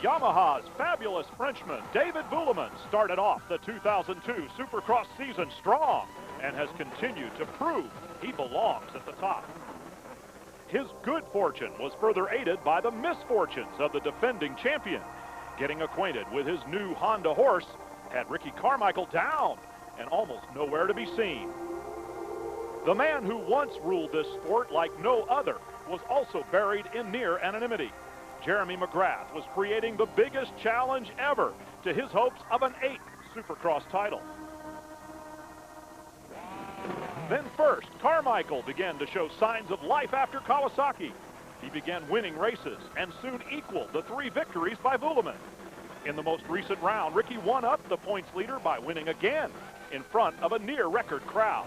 Yamaha's fabulous Frenchman, David Vuillemin, started off the 2002 Supercross season strong and has continued to prove he belongs at the top. His good fortune was further aided by the misfortunes of the defending champion. Getting acquainted with his new Honda horse had Ricky Carmichael down and almost nowhere to be seen. The man who once ruled this sport like no other was also buried in near anonymity. Jeremy McGrath was creating the biggest challenge ever to his hopes of an 8th Supercross title. Then first, Carmichael began to show signs of life after Kawasaki. He began winning races and soon equaled the 3 victories by Vuillemin. In the most recent round, Ricky won up the points leader by winning again in front of a near-record crowd.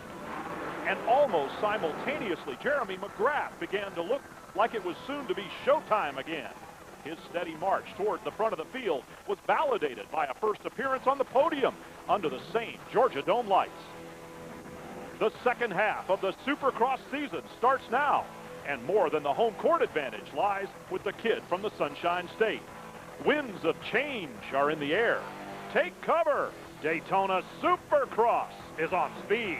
And almost simultaneously, Jeremy McGrath began to look like it was soon to be showtime again. His steady march toward the front of the field was validated by a first appearance on the podium under the same Georgia Dome lights. The second half of the Supercross season starts now, and more than the home court advantage lies with the kid from the Sunshine State. Winds of change are in the air. Take cover! Daytona Supercross is on speed.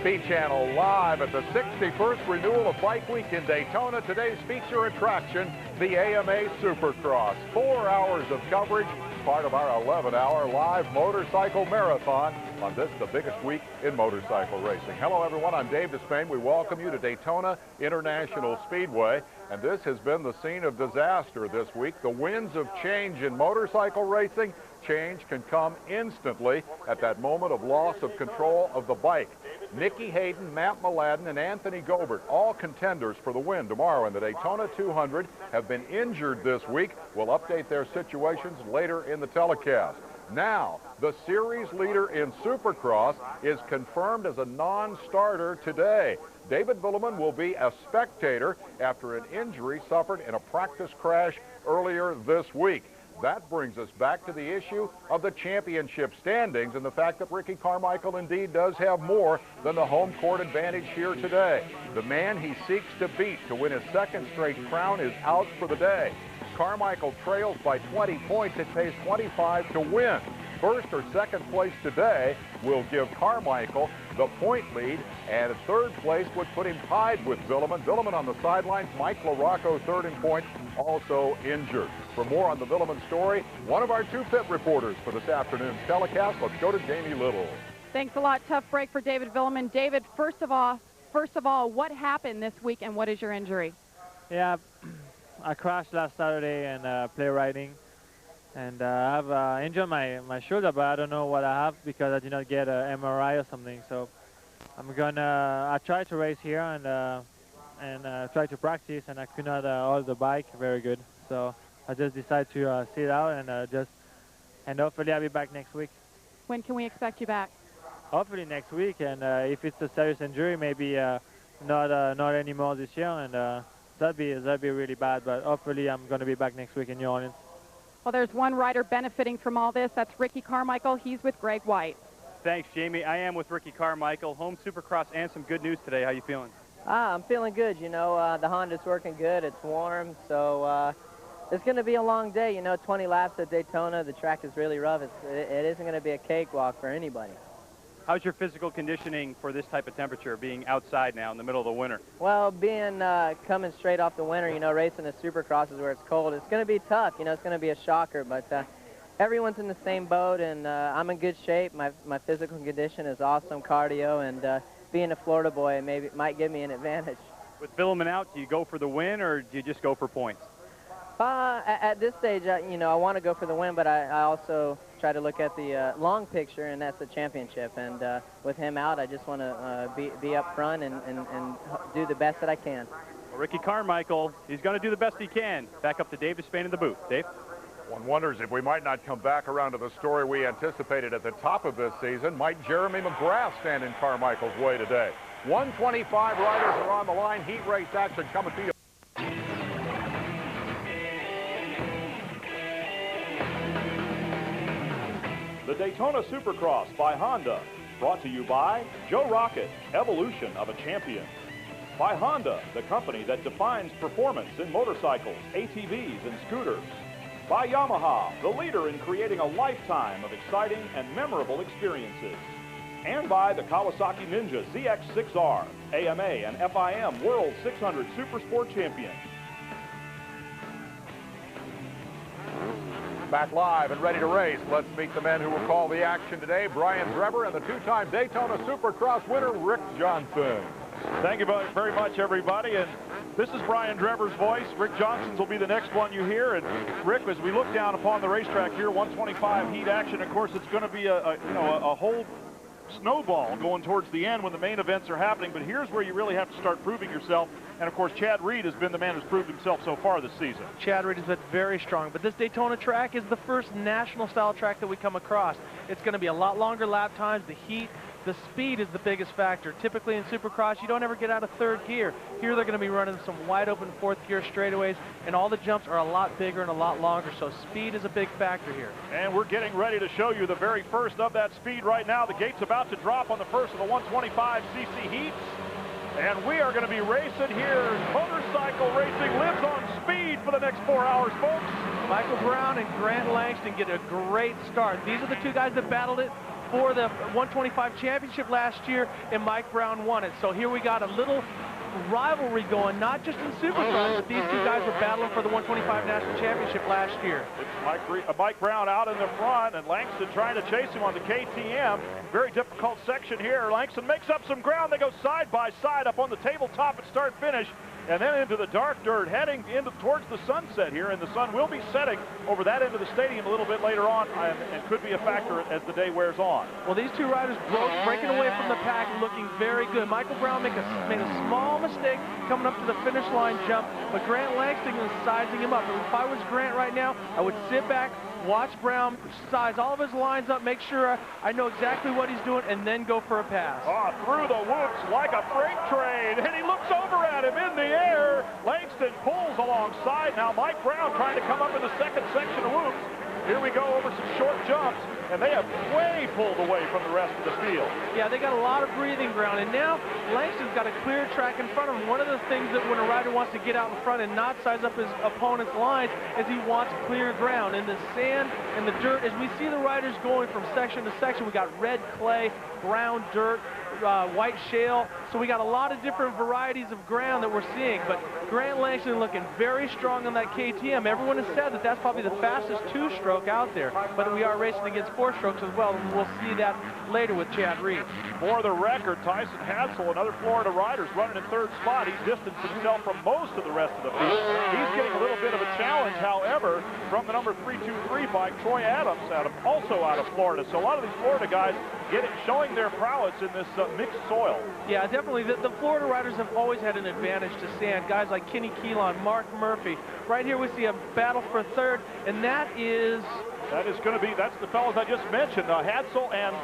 Speed Channel live at the 61st renewal of Bike Week in Daytona. Today's feature attraction, the AMA Supercross. 4 hours of coverage, part of our 11-hour live motorcycle marathon on this, the biggest week in motorcycle racing. Hello, everyone. I'm Dave Despain. We welcome you to Daytona International Speedway. And this has been the scene of disaster this week. The winds of change in motorcycle racing. Change can come instantly at that moment of loss of control of the bike. Nicky Hayden, Matt Mladen, and Anthony Gobert, all contenders for the win tomorrow in the Daytona 200, have been injured this week. We'll update their situations later in the telecast. Now, the series leader in Supercross is confirmed as a non-starter today. David Vuillemin will be a spectator after an injury suffered in a practice crash earlier this week. That brings us back to the issue of the championship standings and the fact that Ricky Carmichael indeed does have more than the home court advantage here today. The man he seeks to beat to win his second straight crown is out for the day. Carmichael trails by 20 points. It pays 25 to win. First or second place today will give Carmichael the point lead, and third place would put him tied with Vuillemin. Vuillemin on the sidelines. Mike LaRocco third in points, also injured. For more on the Vuillemin story, one of our 2 pit reporters for this afternoon's telecast. Let's go to Jamie Little. Thanks a lot. Tough break for David Vuillemin. David, first of all, what happened this week and what is your injury? Yeah, I crashed last Saturday in play riding. And I've injured my shoulder, but I don't know what I have because I did not get an MRI or something. So I tried to race here and try to practice, and I could not hold the bike very good. So I just decided to sit out and hopefully I'll be back next week. When can we expect you back? Hopefully next week, and if it's a serious injury, maybe not anymore this year, and that'd be really bad. But hopefully I'm going to be back next week in New Orleans. Well, there's one rider benefiting from all this. That's Ricky Carmichael. He's with Greg White. Thanks, Jamie. I am with Ricky Carmichael. Home Supercross and some good news today. How you feeling? I'm feeling good. You know, the Honda's working good. It's warm. So it's going to be a long day. You know, 20 laps at Daytona. The track is really rough. It isn't going to be a cakewalk for anybody. How's your physical conditioning for this type of temperature, being outside now in the middle of the winter? Well, being coming straight off the winter, you know, racing the Supercrosses where it's cold, it's going to be tough. You know, it's going to be a shocker. But everyone's in the same boat, and I'm in good shape. My physical condition is awesome, cardio, and being a Florida boy might give me an advantage. With Vuillemin out, do you go for the win, or do you just go for points? At this stage, you know, I want to go for the win, but I also try to look at the long picture, and that's the championship. And with him out, I just want to be up front and do the best that I can. Well, Ricky Carmichael, he's going to do the best he can. Back up to Dave Despain in the booth. Dave? One wonders if we might not come back around to the story we anticipated at the top of this season. Might Jeremy McGrath stand in Carmichael's way today? 125 riders are on the line. Heat race action coming to you. The Daytona Supercross by Honda Brought to you by Joe Rocket, evolution of a champion. By Honda, the company that defines performance in motorcycles, ATVs, and scooters. By Yamaha, the leader in creating a lifetime of exciting and memorable experiences. And by the Kawasaki Ninja ZX-6R, AMA and FIM World 600 Super Sport Champion. Back live and ready to race. Let's meet the men who will call the action today. Brian Drebber and the two-time Daytona Supercross winner, Rick Johnson. Thank you very much, everybody. And this is Brian Drebber's voice. Rick Johnson's will be the next one you hear. And Rick, as we look down upon the racetrack here, 125 heat action, of course, it's going to be a whole snowball going towards the end when the main events are happening. But here's where you really have to start proving yourself. And, of course, Chad Reed has been the man who's proved himself so far this season. Chad Reed has been very strong, but this Daytona track is the first national-style track that we come across. It's going to be a lot longer lap times. The heat, the speed is the biggest factor. Typically in Supercross, you don't ever get out of third gear. Here they're going to be running some wide-open fourth-gear straightaways, and all the jumps are a lot bigger and a lot longer, so speed is a big factor here. And we're getting ready to show you the very first of that speed right now. The gate's about to drop on the first of the 125cc heats. And we are going to be racing here. Motorcycle racing lives on speed for the next 4 hours, folks. Michael Brown and Grant Langston get a great start. These are the two guys that battled it for the 125 championship last year, and Mike Brown won it. So here we got a little rivalry going, not just in Supercross, but these two guys were battling for the 125 national championship last year. It's Mike Brown out in the front, and Langston trying to chase him on the KTM. Very difficult section here. Langston makes up some ground. They go side by side up on the tabletop at start finish, and then into the dark dirt, heading towards the sunset here, and the sun will be setting over that end of the stadium a little bit later on, and could be a factor as the day wears on. Well, these two riders breaking away from the pack, looking very good. Michael Brown made a small mistake coming up to the finish line jump, but Grant Langston is sizing him up. If I was Grant right now, I would sit back, watch Brown size all of his lines up, make sure I know exactly what he's doing, and then go for a pass. Through the whoops like a freight train, and he looks over at him in the air. Langston pulls alongside. Now Mike Brown trying to come up in the second section of whoops. Here we go over some short jumps, and they have way pulled away from the rest of the field. Yeah, they got a lot of breathing ground, and now Langston's got a clear track in front of him. One of the things that when a rider wants to get out in front and not size up his opponent's lines is he wants clear ground. In the sand and the dirt, as we see the riders going from section to section, we got red clay, brown dirt, white shale. So we got a lot of different varieties of ground that we're seeing, but Grant Langston looking very strong on that KTM. Everyone has said that that's probably the fastest two-stroke out there, but we are racing against four-strokes as well, and we'll see that later with Chad Reed. For the record, Tyson Hassell, another Florida rider, is running in third spot. He's distanced himself from most of the rest of the field. He's getting a little bit of a challenge, however, from the number 323 bike, Troy Adams, also out of Florida. So a lot of these Florida guys showing their prowess in this mixed soil. Yeah, definitely. The Florida riders have always had an advantage to sand. Guys like Kenny Keelan, Mark Murphy. Right here we see a battle for third, and that's the fellows I just mentioned. Hassell and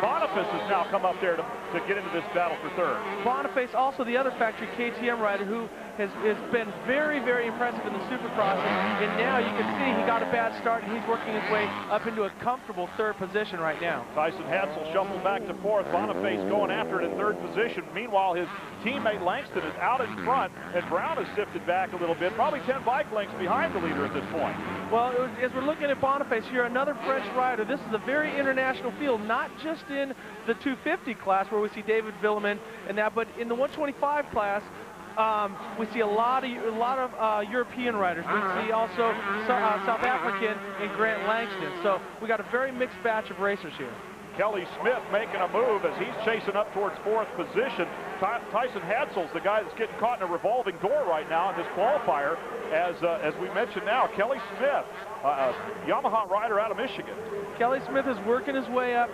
Boniface has now come up there to get into this battle for third. Boniface, also the other factory KTM rider who has been very, very impressive in the Supercross, and now you can see he got a bad start, and he's working his way up into a comfortable third position right now. Tyson Hassell shuffled back to fourth. Boniface going after it in third position. Meanwhile, his teammate Langston is out in front, and Brown has shifted back a little bit, probably 10 bike lengths behind the leader at this point. Well, as we're looking at Boniface here, another French rider. This is a very international field, not just in the 250 class where we see David Vuillemin and that, but in the 125 class, we see a lot of European riders. We see also South African and Grant Langston. So we got a very mixed batch of racers here. Kelly Smith making a move as he's chasing up towards fourth position. Tyson Hassell's the guy that's getting caught in a revolving door right now in this qualifier. As we mentioned now, Kelly Smith, Yamaha rider out of Michigan. Kelly Smith is working his way up.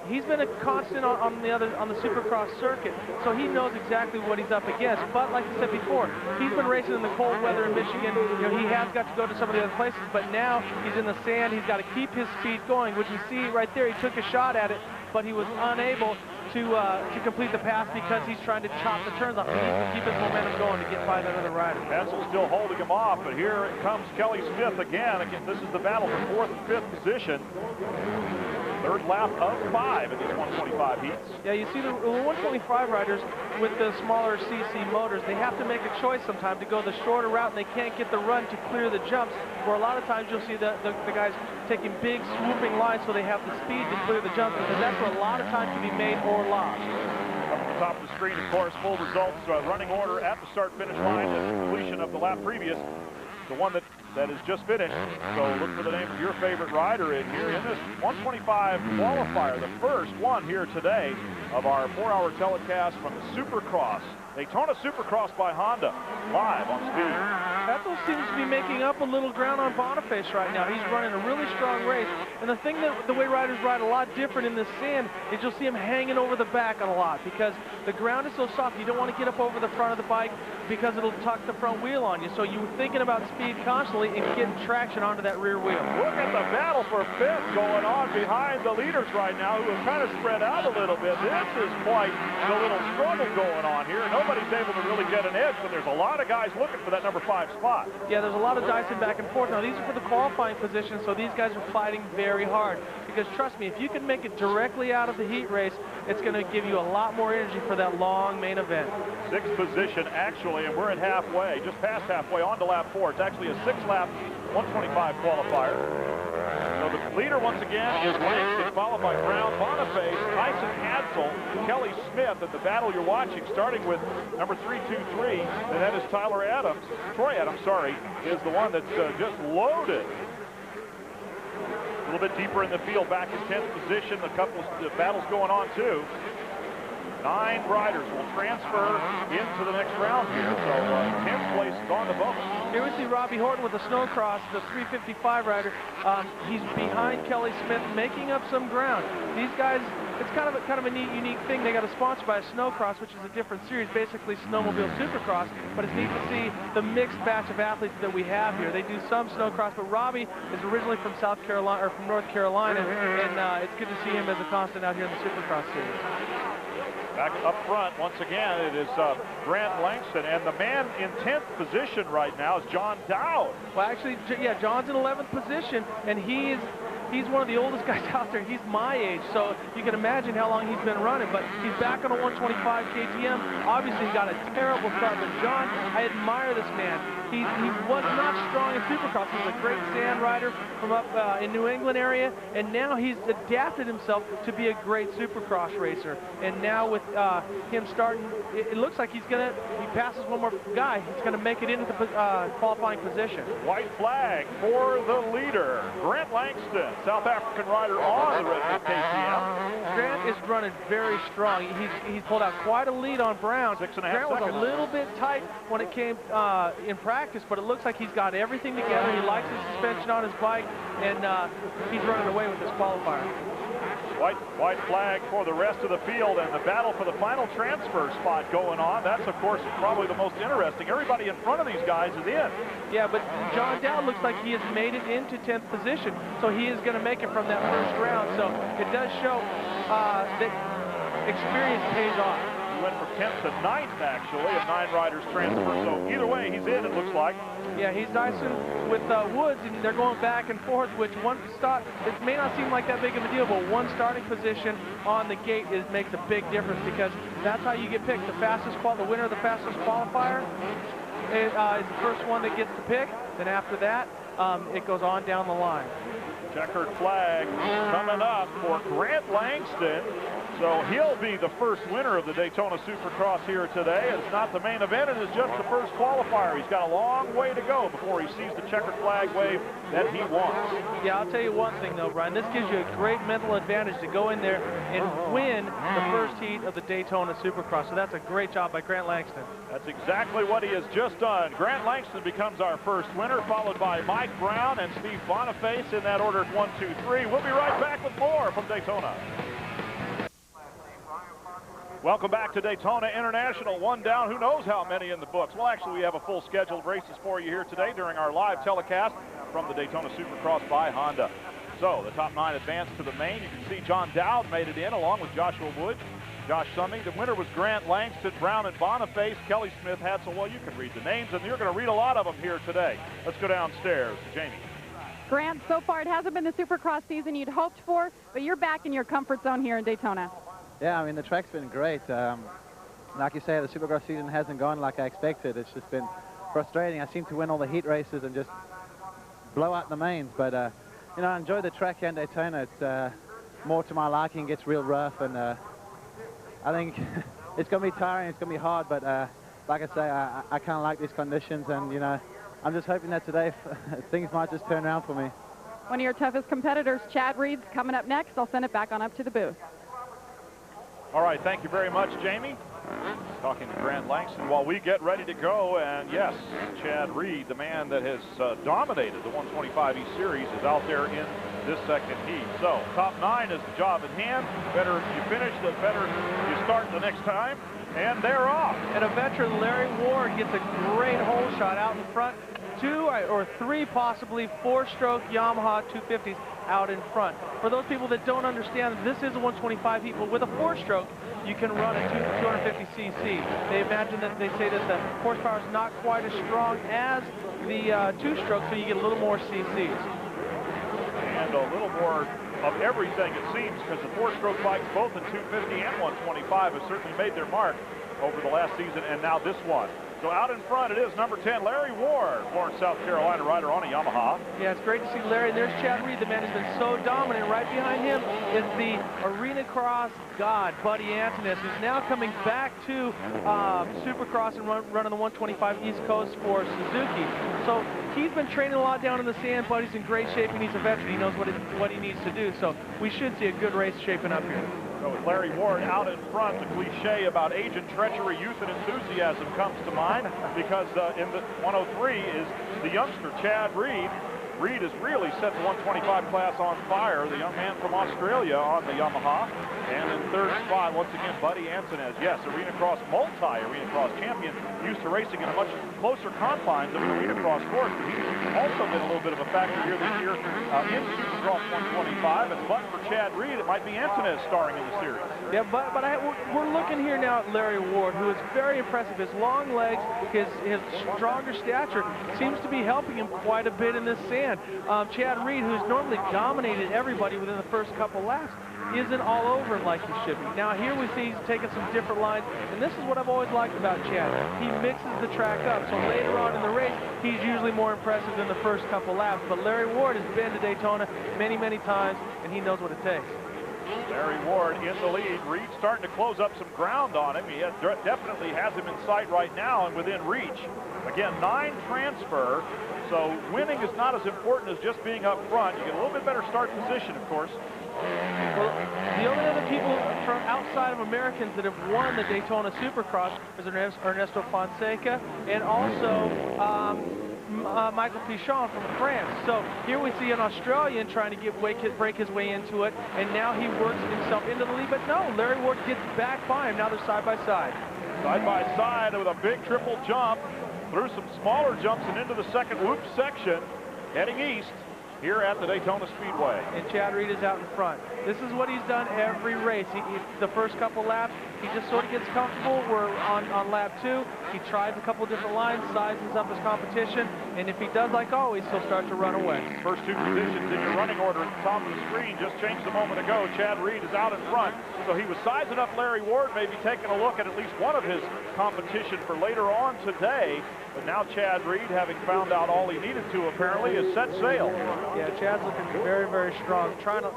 He's been a constant on the Supercross circuit, so he knows exactly what he's up against. But like I said before, he's been racing in the cold weather in Michigan. You know, he has got to go to some of the other places, but now he's in the sand. He's got to keep his speed going, which you see right there. He took a shot at it, but he was unable to complete the pass because he's trying to chop the turns off. He needs to keep his momentum going to get by that other rider. Hassell still holding him off, but here comes Kelly Smith again. This is the battle for 4th and 5th position. 3rd lap of 5 in these 125 heats. Yeah, you see the 125 riders with the smaller CC motors, they have to make a choice sometimes to go the shorter route, and they can't get the run to clear the jumps, where a lot of times you'll see the guys taking big swooping lines so they have the speed to clear the jumps, because that's where a lot of time can be made or lost. Up at the top of the screen, of course, full results, running order at the start-finish line, the completion of the lap previous. The one that is just finished. So look for the name of your favorite rider in here in this 125 qualifier, the first one here today of our 4-hour telecast from the Supercross, Daytona Supercross by Honda, live on Speed. Hassell seems to be making up a little ground on Boniface right now. He's running a really strong race. And the thing that the way riders ride a lot different in the sand is you'll see him hanging over the back a lot because the ground is so soft. You don't want to get up over the front of the bike because it'll tuck the front wheel on you. So you're thinking about speed constantly and getting traction onto that rear wheel. Look at the battle for 5th going on behind the leaders right now, who have kind of spread out a little bit. This is quite a little struggle going on here. Nobody's able to really get an edge, but there's a lot of guys looking for that number 5 spot. Yeah, there's a lot of dicing back and forth. Now, these are for the qualifying position, so these guys are fighting very hard. Because trust me, if you can make it directly out of the heat race, it's going to give you a lot more energy for that long main event. 6th position, actually, and we're at halfway, just past halfway, on to lap 4. It's actually a 6-lap 125 qualifier. So the leader, once again, is Langston, followed by Brown, Boniface, Tyson Hassell, Kelly Smith, and the battle you're watching, starting with number 323, and that is Troy Adams, is the one that's just loaded. A little bit deeper in the field, back in 10th position. A couple of battles going on, too. 9 riders will transfer into the next round here. So 10th place is on the bubble. Here we see Robbie Horton with the snowcross, the 355 rider. He's behind Kelly Smith, making up some ground. These guys, it's kind of a neat, unique thing. They got a sponsor by a snowcross, which is a different series, basically snowmobile supercross. But it's neat to see the mixed batch of athletes that we have here. They do some snowcross, but Robbie is originally from South Carolina, or from North Carolina, and it's good to see him as a constant out here in the supercross series. Back up front, once again, it is Grant Langston, and the man in 10th position right now is John Dowd. Well, actually, yeah, John's in 11th position, and he's one of the oldest guys out there. He's my age, so you can imagine how long he's been running, but he's back on a 125 KTM. Obviously, he got a terrible start, but John, I admire this man. He was not strong in Supercross. He was a great sand rider from up in New England area, and now he's adapted himself to be a great Supercross racer. And now with him starting, it looks like he passes one more guy. He's going to make it into the qualifying position. White flag for the leader, Grant Langston, South African rider on the red KTM. Grant is running very strong. He's pulled out quite a lead on Brown. 6.5 Grant was seconds. a little bit tight when it came in practice, but it looks like he's got everything together. He likes his suspension on his bike, and he's running away with this qualifier. White flag for the rest of the field, and the battle for the final transfer spot going on. That's, of course, probably the most interesting. Everybody in front of these guys is in. Yeah, but John Dowd looks like he has made it into 10th position, so he is going to make it from that first round. So it does show that experience pays off. He went from 10th to 9th, actually, and 9 riders transfer. So either way, he's in, it looks like. Yeah, he's dicing with Woods, and they're going back and forth, which one start, it may not seem like that big of a deal, but one starting position on the gate makes a big difference, because that's how you get picked. The winner of the fastest qualifier is the first one that gets the pick. Then after that, it goes on down the line. Checkered flag coming up for Grant Langston. So he'll be the first winner of the Daytona Supercross here today. It's not the main event, it is just the first qualifier. He's got a long way to go before he sees the checkered flag wave that he wants. Yeah, I'll tell you one thing, though, Brian. This gives you a great mental advantage to go in there and win the first heat of the Daytona Supercross. So that's a great job by Grant Langston. That's exactly what he has just done. Grant Langston becomes our first winner, followed by Mike Brown and Steve Boniface in that order at 1, 2, 3. We'll be right back with more from Daytona. Welcome back to Daytona International. One down, who knows how many in the books. Well, actually, we have a full schedule of races for you here today during our live telecast from the Daytona Supercross by Honda. So the top 9 advanced to the main. You can see John Dowd made it in along with Joshua Woods, Josh Summey. The winner was Grant Langston, Brown, and Boniface. Kelly Smith, Hassell. Well, you can read the names, and you're going to read a lot of them here today. Let's go downstairs to Jamie. Grant, so far it hasn't been the Supercross season you'd hoped for, but you're back in your comfort zone here in Daytona. Yeah, I mean, the track's been great. Like you say, the Supercross season hasn't gone like I expected. It's just been frustrating. I seem to win all the heat races and just blow out the mains, but you know, I enjoy the track here in Daytona. It's more to my liking. It gets real rough, and I think it's going to be tiring, it's going to be hard, but like I say, I kind of like these conditions, and you know, I'm just hoping that today things might just turn around for me. One of your toughest competitors, Chad Reed's coming up next. I'll send it back on up to the booth. All right, thank you very much, Jamie. Talking to Grant Langston while we get ready to go. And yes, Chad Reed, the man that has dominated the 125E Series, is out there in this second heat. So top 9 is the job at hand. Better you finish, the better you start the next time. And they're off. And a veteran, Larry Ward, gets a great hole shot out in front. 2 or 3, possibly 4-stroke Yamaha 250s out in front. For those people that don't understand, this is a 125 heat, but with a 4-stroke, you can run a 250cc. They imagine that they say that the horsepower is not quite as strong as the 2-stroke, so you get a little more cc's. And a little more of everything, it seems, because the 4-stroke bikes, both in 250 and 125, have certainly made their mark over the last season, and now this one. So out in front, it is number 10, Larry Ward, born South Carolina rider on a Yamaha. Yeah, it's great to see Larry. There's Chad Reed, the man who's been so dominant. Right behind him is the arena cross god, Buddy Antonis, who's now coming back to Supercross and running the 125 East Coast for Suzuki. So he's been training a lot down in the sand. Buddy's in great shape, and he's a veteran. He knows what he needs to do. So we should see a good race shaping up here. So with Larry Ward out in front, the cliche about age and treachery, youth and enthusiasm comes to mind, because in the 103 is the youngster, Chad Reed. Reed has really set the 125 class on fire, the young man from Australia on the Yamaha. And in third spot, once again, Buddy Antonis. Yes, arena cross, multi-arena cross champion, used to racing in a much closer confines of an arena cross course. But he's also been a little bit of a factor here this year in Supercross 125. And but for Chad Reed, it might be Antonis starring in the series. Yeah, but we're looking here now at Larry Ward, who is very impressive. His long legs, his stronger stature seems to be helping him quite a bit in this sand. Chad Reed, who's normally dominated everybody within the first couple laps, isn't all over him like he should be. Now here we see he's taking some different lines, and this is what I've always liked about Chad. He mixes the track up, so later on in the race, he's usually more impressive than the first couple laps. But Larry Ward has been to Daytona many, many times, and he knows what it takes. Larry Ward in the lead. Reed starting to close up some ground on him. He definitely has him in sight right now and within reach. Again, 9 transfer, so winning is not as important as just being up front. You get a little bit better start position, of course. Well, the only other people from outside of Americans that have won the Daytona Supercross is Ernesto Fonseca and also Michael Pichon from France. So here we see an Australian trying to break his way into it, and now he works himself into the lead. But no, Larry Ward gets back by him. Now they're side by side. Side by side with a big triple jump through some smaller jumps and into the second loop section, heading east here at the Daytona Speedway. And Chad Reed is out in front. This is what he's done every race. The first couple laps, he just sort of gets comfortable. We're on lap 2. He tries a couple different lines, sizes up his competition, and if he does like always, he'll start to run away. First 2 positions in your running order at the top of the screen just changed a moment ago. Chad Reed is out in front, so he was sizing up Larry Ward, maybe taking a look at least one of his competition for later on today. But now Chad Reed, having found out all he needed to, apparently, has set sail. Yeah, Chad's looking very, very strong. Trying to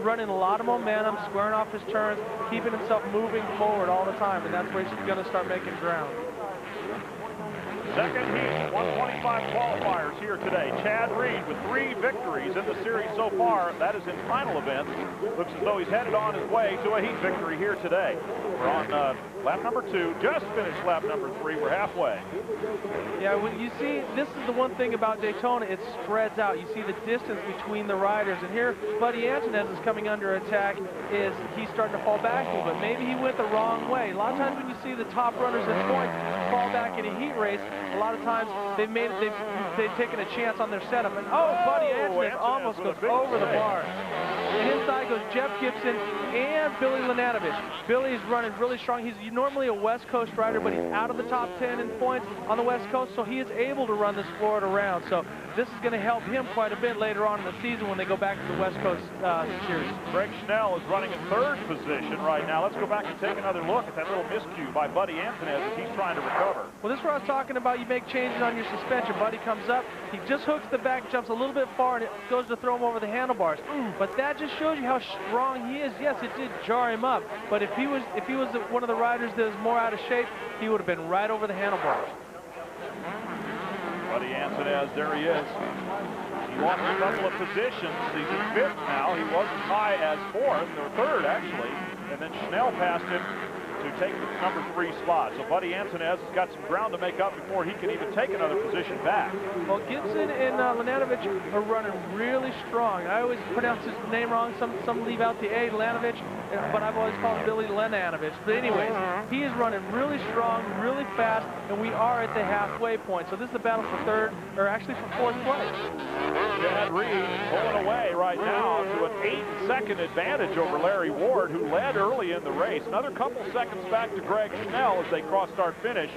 run in a lot of momentum, squaring off his turns, keeping himself moving forward all the time, and that's where he's going to start making ground. Second heat, 125 qualifiers here today. Chad Reed with 3 victories in the series so far. That is in final events. Looks as though he's headed on his way to a heat victory here today. We're on lap number 2. Just finished lap number 3. We're halfway. Yeah, when you see, this is the one thing about Daytona, it spreads out. You see the distance between the riders. And here, Buddy Antonis is coming under attack. He's starting to fall back a little bit. Maybe he went the wrong way. A lot of times when you see the top runners at points fall back in a heat race, A lot of times they've taken a chance on their setup, and Buddy Antonez almost goes over the bars. And inside goes Jeff Gibson and Billy Lanatovich. Billy's running really strong. He's normally a West Coast rider, but he's out of the top 10 in points on the West Coast, so he is able to run this Florida round. So this is going to help him quite a bit later on in the season when they go back to the West Coast series. Greg Schnell is running in third position right now. Let's go back and take another look at that little miscue by Buddy Antonez as he's trying to recover. Well, this is what I was talking about. You make changes on your suspension. Buddy comes up. He just hooks the back, jumps a little bit far, and it goes to throw him over the handlebars. But that just shows you how strong he is. Yes, it did jar him up, but if he was one of the riders that was more out of shape, he would have been right over the handlebars. Buddy Antonez, there he is. He lost a couple of positions. He's in fifth now. He was as high as fourth, or third actually, and then Schnell passed him to take the number 3 spot. So Buddy Antonez has got some ground to make up before he can even take another position back. Well, Gibson and Lanatovich are running really strong. I always pronounce his name wrong. Some leave out the A, Lanatovich, but I've always called him Billy Lanatovich. But anyways, he is running really strong, really fast, and we are at the halfway point. So this is the battle for third, or actually for fourth place. Chad Reed pulling away right now to an 8-second advantage over Larry Ward, who led early in the race. Another couple seconds back to Greg Schnell as they cross start finish,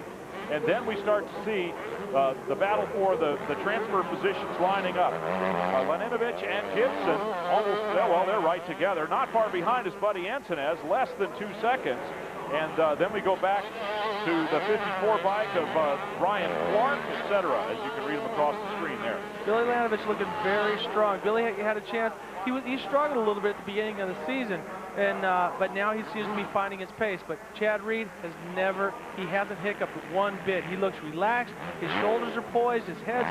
and then we start to see the battle for the transfer positions lining up. Lanatovich and Gibson almost, well, they're right together. Not far behind is Buddy Antonez, less than 2 seconds. And then we go back to the 54 bike of Ryan Clark, etc., as you can read them across the screen there. Billy Lanatovich looking very strong. Billy had a chance. He struggled a little bit at the beginning of the season, and but now he seems to be finding his pace. But Chad Reed hasn't hiccuped one bit. He looks relaxed. His shoulders are poised. His head's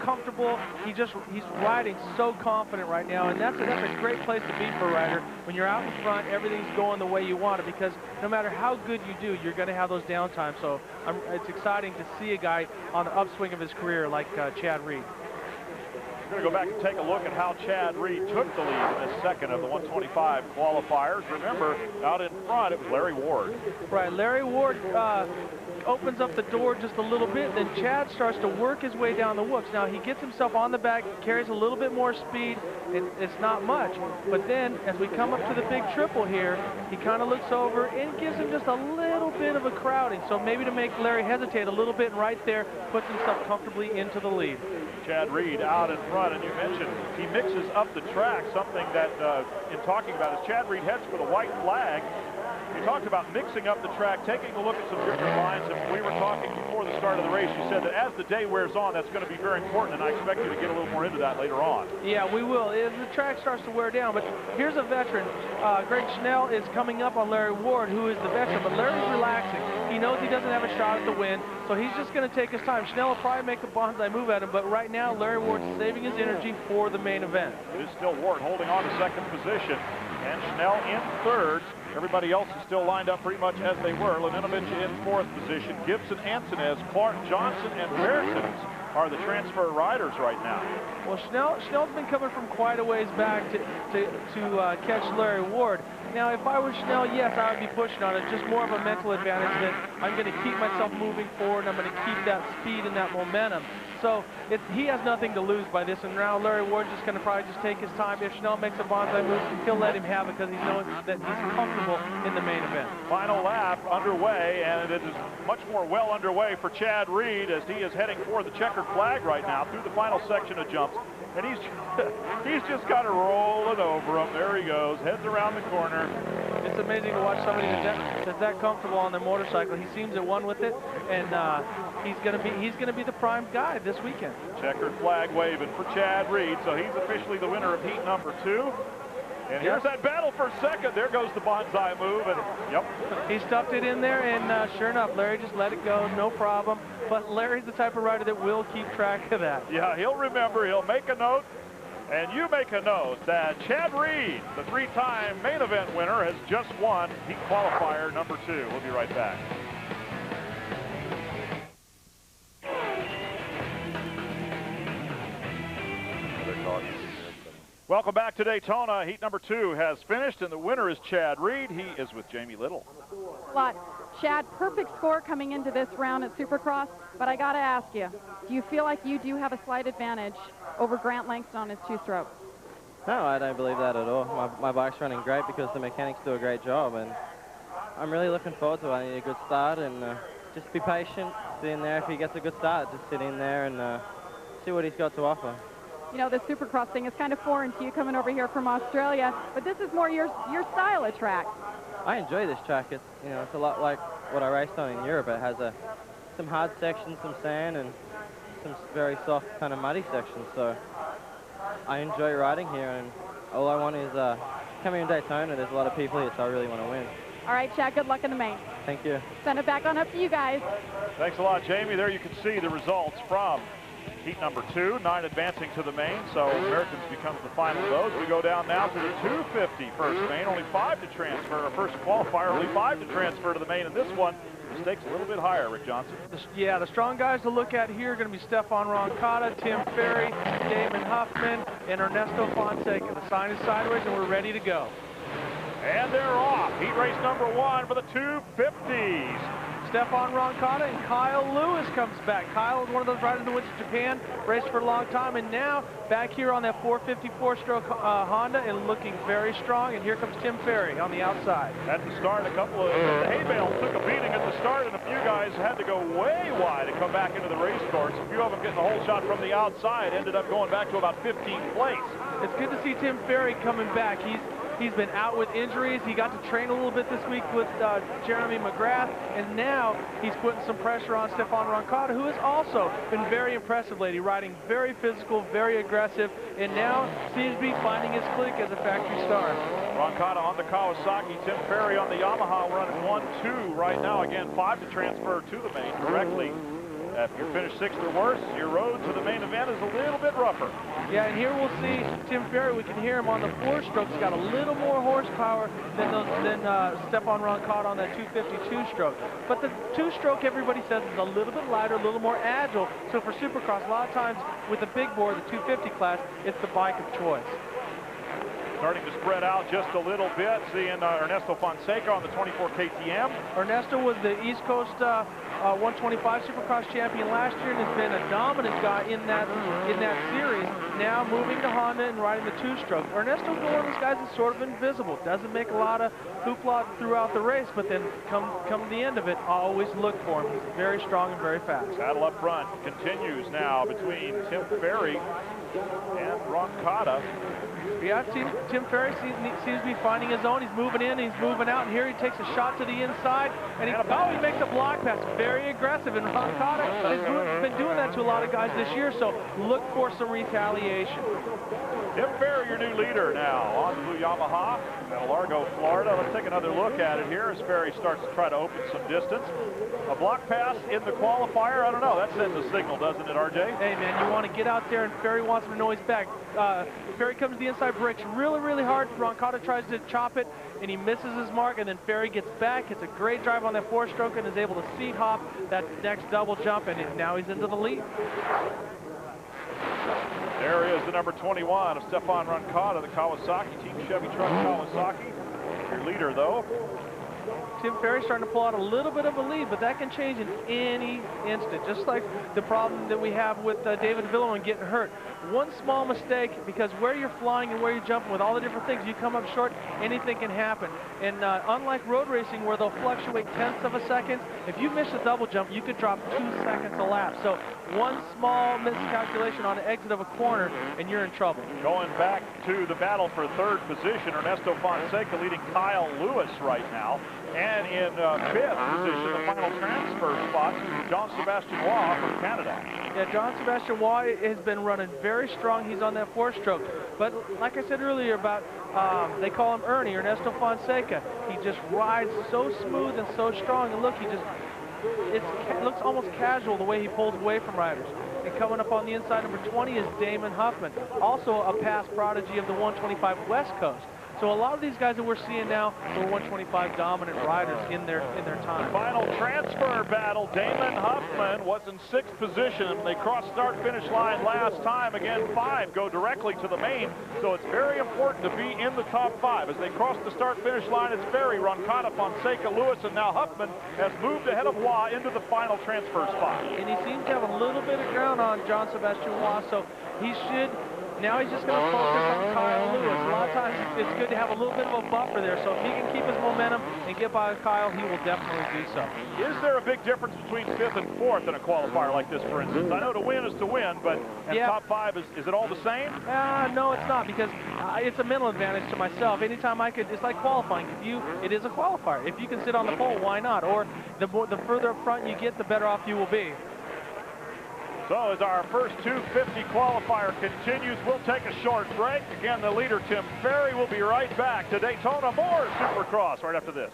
comfortable. He's riding so confident right now, and that's a great place to be for a rider. When you're out in front, everything's going the way you want it, because no matter how good you do, you're going to have those downtimes. So it's exciting to see a guy on the upswing of his career like Chad Reed. We're going to go back and take a look at how Chad Reed took the lead in this second of the 125 qualifiers. Remember, out in front, it was Larry Ward. Right, Larry Ward opens up the door just a little bit, then Chad starts to work his way down the whoops. Now, he gets himself on the back, carries a little bit more speed. It's not much, but then as we come up to the big triple here, he kind of looks over and gives him just a little bit of a crowding. So maybe to make Larry hesitate a little bit, and right there puts himself comfortably into the lead. Chad Reed out in front, and you mentioned he mixes up the track, something that in talking about is Chad Reed heads for the white flag. You talked about mixing up the track, taking a look at some different lines, and we were talking before the start of the race. You said that as the day wears on, that's going to be very important, and I expect you to get a little more into that later on. Yeah, we will. As the track starts to wear down, but here's a veteran. Greg Schnell is coming up on Larry Ward, who is the veteran, but Larry's relaxing. He knows he doesn't have a shot at the win, so he's just going to take his time. Schnell will probably make a bonsai move at him, but right now, Larry Ward's saving his energy for the main event. It is still Ward holding on to second position, and Schnell in third. Everybody else is still lined up pretty much as they were. Lanatovich in fourth position. Gibson, Antonez, Clark, Johnson, and Bearsons are the transfer riders right now. Well, Schnell's been coming from quite a ways back to catch Larry Ward. Now, if I were Schnell, yes, I would be pushing on it. Just more of a mental advantage that I'm going to keep myself moving forward, and I'm going to keep that speed and that momentum. So he has nothing to lose by this, and now Larry Ward's just going to probably just take his time. If Schnell makes a bonsai move, he'll let him have it because he knows that he's comfortable in the main event. Final lap underway, and it is much more well underway for Chad Reed as he is heading for the checkered flag right now through the final section of jumps. And he's just kind of rolling over him. There he goes, heads around the corner. It's amazing to watch somebody that's that comfortable on their motorcycle. He seems at one with it, and he's gonna be the prime guy this weekend. Checkered flag waving for Chad Reed, so he's officially the winner of heat number 2. And here's that battle for second. There goes the bonsai move, and yep. He stuffed it in there, and sure enough, Larry just let it go, no problem. But Larry's the type of rider that will keep track of that. Yeah, he'll remember, he'll make a note, and you make a note that Chad Reed, the 3-time main event winner, has just won heat qualifier number 2. We'll be right back. Welcome back to Daytona. Heat number 2 has finished, and the winner is Chad Reed. He is with Jamie Little. Chad, perfect score coming into this round at Supercross, but I got to ask you, do you feel like you do have a slight advantage over Grant Langston on his two-stroke? No, I don't believe that at all. My bike's running great because the mechanics do a great job, and I'm really looking forward to it. I need a good start, and just be patient, sit in there. If he gets a good start, just sit in there and see what he's got to offer. You know, this Supercross thing is kind of foreign to you coming over here from Australia, but this is more your style of track. I enjoy this track. It's, you know, it's a lot like what I raced on in Europe. It has some hard sections, some sand, and some very soft kind of muddy sections. So I enjoy riding here, and all I want is coming in Daytona. There's a lot of people here, so I really want to win. All right, Chad, good luck in the main. Thank you. Send it back on up to you guys. Thanks a lot, Jamie. There you can see the results from heat number 2, 9 advancing to the main, so Americans becomes the final of those. We go down now to the 250 first main, only 5 to transfer. Our first qualifier, only 5 to transfer to the main, and this one, the stakes a little bit higher, Rick Johnson. Yeah, the strong guys to look at here are going to be Stephane Roncada, Tim Ferry, Damon Huffman, and Ernesto Fonseca. The sign is sideways, and we're ready to go. And they're off. Heat race number 1 for the 250s. Stephane Roncada and Kyle Lewis comes back. Kyle is one of those riders who went to Japan, raced for a long time, and now back here on that 454-stroke Honda and looking very strong. And here comes Tim Ferry on the outside. At the start, a couple of the hay bales took a beating at the start, and a few guys had to go way wide to come back into the race course. A few of them getting the whole shot from the outside, ended up going back to about 15th place. It's good to see Tim Ferry coming back. He's been out with injuries. He got to train a little bit this week with Jeremy McGrath, and now he's putting some pressure on Stephane Roncada, who has also been very impressive lately, riding very physical, very aggressive, and now seems to be finding his click as a factory star. Roncada on the Kawasaki, Tim Ferry on the Yamaha running 1-2 right now. Again, 5 to transfer to the main directly. If you finish 6th or worse, your road to the main event is a little bit rougher. Yeah, and here we'll see Tim Ferry. We can hear him on the 4-stroke. He's got a little more horsepower than Stephane Roncada on that 252-stroke. But the 2-stroke, everybody says, is a little bit lighter, a little more agile. So for Supercross, a lot of times with the big bore, the 250 class, it's the bike of choice. Starting to spread out just a little bit, seeing Ernesto Fonseca on the 24 KTM. Ernesto was the East Coast 125 Supercross champion last year and has been a dominant guy in that series. Now moving to Honda and riding the 2-stroke. Ernesto's one of those guys that's sort of invisible. Doesn't make a lot of hoopla throughout the race, but then come the end of it, always look for him. He's very strong and very fast. Battle up front continues now between Tim Ferry and Roncada. Yeah, Tim Ferry seems to be finding his own. He's moving in, he's moving out, and here he takes a shot to the inside, and he makes a block pass. Very aggressive, and Roncada has been doing that to a lot of guys this year, so look for some retaliation. Tim Ferry, your new leader now on the blue Yamaha at Largo, Florida. Let's take another look at it here as Ferry starts to try to open some distance. A block pass in the qualifier, I don't know, that sends a signal, doesn't it, RJ? Hey, man, you want to get out there, and Ferry wants him to know he's back. Ferry comes to the inside, breaks really, really hard. Roncada tries to chop it, and he misses his mark, and then Ferry gets back. It's a great drive on that 4-stroke and is able to seat hop that next double jump, and now he's into the lead. There is the number 21 of Stephane Roncada, the Kawasaki, Team Chevy Truck Kawasaki. Your leader, though. Tim Ferry starting to pull out a little bit of a lead, but that can change in any instant, just like the problem that we have with David Vuillemin getting hurt. One small mistake, because where you're flying and where you're jumping with all the different things, you come up short, anything can happen. And unlike road racing where they'll fluctuate tenths of a second, if you miss a double jump, you could drop 2 seconds a lap. So one small miscalculation on the exit of a corner, and you're in trouble. Going back to the battle for 3rd position, Ernesto Fonseca leading Kyle Lewis right now. And in 5th position, the final transfer spot, John Sebastien from Canada. Yeah, John Sebastien has been running very strong. He's on that 4-stroke. But like I said earlier about, they call him Ernie, Ernesto Fonseca. He just rides so smooth and so strong. And look, it looks almost casual the way he pulls away from riders. And coming up on the inside, number 20 is Damon Huffman, also a past prodigy of the 125 West Coast. So a lot of these guys that we're seeing now were 125 dominant riders in their time. Final transfer battle. Damon Huffman was in 6th position. They crossed start-finish line last time. Again, 5 go directly to the main. So it's very important to be in the top 5. As they cross the start-finish line, it's Ferry, Roncada, Fonseca, Lewis, and now Huffman has moved ahead of Waugh into the final transfer spot. And he seems to have a little bit of ground on John Sebastien Waugh, so he should. Now he's just going to focus on Kyle Lewis. A lot of times it's good to have a little bit of a buffer there, so if he can keep his momentum and get by Kyle, he will definitely do so. Is there a big difference between 5th and 4th in a qualifier like this, for instance? I know to win is to win, but top 5, is it all the same? No, it's not, because it's a mental advantage to myself. Anytime I could, it's like qualifying. It is a qualifier. If you can sit on the pole, why not? Or the further up front you get, the better off you will be. So as our first 250 qualifier continues, we'll take a short break. Again, the leader, Tim Ferry, will be right back to Daytona. More Supercross right after this.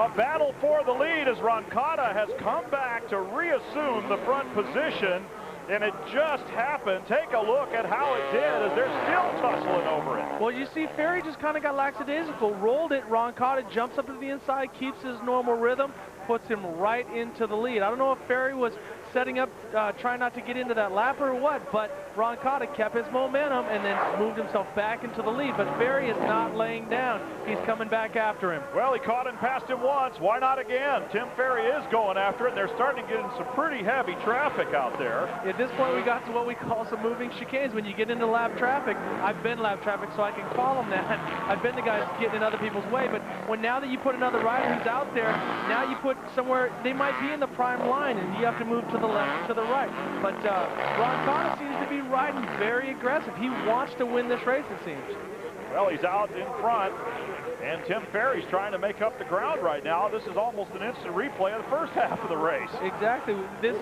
A battle for the lead as Roncada has come back to reassume the front position. And it just happened. Take a look at how it did as they're still tussling over it. Well, you see, Ferry just kind of got lackadaisical, rolled it. Roncada jumps up to the inside, keeps his normal rhythm, puts him right into the lead. I don't know if Ferry was setting up, trying not to get into that lap or what, but Roncada kept his momentum and then moved himself back into the lead. But Ferry is not laying down. He's coming back after him. Well, he caught and passed him once. Why not again? Tim Ferry is going after it. They're starting to get in some pretty heavy traffic out there. At this point, we got to what we call some moving chicanes. When you get into lap traffic, I've been lap traffic, so I can call them that. I've been the guys getting in other people's way, but now that you put another rider who's out there, now you put somewhere, they might be in the prime line, and you have to move to the left, to the right. But Roncada seems to be riding very aggressive. He wants to win this race, it seems. Well, he's out in front, and Tim Ferry's trying to make up the ground right now. This is almost an instant replay of the first half of the race. Exactly. This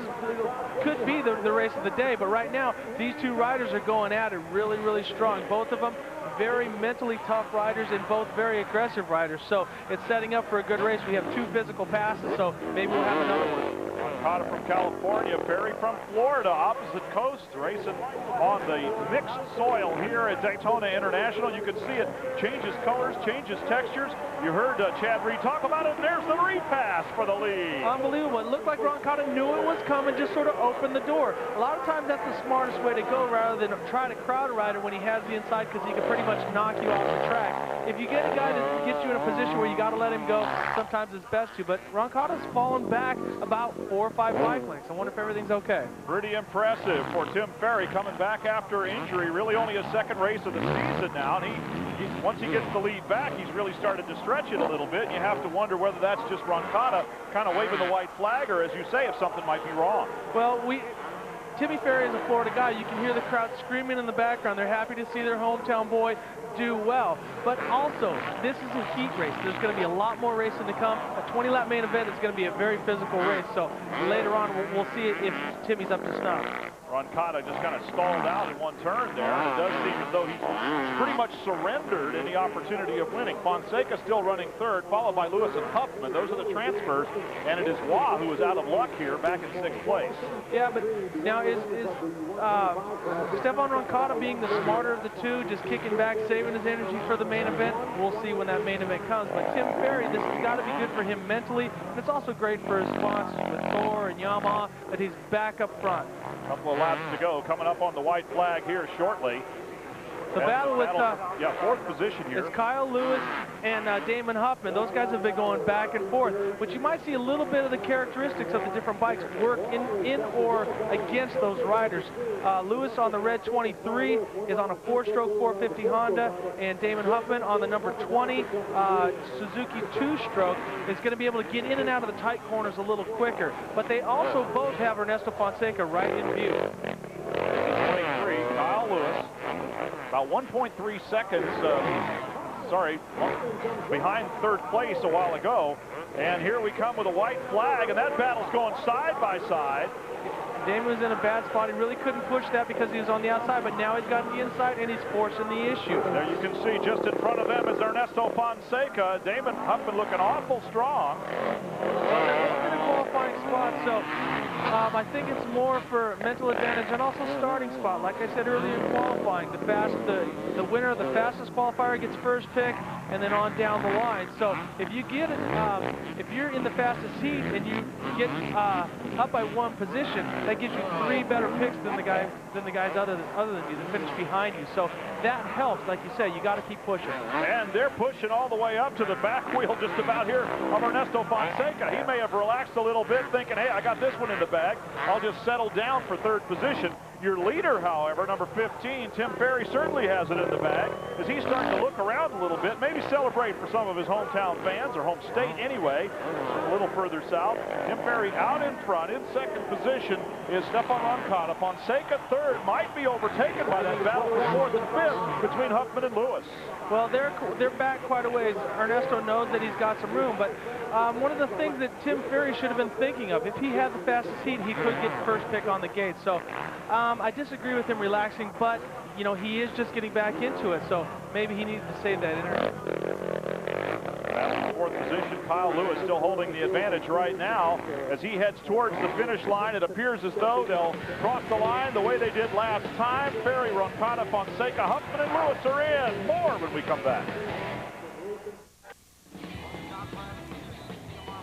could be the race of the day, but right now, these two riders are going at it really, really strong. Both of them very mentally tough riders and both very aggressive riders, so it's setting up for a good race. We have 2 physical passes, so maybe we'll have another one. Roncada from California, Ferry from Florida, opposite coast, racing on the mixed soil here at Daytona International. You can see it changes colors, changes textures. You heard Chad Reed talk about it, and there's the repass for the lead. Unbelievable. It looked like Roncada knew it was coming, just sort of opened the door. A lot of times that's the smartest way to go rather than try to crowd a rider when he has the inside, because he can pretty much knock you off the track. If you get a guy that gets you in a position where you got to let him go, sometimes it's best to. But Roncada's fallen back about 4 or 5 bike lengths. I wonder if everything's okay. Pretty impressive for Tim Ferry coming back after injury. Really only his 2nd race of the season now. And once he gets the lead back, he's really started to stretch it a little bit. And you have to wonder whether that's just Roncada kind of waving the white flag, or, as you say, if something might be wrong. Well, Timmy Ferry is a Florida guy. You can hear the crowd screaming in the background. They're happy to see their hometown boy do well. But also, this is a heat race. There's going to be a lot more racing to come. A 20-lap main event is going to be a very physical race. So later on, we'll see if Timmy's up to snuff. Roncada just kind of stalled out in one turn there. And it does seem as though he's pretty much surrendered any opportunity of winning. Fonseca still running 3rd, followed by Lewis and Huffman. Those are the transfers. And it is Waugh who is out of luck here, back in 6th place. Yeah, but now is Stephane Roncada being the smarter of the two, just kicking back, saving his energy for the main event? We'll see when that main event comes. But Tim Ferry, this has got to be good for him mentally. And it's also great for his sponsors with Thor and Yamaha that he's back up front. A couple of laps to go, coming up on the white flag here shortly. The battle with 4th position here. It's Kyle Lewis and Damon Huffman. Those guys have been going back and forth, but you might see a little bit of the characteristics of the different bikes work in or against those riders. Lewis on the red 23 is on a 4-stroke 450 Honda, and Damon Huffman on the number 20 Suzuki 2-stroke is going to be able to get in and out of the tight corners a little quicker. But they also both have Ernesto Fonseca right in view. 23, Kyle Lewis. About 1.3 seconds, behind 3rd place a while ago. And here we come with a white flag, and that battle's going side by side. Damon was in a bad spot. He really couldn't push that because he was on the outside, but now he's got the inside, and he's forcing the issue. There you can see just in front of them is Ernesto Fonseca. Damon Huffman looking awful strong. Well, that was in a qualifying spot, so I think it's more for mental advantage and also starting spot. Like I said earlier in qualifying, the winner of the fastest qualifier gets first pick, and then on down the line. So if you get if you're in the fastest heat and you get up by one position, that gives you 3 better picks than the guys other than you that finish behind you. So that helps. Like you said, you got to keep pushing. And they're pushing all the way up to the back wheel just about here of Ernesto Fonseca. He may have relaxed a little bit, thinking, hey, I got this one in the bag. I'll just settle down for 3rd position. Your leader, however, number 15, Tim Ferry, certainly has it in the bag as he's starting to look around a little bit, maybe celebrate for some of his hometown fans, or home state anyway, a little further south. Tim Ferry out in front. In 2nd position is Stephane Roncada. Fonseca 3rd, might be overtaken by that battle for 4th and 5th between Huffman and Lewis. Well, they're back quite a ways. Ernesto knows that he's got some room, but one of the things that Tim Ferry should have been thinking of, if he had the fastest heat, he could get first pick on the gate. So I disagree with him relaxing, but you know, he is just getting back into it, so maybe he needs to save that energy. 4th position, Kyle Lewis still holding the advantage right now as he heads towards the finish line. It appears as though they'll cross the line the way they did last time. Ferry, Roncada, Fonseca, Huffman, and Lewis are in. More when we come back.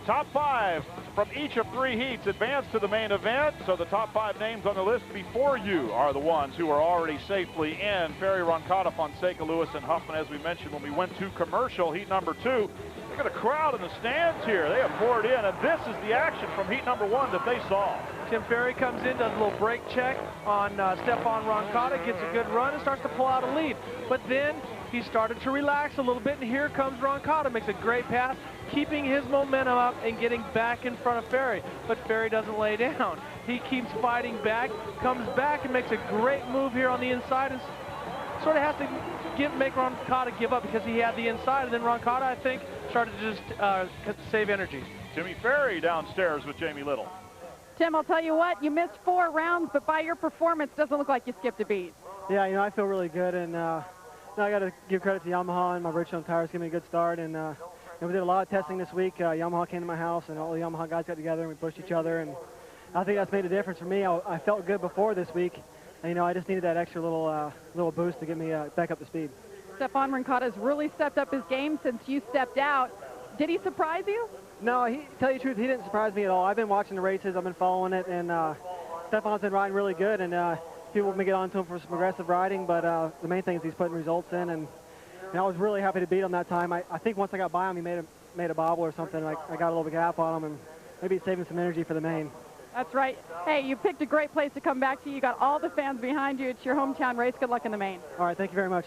Top 5 from each of 3 heats advance to the main event. So the top 5 names on the list before you are the ones who are already safely in. Ferry, Roncada, Fonseca, Lewis, and Huffman, as we mentioned when we went to commercial. Heat number 2. Look at the crowd in the stands here. They have poured in, and this is the action from heat number 1 that they saw. Tim Ferry comes in, does a little brake check on Stephane Roncada, gets a good run, and starts to pull out a lead. But then he started to relax a little bit, and here comes Roncada, makes a great pass, keeping his momentum up and getting back in front of Ferry. But Ferry doesn't lay down. He keeps fighting back, comes back and makes a great move here on the inside, and sort of has to make Roncada give up because he had the inside, and then Roncada, I think, started to just save energy. Jimmy Ferry downstairs with Jamie Little. Tim, I'll tell you what, you missed 4 rounds, but by your performance, doesn't look like you skipped a beat. Yeah, you know, I feel really good, and I got to give credit to Yamaha and my Bridgestone tires giving me a good start, and we did a lot of testing this week. Yamaha came to my house, and all the Yamaha guys got together, and we pushed each other, and I think that's made a difference for me. I felt good before this week, and, you know, I just needed that extra little boost to get me back up to speed. Stephane Roncada has really stepped up his game since you stepped out. Did he surprise you? No, to tell you the truth, he didn't surprise me at all. I've been watching the races, I've been following it, and Stephane's been riding really good, and people may get on to him for some aggressive riding, but the main thing is he's putting results in, and I was really happy to beat him that time. I think once I got by him, he made a bobble or something. Like I got a little gap on him, and maybe it's saving some energy for the main. That's right. Hey, you picked a great place to come back to. You got all the fans behind you. It's your hometown race. Good luck in the main. All right, thank you very much.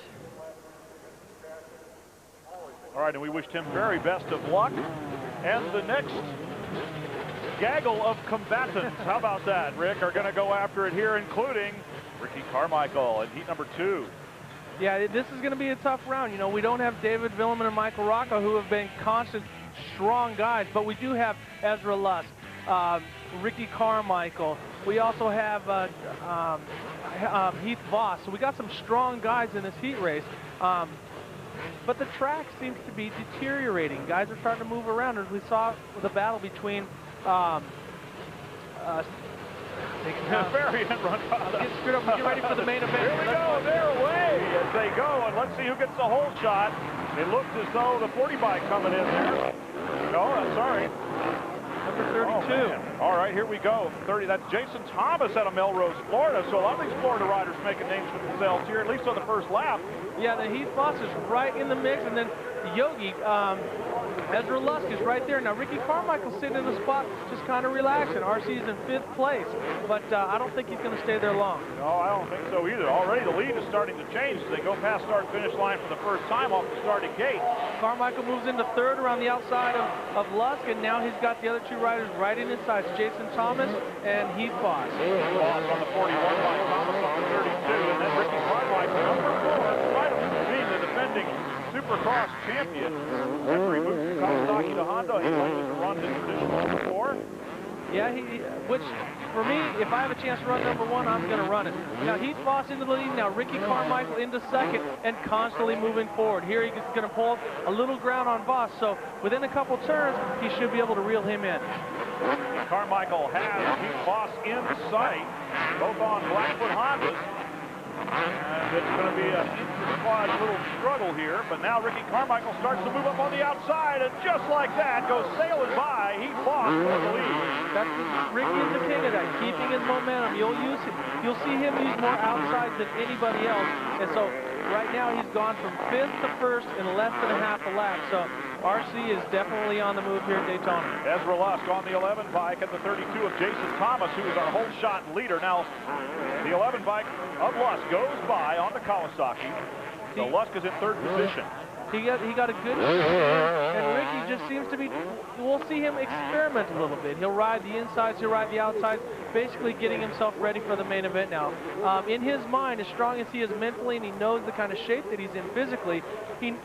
All right, and we wish Tim Ferry best of luck. And the next gaggle of combatants, how about that, Rick, are going to go after it here, including Ricky Carmichael in heat number 2. Yeah, this is going to be a tough round. You know, we don't have David Vuillemin and Michael LaRocco, who have been constant, strong guys, but we do have Ezra Lusk, Ricky Carmichael. We also have Heath Voss. So we got some strong guys in this heat race. But the track seems to be deteriorating. Guys are starting to move around, as we saw the battle between Ferry and Roncada. Get screwed up. Get ready for the main event. Here we go. They're away as they go, and let's see who gets the whole shot. It looks as though the 40 bike coming in there. No, I'm sorry. Number 32. Oh, all right, here we go. 30. That's Jason Thomas out of Melrose, Florida. So a lot of these Florida riders making names for themselves here, at least on the first lap. Yeah, the Heath Voss is right in the mix, and then Yogi, Ezra Lusk is right there. Now, Ricky Carmichael's sitting in the spot, just kind of relaxing. RC's in 5th place, but I don't think he's going to stay there long. No, I don't think so either. Already the lead is starting to change as they go past start-finish line for the first time off the starting gate. Carmichael moves into 3rd around the outside of Lusk, and now he's got the other 2 riders right in his sides, Jason Thomas and Heath Voss. Voss on the 41 line, Thomas on the 32, and then Ricky Carmichael, number 4, right being the defending Supercross champion. After he moved from Kawasaki to Honda, he's likely to run this position number 4. Yeah, which for me, if I have a chance to run number 1, I'm going to run it. Now Heath Voss into the lead. Now Ricky Carmichael into 2nd and constantly moving forward. Here he's going to pull a little ground on Voss. So within a couple turns, he should be able to reel him in. Carmichael has Heath Voss in sight, both on Blackfoot Hondas. And it's going to be a squad little struggle here, but now Ricky Carmichael starts to move up on the outside, and just like that, goes sailing by Heath Voss for the lead. Ricky is the king of that, keeping his momentum. You'll see him use more outsides than anybody else, and so right now he's gone from 5th to 1st in less than a half a lap. So RC is definitely on the move here at Daytona. Ezra Lusk on the 11 bike at the 32 of Jason Thomas, who is our whole shot leader. Now, the 11 bike of Lusk goes by on the Kawasaki. So Lusk is in 3rd position. He got a good and Ricky just seems to be, we'll see him experiment a little bit. He'll ride the insides, he'll ride the outsides, basically getting himself ready for the main event now. In his mind, as strong as he is mentally, and he knows the kind of shape that he's in physically, he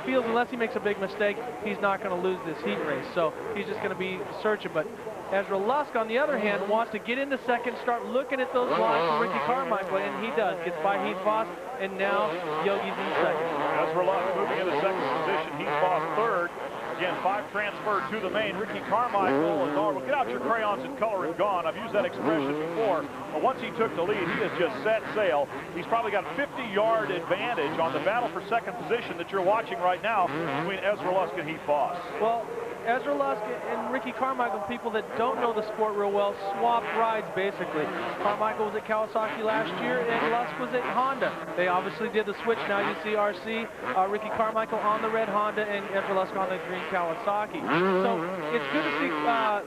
feels unless he makes a big mistake, he's not going to lose this heat race. So he's just going to be searching. But Ezra Lusk, on the other hand, wants to get into second, start looking at those blocks from Ricky Carmichael, and he does. Gets by Heath Voss, and now Yogi's in second. Ezra Lusk moving into 2nd position. Heath Voss 3rd. Again, 5 transferred to the main. Ricky Carmichael is all, well, get out your crayons and color and gone. I've used that expression before. But once he took the lead, he has just set sail. He's probably got a 50-yard advantage on the battle for 2nd position that you're watching right now between Ezra Lusk and Heath Voss. Well, Ezra Lusk and Ricky Carmichael, people that don't know the sport real well, swapped rides basically. Carmichael was at Kawasaki last year and Lusk was at Honda. They obviously did the switch. Now you see RC, Ricky Carmichael on the red Honda and Ezra Lusk on the green Kawasaki. So it's good to see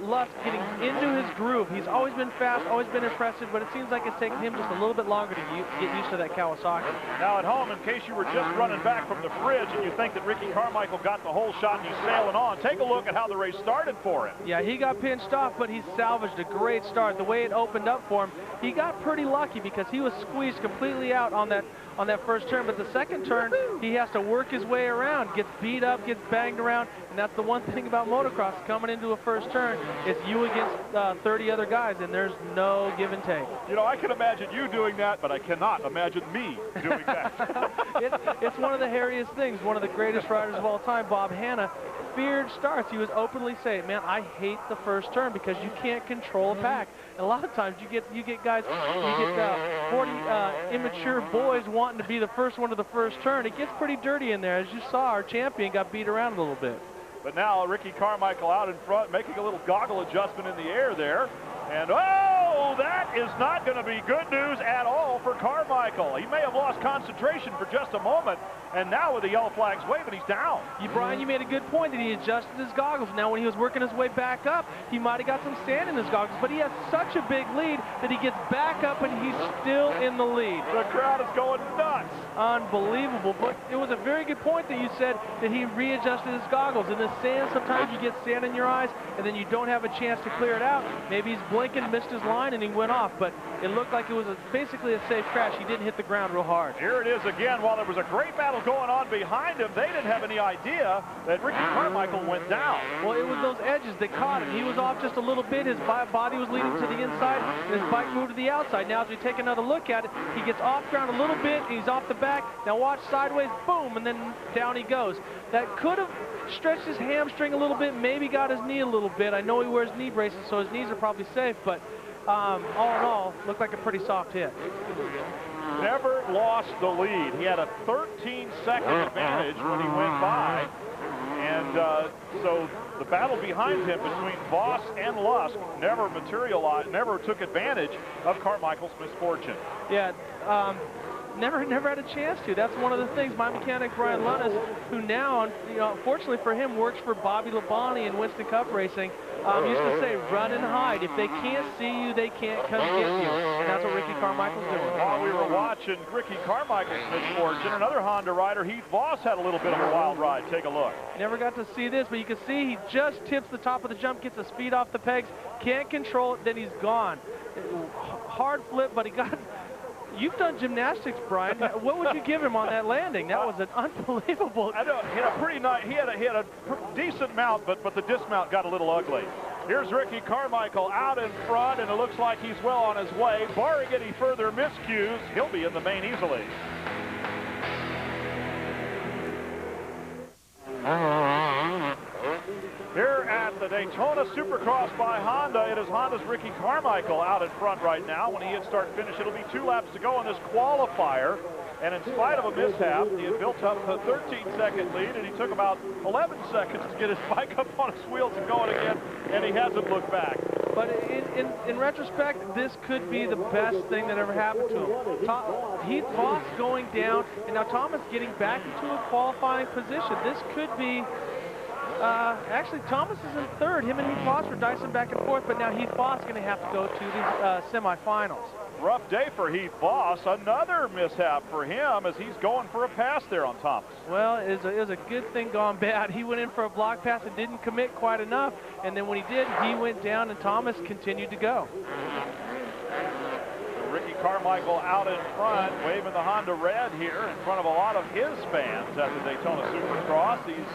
Lusk getting into his groove. He's always been fast, always been impressive, but it seems like it's taken him just a little bit longer to get used to that Kawasaki. Now at home, in case you were just running back from the fridge and you think that Ricky Carmichael got the whole shot and he's sailing on, take a look at how the race started for him. Yeah, he got pinched off, but he salvaged a great start. The way it opened up for him, he got pretty lucky because he was squeezed completely out on that first turn, but the second turn, he has to work his way around, gets beat up, gets banged around, and that's the one thing about motocross, coming into a first turn, it's you against 30 other guys, and there's no give and take. You know, I can imagine you doing that, but I cannot imagine me doing that. It's one of the hairiest things. One of the greatest riders of all time, Bob Hanna, feared starts. He was openly saying, man, I hate the first turn because you can't control a pack. And a lot of times you get guys, 40 immature boys wanting to be the first one to the first turn. It gets pretty dirty in there. As you saw, our champion got beat around a little bit. But now Ricky Carmichael out in front, making a little goggle adjustment in the air there. And oh, that is not going to be good news at all for Carmichael. He may have lost concentration for just a moment, and now with the yellow flags waving, he's down. Brian, you made a good point that he adjusted his goggles. Now, when he was working his way back up, he might have got some sand in his goggles, but he has such a big lead that he gets back up and he's still in the lead. The crowd is going nuts. Unbelievable. But it was a very good point that you said that he readjusted his goggles. In the sand, sometimes you get sand in your eyes, and then you don't have a chance to clear it out. Maybe he's blinking, missed his line, and he went off. But it looked like it was basically a safe crash. He didn't hit the ground real hard. Here it is again. While there was a great battle going on behind him, they didn't have any idea that Ricky Carmichael went down. Well, it was those edges that caught him. He was off just a little bit. His body was leading to the inside, and his bike moved to the outside. Now, as we take another look at it, he gets off ground a little bit, and he's off the back. Now watch sideways, boom, and then down he goes. That could have stretched his hamstring a little bit, maybe got his knee a little bit. I know he wears knee braces, so his knees are probably safe, but all in all, looked like a pretty soft hit. Never lost the lead. He had a 13-second advantage when he went by. And so the battle behind him between Voss and Lusk never materialized, never took advantage of Carmichael's misfortune. Yeah, never had a chance to. That's one of the things. My mechanic, Brian Lunnis, who now, unfortunately for him, works for Bobby Labonte in Winston Cup Racing, used to say, run and hide. If they can't see you, they can't come get you. And that's what Ricky Carmichael's doing. While we were watching Ricky Carmichael's misfortune, another Honda rider, Heath Voss, had a little bit of a wild ride. Take a look. Never got to see this, but you can see he just tips the top of the jump, gets the speed off the pegs, can't control it, then he's gone. Hard flip, but he got... You've done gymnastics, Brian. What would you give him on that landing? That was an unbelievable... I know, he had a pretty nice, he had a decent mount, but the dismount got a little ugly. Here's Ricky Carmichael out in front, and it looks like he's well on his way. Barring any further miscues, he'll be in the main easily. Here at the the Daytona Supercross by Honda. It is Honda's Ricky Carmichael out in front right now. When he hits start-finish, it'll be 2 laps to go in this qualifier. And in spite of a mishap, he had built up a 13-second lead, and he took about 11 seconds to get his bike up on his wheels and going again, and he hasn't looked back. But in retrospect, this could be the best thing that ever happened to him. Heath Voss going down, and now Thomas getting back into a qualifying position. This could be, actually Thomas is in third. Him and Heath Voss were dicing back and forth, but now Heath Voss is going to have to go to the semifinals. Rough day for Heath Voss. Another mishap for him as he's going for a pass there on Thomas. Well, it was a good thing gone bad. He went in for a block pass and didn't commit quite enough. And then when he did, he went down and Thomas continued to go. Ricky Carmichael out in front, waving the Honda red here in front of a lot of his fans at the Daytona Supercross. He's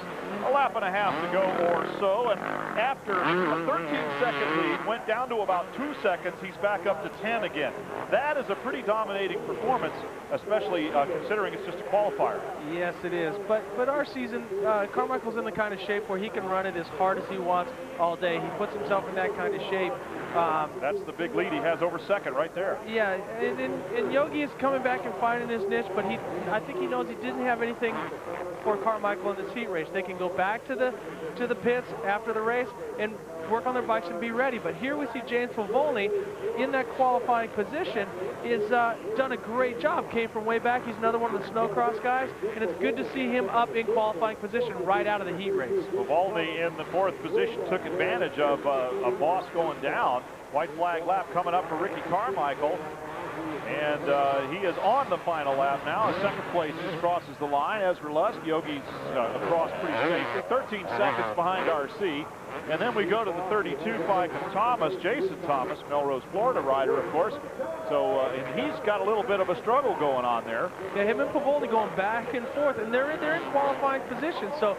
a lap and a half to go or so, and after a 13-second lead, went down to about 2 seconds. He's back up to 10 again. That is a pretty dominating performance, especially considering it's just a qualifier. Yes, it is. But our season, Carmichael's in the kind of shape where he can run it as hard as he wants all day. He puts himself in that kind of shape. That's the big lead he has over second right there. Yeah, and Yogi is coming back and finding his niche, but I think he knows he didn't have anything for Carmichael in this heat race. They can go back to the pits after the race and work on their bikes and be ready. But here we see James Favoni in that qualifying position is done a great job. Came from way back. He's another one of the snowcross guys, and it's good to see him up in qualifying position right out of the heat race. Favoni in the 4th position took advantage of a Voss going down. White flag lap coming up for Ricky Carmichael. And he is on the final lap now. In second place just crosses the line. Ezra Lusk, Yogi's across pretty safely. 13 seconds behind RC. And then we go to the 32 bike of Thomas, Jason Thomas, Melrose, Florida rider, of course. So and he's got a little bit of a struggle going on there. Yeah, him and Favoni going back and forth, and they're in qualifying position. So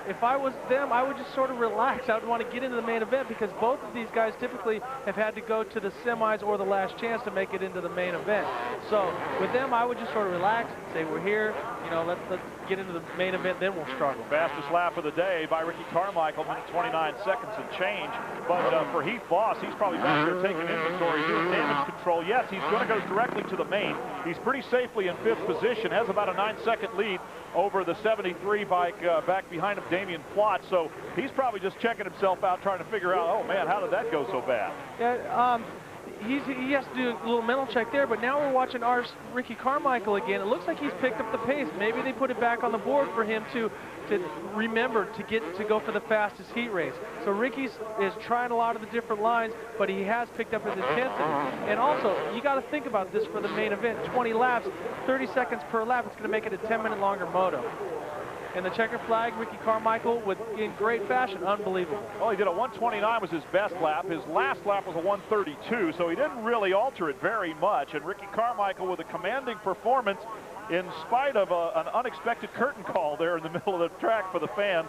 if I was them, I would just sort of relax. I would want to get into the main event because both of these guys typically have had to go to the semis or the last chance to make it into the main event. So with them, I would just sort of relax, say we're here, you know, let's get into the main event, then we'll struggle. Fastest lap of the day by Ricky Carmichael, minute 29 seconds and change. But for Heath Voss, he's probably back there taking inventory, doing damage control. Yes, he's going to go directly to the main. He's pretty safely in 5th position, has about a 9-second lead over the 73 bike back behind him, Damian Plott. So he's probably just checking himself out, trying to figure out, oh man, how did that go so bad? Yeah, he has to do a little mental check there, but now we're watching our Ricky Carmichael again. It looks like he's picked up the pace. Maybe they put it back on the board for him to remember to go for the fastest heat race. So Ricky is trying a lot of the different lines, but he has picked up his intensity. And also, you got to think about this for the main event. 20 laps, 30 seconds per lap. It's going to make it a 10-minute longer moto. And the checker flag, Ricky Carmichael, in great fashion. Unbelievable. Well, he did a 129 was his best lap. His last lap was a 132, so he didn't really alter it very much. And Ricky Carmichael with a commanding performance in spite of an unexpected curtain call there in the middle of the track for the fans.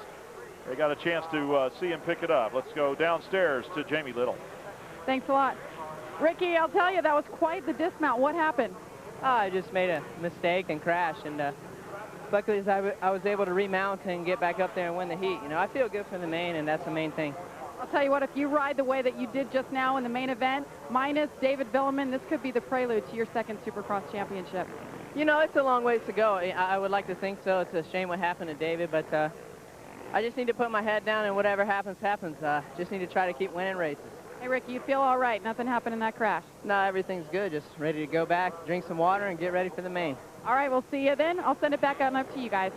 They got a chance to see him pick it up. Let's go downstairs to Jamie Little. Thanks a lot. Ricky, I'll tell you, that was quite the dismount. What happened? I just made a mistake and crashed, and luckily I was able to remount and get back up there and win the heat. You know, I feel good for the main, and that's the main thing. I'll tell you what, if you ride the way that you did just now in the main event, minus David Vuillemin, this could be the prelude to your 2nd Supercross championship. You know, it's a long ways to go. I would like to think so. It's a shame what happened to David, but I just need to put my head down, and whatever happens, happens. Just need to try to keep winning races. Hey, Ricky, you feel all right? Nothing happened in that crash? No, everything's good. Just ready to go back, drink some water, and get ready for the main. All right, we'll see you then. I'll send it back out and up to you guys.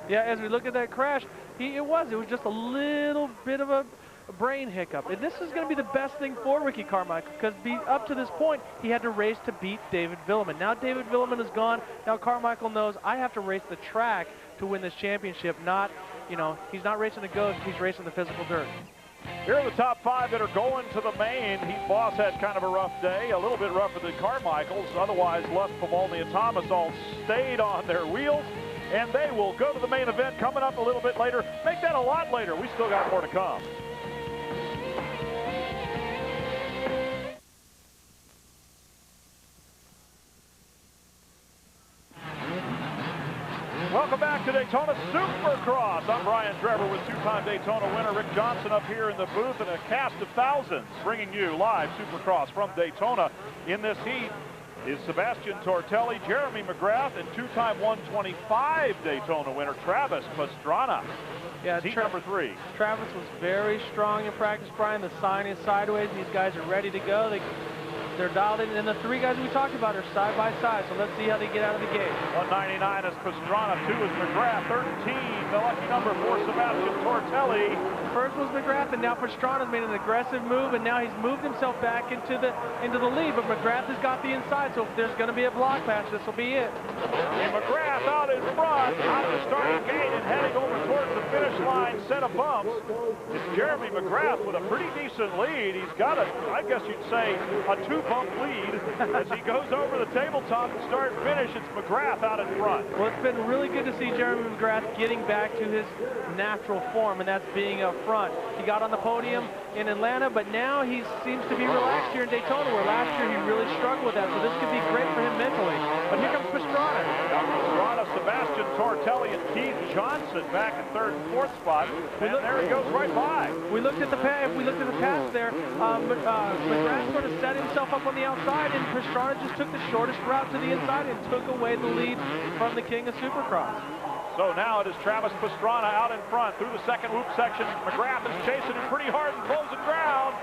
Yeah, as we look at that crash, it was just a little bit of a brain hiccup. And this is going to be the best thing for Ricky Carmichael because up to this point, he had to race to beat David Vuillemin. Now David Vuillemin is gone. Now Carmichael knows I have to race the track to win this championship, not, you know, he's not racing the ghost, he's racing the physical dirt. Here are the top 5 that are going to the main. Heath Voss had kind of a rough day, a little bit rougher than Carmichael's. Otherwise, Lusk, Favoni, and Thomas all stayed on their wheels, and they will go to the main event coming up a little bit later. Make that a lot later. We still got more to come. Welcome back to Daytona Supercross. I'm Brian Drebber with two-time Daytona winner Rick Johnson up here in the booth, and a cast of thousands bringing you live Supercross from Daytona. In this heat is Sebastien Tortelli, Jeremy McGrath, and two-time 125 Daytona winner Travis Pastrana. Yeah, heat number 3. Travis was very strong in practice, Brian. The sign is sideways. These guys are ready to go. They're dialed in, and the 3 guys we talked about are side by side, so let's see how they get out of the gate. 199 is Pastrana, 2 is McGrath, 13, the lucky number for Sebastien Tortelli. First was McGrath, and now Pastrana's made an aggressive move, and now he's moved himself back into the lead, but McGrath has got the inside, so if there's going to be a block patch, this will be it. And McGrath out in front, out of the starting gate, and heading over towards the finish line, set of bumps. It's Jeremy McGrath with a pretty decent lead. He's got a, I guess you'd say, a 2-bump lead as he goes over the tabletop and start finish. It's McGrath out in front. Well, it's been really good to see Jeremy McGrath getting back to his natural form, and that's being up front. He got on the podium in Atlanta, but now he seems to be relaxed here in Daytona, where last year he really struggled with that, so this could be great for him mentally. But here comes Pastrana. Pastrana, Sebastien Tortelli, and Keith Johnson back in 3rd and 4th spot, and there he goes right by. We looked at the pass there. McGrath sort of set himself up on the outside, and Pastrana just took the shortest route to the inside and took away the lead from the king of Supercross. So now it is Travis Pastrana out in front through the second loop section. McGrath is chasing him pretty hard and closing ground.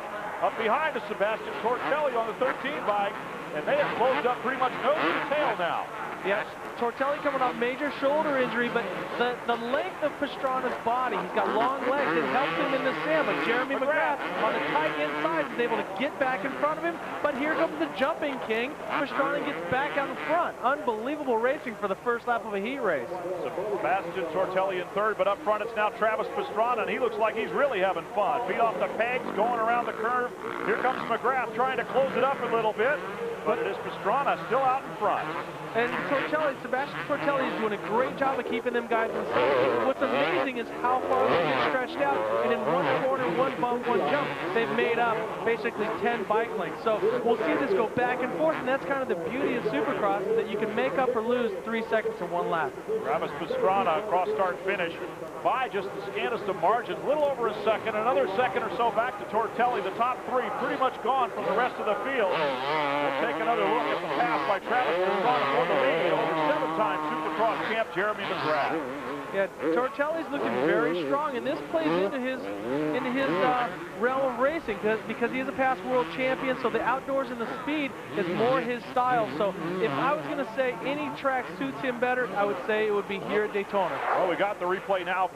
Up behind is Sebastien Tortelli on the 13 bike, and they have closed up pretty much nose to tail now. Yes, Tortelli coming off major shoulder injury, but the length of Pastrana's body, he's got long legs, it helps him in the sand, but Jeremy McGrath on the tight inside is able to get back in front of him, but here comes the jumping king. Pastrana gets back out in front. Unbelievable racing for the first lap of a heat race. Sebastien Tortelli in 3rd, but up front it's now Travis Pastrana, and he looks like he's really having fun. Feet off the pegs, going around the curve. Here comes McGrath trying to close it up a little bit, but it is Pastrana still out in front. And Sebastien Tortelli is doing a great job of keeping them guys in sync. What's amazing is how far they get stretched out, and in one corner, one bump, one jump, they've made up basically 10 bike lengths. So we'll see this go back and forth, and that's kind of the beauty of Supercross, is that you can make up or lose 3 seconds in one lap. Travis Pastrana, cross-start finish by just the scantest of margins, a little over a second, another second or so back to Tortelli. The top 3 pretty much gone from the rest of the field. We'll take another look at the pass by Travis Pastrana for the lead over 7-time Supercross champ Jeremy McGrath. Yeah, Tortelli's looking very strong, and this plays into his realm of racing because he is a past world champion, so the outdoors and the speed is more his style. So if I was going to say any track suits him better, I would say it would be here at Daytona. Well, we got the replay now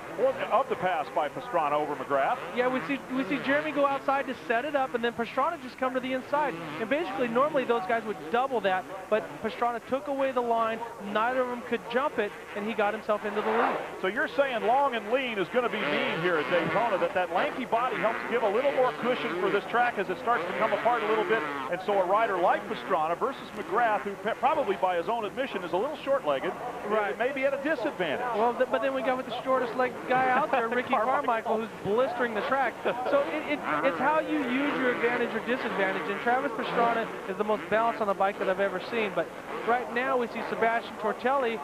of the pass by Pastrana over McGrath. Yeah, we see Jeremy go outside to set it up, and then Pastrana just come to the inside. And basically, normally those guys would double that, but Pastrana took away the line. Neither of them could jump it, and he got himself into the lead. So you're saying long and lean is going to be mean here at Daytona, that lanky body helps give a little more cushion for this track as it starts to come apart a little bit, and so a rider like Pastrana versus McGrath, who probably by his own admission is a little short-legged, right, may be at a disadvantage. Well, but then we got with the shortest leg guy out there, Ricky Carmichael, who's blistering the track. So it's how you use your advantage or disadvantage, and Travis Pastrana is the most balanced on the bike that I've ever seen. But right now we see Sebastien Tortelli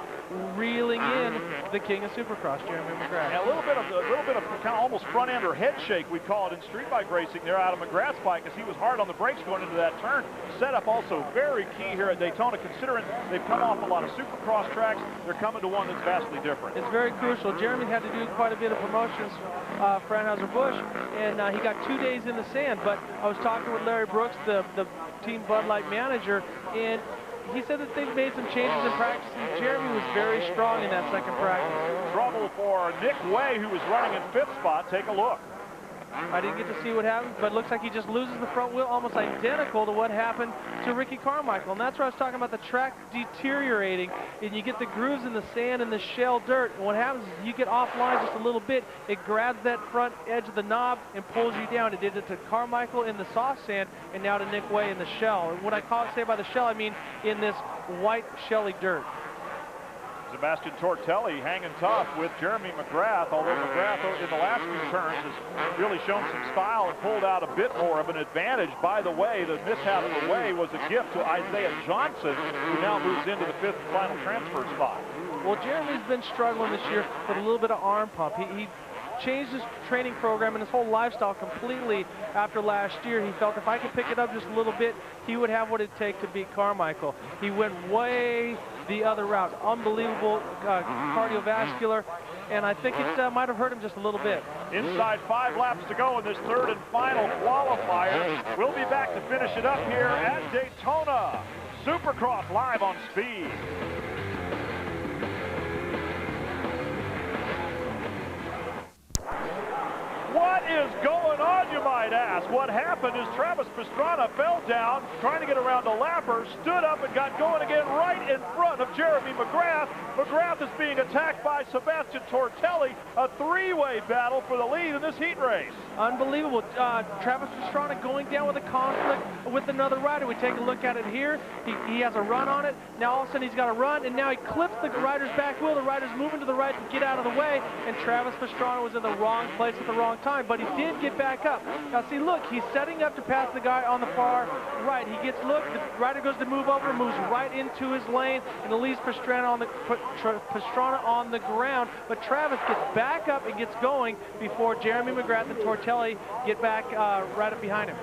reeling in the king of Supercross, Jeremy McGrath. Yeah, a little bit of kind of almost front end or head shake, we call it in street bike racing there out of McGrath's bike, as he was hard on the brakes going into that turn. Setup also very key here at Daytona, considering they've come off a lot of Supercross tracks. They're coming to one that's vastly different. It's very crucial. Jeremy had to do quite a bit of promotions for Anheuser-Busch, and he got 2 days in the sand. But I was talking with Larry Brooks, the Team Bud Light manager, and he said that they've made some changes in practice, and Jeremy was very strong in that second practice. Trouble for Nick Way, who was running in 5th spot. Take a look. I didn't get to see what happened, but it looks like he just loses the front wheel, almost identical to what happened to Ricky Carmichael. And that's where I was talking about the track deteriorating, and you get the grooves in the sand and the shell dirt. And what happens is you get offline just a little bit, it grabs that front edge of the knob and pulls you down. It did it to Carmichael in the soft sand, and now to Nick Way in the shell. And when I say by the shell, I mean in this white shelly dirt. Sebastien Tortelli hanging tough with Jeremy McGrath, although McGrath in the last few turns has really shown some style and pulled out a bit more of an advantage. By the way, the mishap of the way was a gift to Isaiah Johnson, who now moves into the 5th and final transfer spot. Well, Jeremy's been struggling this year with a little bit of arm pump. He changed his training program and his whole lifestyle completely after last year. He felt if I could pick it up just a little bit, he would have what it'd take to beat Carmichael. He went way the other route. Unbelievable cardiovascular, and I think it might have hurt him just a little bit. Inside 5 laps to go in this 3rd and final qualifier. We'll be back to finish it up here at Daytona. Supercross live on Speed. What is going on, you might ask? What happened is Travis Pastrana fell down, trying to get around a lapper, stood up and got going again right in front of Jeremy McGrath. McGrath is being attacked by Sebastien Tortelli, a 3-way battle for the lead in this heat race. Unbelievable. Travis Pastrana going down with a conflict with another rider. We take a look at it here. He has a run on it. Now all of a sudden he's got a run, and now he clips the rider's back wheel. The rider's moving to the right to get out of the way, and Travis Pastrana was in the wrong place at the wrong time, but he did get back up. Now see, look, he's setting up to pass the guy on the far right. He gets look, the rider goes to move over, moves right into his lane, and it leaves Pastrana on the ground, but Travis gets back up and gets going before Jeremy McGrath and Tortelli get back right up behind him.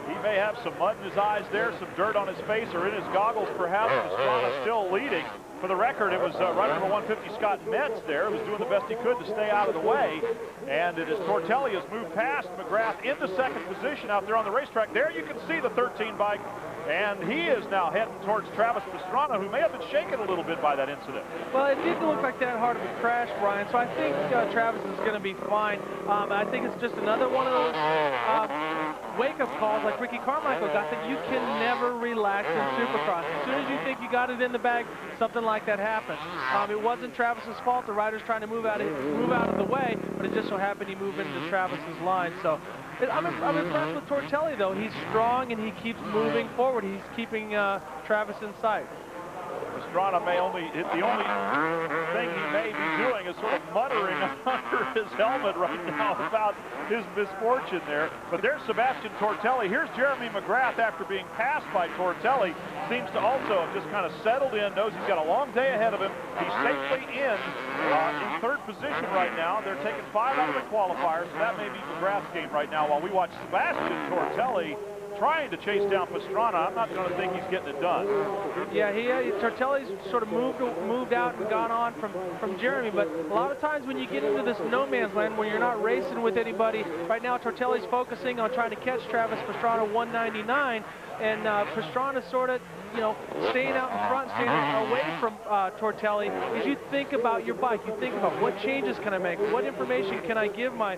He may have some mud in his eyes there, some dirt on his face or in his goggles perhaps. Pastrana still leading. For the record, it was rider number 150, Scott Metz there, who was doing the best he could to stay out of the way. And it is Tortelli has moved past McGrath into 2nd position out there on the racetrack. There you can see the 13 bike. And he is now heading towards Travis Pastrana, who may have been shaken a little bit by that incident. Well, it didn't look like that hard of a crash, Brian, so I think Travis is going to be fine. I think it's just another one of those wake-up calls like Ricky Carmichael got, that you can never relax in Supercross. As soon as you think you got it in the bag, something like that happens. It wasn't Travis's fault. The rider's trying to move out of the way, but it just so happened he moved into Travis's line. So I'm impressed with Tortelli, though. He's strong, and he keeps moving forward. He's keeping Travis in sight. Pastrana the only thing he may be doing is sort of muttering under his helmet right now about his misfortune there. But there's Sebastien Tortelli. Here's Jeremy McGrath after being passed by Tortelli. Seems to also have just kind of settled in, knows he's got a long day ahead of him. He's safely in 3rd position right now. They're taking 5 out of the qualifiers, so that may be McGrath's game right now while we watch Sebastien Tortelli trying to chase down Pastrana. I'm not going to think he's getting it done. Yeah, Tortelli's sort of moved out and gone on from Jeremy, but a lot of times when you get into this no man's land where you're not racing with anybody, right now Tortelli's focusing on trying to catch Travis Pastrana 199, and Pastrana's sort of, you know, staying out in front, staying away from Tortelli. As you think about your bike, you think about what changes can I make, what information can I give my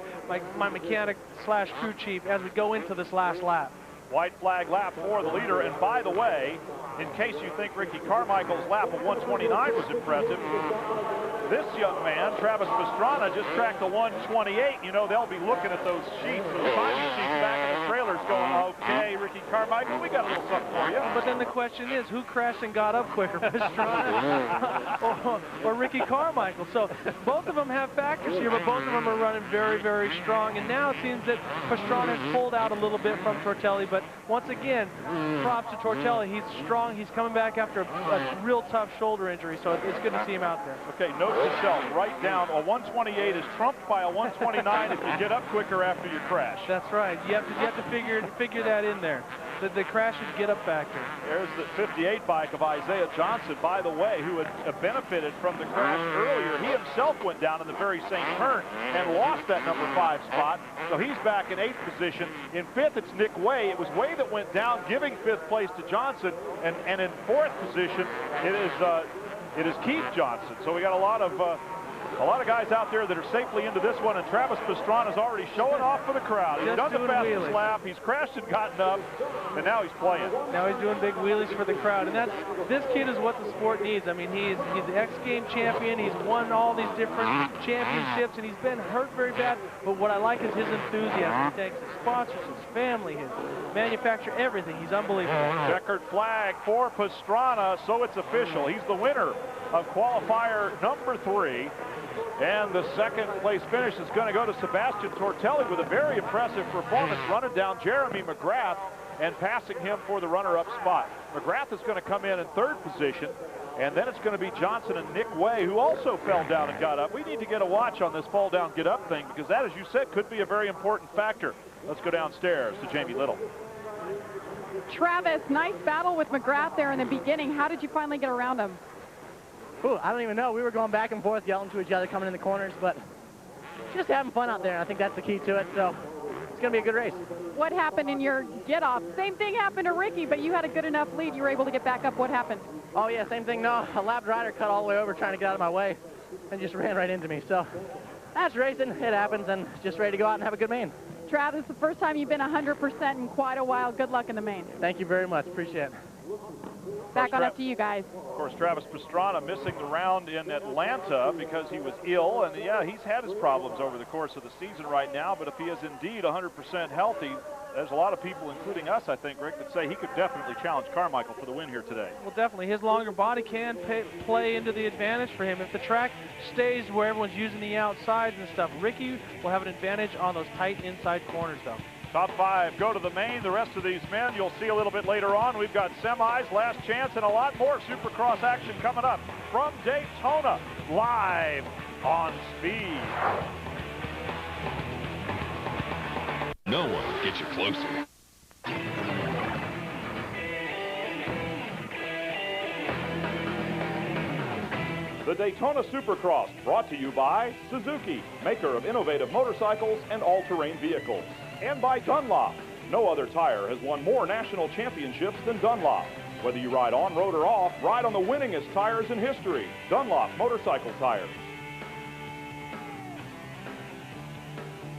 mechanic / crew chief as we go into this last lap. White flag lap for the leader. And by the way, in case you think Ricky Carmichael's lap of 129 was impressive, this young man, Travis Pastrana, just tracked a 128. You know, they'll be looking at those sheets, those timing sheets back in the trailers going, okay, Ricky Carmichael, we got a little something for you. But then the question is, who crashed and got up quicker, Pastrana or Ricky Carmichael? So both of them have factors here, but both of them are running very, very strong. And now it seems that Pastrana has pulled out a little bit from Tortelli, but once again, props to Tortelli. He's strong. He's coming back after a real tough shoulder injury, so it's good to see him out there. Okay, note to self, write down a 128 is trumped by a 129 if you get up quicker after your crash. That's right. You have to figure that in there. The crash should get up factor. There's the 58 bike of Isaiah Johnson, by the way, who had benefited from the crash earlier. He himself went down in the very same turn and lost that number 5 spot. So he's back in 8th position. In 5th, it's Nick Way. It was Way that went down, giving 5th place to Johnson. And in 4th position, it is Keith Johnson. So we got a lot of A lot of guys out there that are safely into this one, and Travis Pastrana is already showing off for the crowd. He's done the fastest lap, he's crashed and gotten up, and now he's playing. Now he's doing big wheelies for the crowd, and this kid is what the sport needs. I mean, he's the X Game champion. He's won all these different championships, and he's been hurt very bad. But what I like is his enthusiasm. He thanks his sponsors, his family, his manufacturer, everything. He's unbelievable. Checkered flag for Pastrana, so it's official. He's the winner of qualifier number 3. And the second place finish is going to go to Sebastien Tortelli with a very impressive performance, running down Jeremy McGrath and passing him for the runner-up spot. McGrath is going to come in 3rd position, and then it's going to be Johnson and Nick Way, who also fell down and got up. We need to get a watch on this fall down, get up thing, because that, as you said, could be a very important factor. Let's go downstairs to Jamie Little. Travis, nice battle with McGrath there in the beginning. How did you finally get around him? Ooh, I don't even know. We were going back and forth, yelling to each other, coming in the corners, but just having fun out there, and I think that's the key to it, so it's going to be a good race. What happened in your get-off? Same thing happened to Ricky, but you had a good enough lead. You were able to get back up. What happened? Oh, yeah, same thing. No, a lapped rider cut all the way over trying to get out of my way and just ran right into me. So that's racing. It happens, and just ready to go out and have a good main. Travis, the first time you've been 100% in quite a while. Good luck in the main. Thank you very much. Appreciate it. Back on up to you guys. Of course, Travis Pastrana missing the round in Atlanta because he was ill, and yeah, he's had his problems over the course of the season right now, but if he is indeed 100% healthy, there's a lot of people, including us, I think, Rick, that say he could definitely challenge Carmichael for the win here today. Well, definitely. His longer body can play into the advantage for him. If the track stays where everyone's using the outsides and stuff, Ricky will have an advantage on those tight inside corners, though. Top 5 go to the main. The rest of these men you'll see a little bit later on. We've got semis, last chance, and a lot more Supercross action coming up from Daytona, live on Speed. No one gets you closer. The Daytona Supercross, brought to you by Suzuki, maker of innovative motorcycles and all-terrain vehicles. And by Dunlop. No other tire has won more national championships than Dunlop. Whether you ride on-road or off, ride on the winningest tires in history. Dunlop Motorcycle Tires.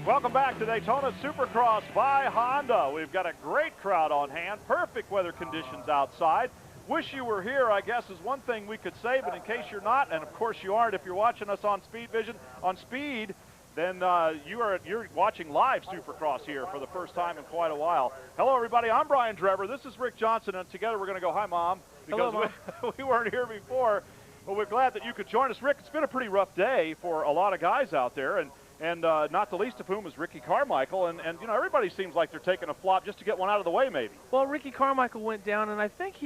Welcome back to Daytona Supercross by Honda. We've got a great crowd on hand, perfect weather conditions outside. Wish you were here, I guess, is one thing we could say, but in case you're not, and of course you aren't, if you're watching us on Speed Vision, on Speed, then you're watching live Supercross here for the first time in quite a while. Hello, everybody. I'm Brian Drebber. This is Rick Johnson, and together we're going to go, hi, Mom, because hello, Mom. we weren't here before. But we're glad that you could join us. Rick, it's been a pretty rough day for a lot of guys out there, and not the least of whom is Ricky Carmichael. And you know, everybody seems like they're taking a flop just to get one out of the way, maybe. Well, Ricky Carmichael went down, and I think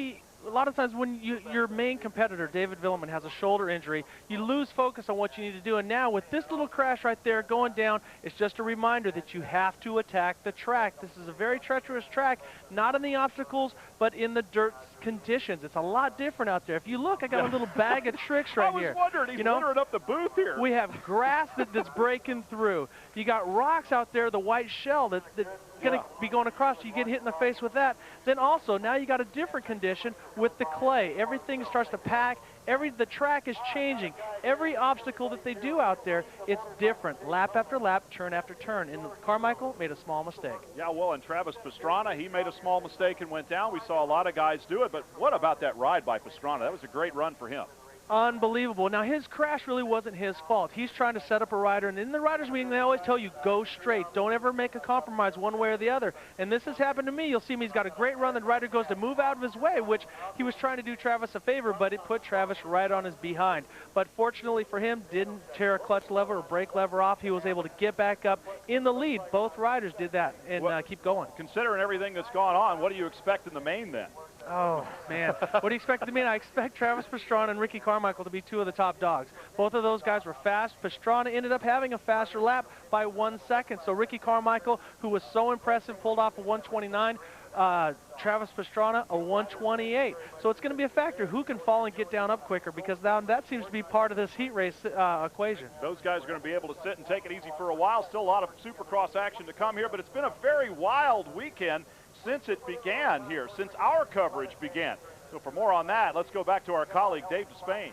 a lot of times when your main competitor, David Vuillemin, has a shoulder injury, you lose focus on what you need to do. And now with this little crash right there going down, it's just a reminder that you have to attack the track. This is a very treacherous track, not in the obstacles, but in the dirt conditions. It's a lot different out there. If you look, I got a little bag of tricks right here. I was wondering, he's littering up the booth here. We have grass that's breaking through. You got rocks out there, the white shell that's going to be going across. You get hit in the face with that. Then also, now you got a different condition with the clay. Everything starts to pack. The track is changing. Every obstacle that they do out there, it's different. Lap after lap, turn after turn. And Carmichael made a small mistake. Yeah, well, and Travis Pastrana, he made a small mistake and went down. We saw a lot of guys do it, but what about that ride by Pastrana? That was a great run for him. Unbelievable. Now, his crash really wasn't his fault. He's trying to set up a rider, and in the rider's meeting, they always tell you, go straight. Don't ever make a compromise one way or the other. And this has happened to me. You'll see me. He's got a great run. The rider goes to move out of his way, which he was trying to do Travis a favor, but it put Travis right on his behind. But fortunately for him, didn't tear a clutch lever or brake lever off. He was able to get back up in the lead. Both riders did that and keep going. Considering everything that's gone on, what do you expect in the main then? Oh, man. What do you expect to me? I expect Travis Pastrana and Ricky Carmichael to be two of the top dogs. Both of those guys were fast. Pastrana ended up having a faster lap by 1 second. So Ricky Carmichael, who was so impressive, pulled off a 129. Travis Pastrana, a 128. So it's going to be a factor. Who can fall and get down up quicker? Because now that seems to be part of this heat race equation. Those guys are going to be able to sit and take it easy for a while. Still a lot of Supercross action to come here, but it's been a very wild weekend since it began here, since our coverage began. So for more on that, let's go back to our colleague, Dave Despain.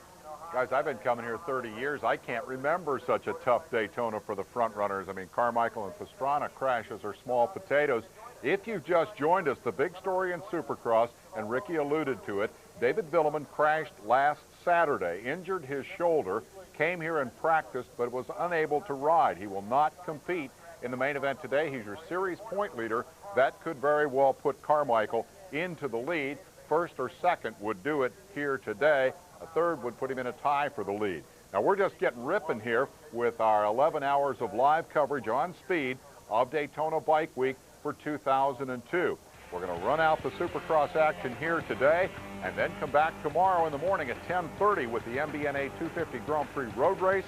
Guys, I've been coming here 30 years. I can't remember such a tough Daytona for the front runners. I mean, Carmichael and Pastrana crashes are small potatoes. If you've just joined us, the big story in Supercross, and Ricky alluded to it, David Vuillemin crashed last Saturday, injured his shoulder, came here and practiced, but was unable to ride. He will not compete in the main event today. He's your series point leader. That could very well put Carmichael into the lead. First or second would do it here today. A third would put him in a tie for the lead. Now, we're just getting ripping here with our 11 hours of live coverage on speed of Daytona Bike Week for 2002. We're going to run out the Supercross action here today and then come back tomorrow in the morning at 10:30 with the MBNA 250 Grand Prix Road Race,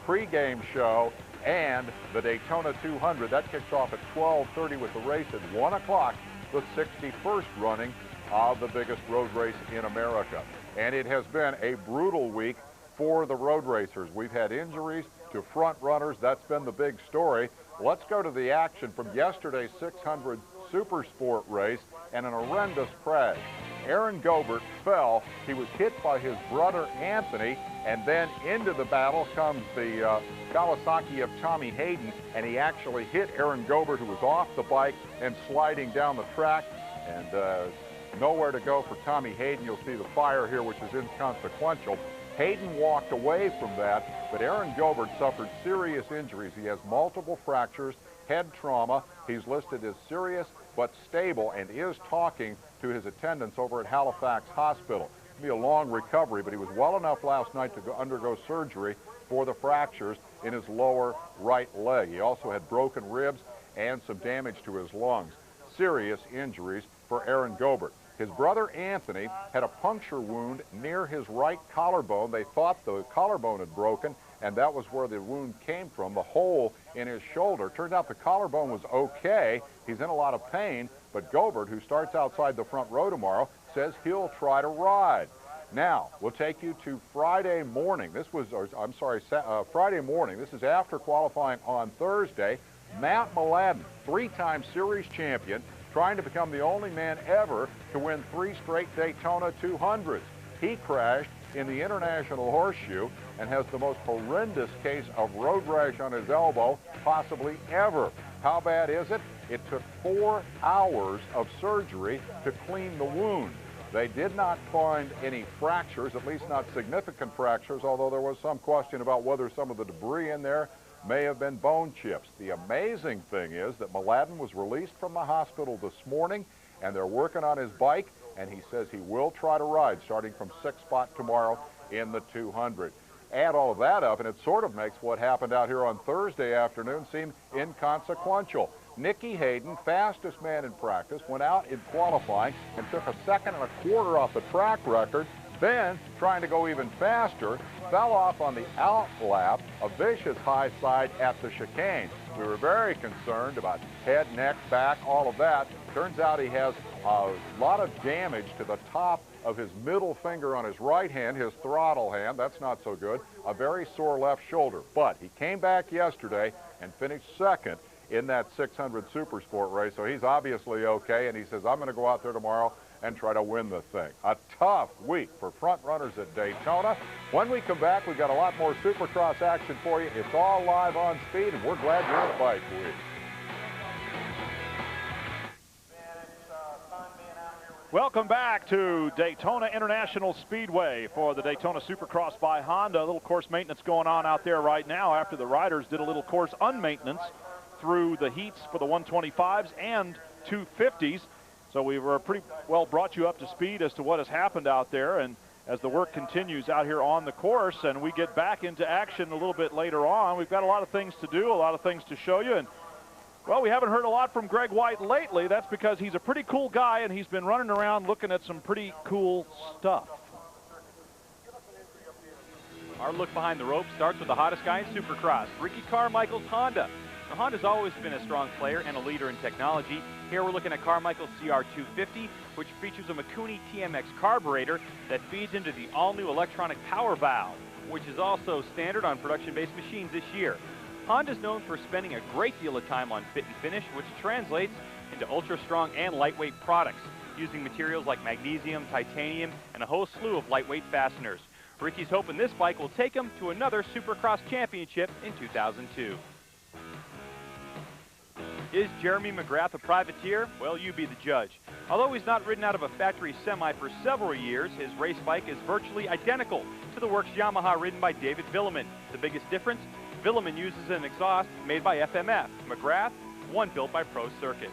pregame show, and the Daytona 200. That kicks off at 12:30 with the race at 1 o'clock, the 61st running of the biggest road race in America. And it has been a brutal week for the road racers. We've had injuries to front runners. That's been the big story. Let's go to the action from yesterday's 600 Super Sport race and an horrendous crash. Aaron Gobert fell. He was hit by his brother Anthony, and then into the battle comes the Kawasaki of Tommy Hayden, and he actually hit Aaron Gobert, who was off the bike and sliding down the track. And nowhere to go for Tommy Hayden. You'll see the fire here, which is inconsequential. Hayden walked away from that, but Aaron Gobert suffered serious injuries. He has multiple fractures, head trauma. He's listed as serious but stable and is talking to his attendants over at Halifax Hospital. It'll be a long recovery, but he was well enough last night to undergo surgery for the fractures in his lower right leg. He also had broken ribs and some damage to his lungs. Serious injuries for Aaron Gobert. His brother Anthony had a puncture wound near his right collarbone. They thought the collarbone had broken, and that was where the wound came from, the hole in his shoulder. Turned out the collarbone was okay. He's in a lot of pain, but Gobert, who starts outside the front row tomorrow, says he'll try to ride. Now, we'll take you to Friday morning. Friday morning. This is after qualifying on Thursday. Matt Mladen, three-time series champion, trying to become the only man ever to win 3 straight Daytona 200s. He crashed in the International Horseshoe and has the most horrendous case of road rash on his elbow possibly ever. How bad is it? It took 4 hours of surgery to clean the wound. They did not find any fractures, at least not significant fractures, although there was some question about whether some of the debris in there may have been bone chips. The amazing thing is that Mladen was released from the hospital this morning, and they're working on his bike, and he says he will try to ride starting from 6th spot tomorrow in the 200. Add all of that up, and it sort of makes what happened out here on Thursday afternoon seem inconsequential. Nicky Hayden, fastest man in practice, went out in qualifying and took a 2.25 seconds off the track record. Then, trying to go even faster, fell off on the out lap, a vicious high side at the chicane. We were very concerned about head, neck, back, all of that. Turns out he has a lot of damage to the top of his middle finger on his right hand, his throttle hand. That's not so good. A very sore left shoulder. But he came back yesterday and finished second in that 600 Supersport race. So he's obviously okay, and he says, I'm going to go out there tomorrow and try to win the thing. A tough week for front runners at Daytona. When we come back, we've got a lot more Supercross action for you. It's all live on speed, and we're glad you're at Bike Week. Welcome back to Daytona International Speedway for the Daytona Supercross by Honda. A little course maintenance going on out there right now after the riders did a little course unmaintenance through the heats for the 125s and 250s. So we were pretty well brought you up to speed as to what has happened out there, and as the work continues out here on the course and we get back into action a little bit later on, we've got a lot of things to do, a lot of things to show you. And well, we haven't heard a lot from Greg White lately. That's because he's a pretty cool guy and he's been running around looking at some pretty cool stuff. Our look behind the ropes starts with the hottest guy in Supercross, Ricky Carmichael's Honda. Now, Honda's always been a strong player and a leader in technology. Here we're looking at Carmichael's CR250, which features a Mikuni TMX carburetor that feeds into the all-new electronic power valve, which is also standard on production-based machines this year. Honda's known for spending a great deal of time on fit and finish, which translates into ultra-strong and lightweight products, using materials like magnesium, titanium, and a whole slew of lightweight fasteners. Ricky's hoping this bike will take him to another Supercross championship in 2002. Is Jeremy McGrath a privateer? Well, you be the judge. Although he's not ridden out of a factory semi for several years, his race bike is virtually identical to the Works Yamaha ridden by David Vuillemin. The biggest difference? Vuillemin uses an exhaust made by FMF. McGrath, one built by Pro Circuit.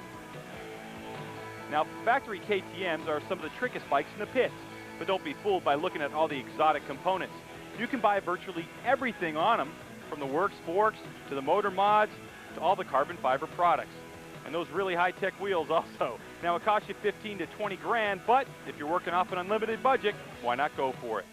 Now, factory KTMs are some of the trickiest bikes in the pits, but don't be fooled by looking at all the exotic components. You can buy virtually everything on them, from the Works forks to the motor mods to all the carbon fiber products. And those really high-tech wheels also. Now, it costs you 15 to 20 grand, but if you're working off an unlimited budget, why not go for it?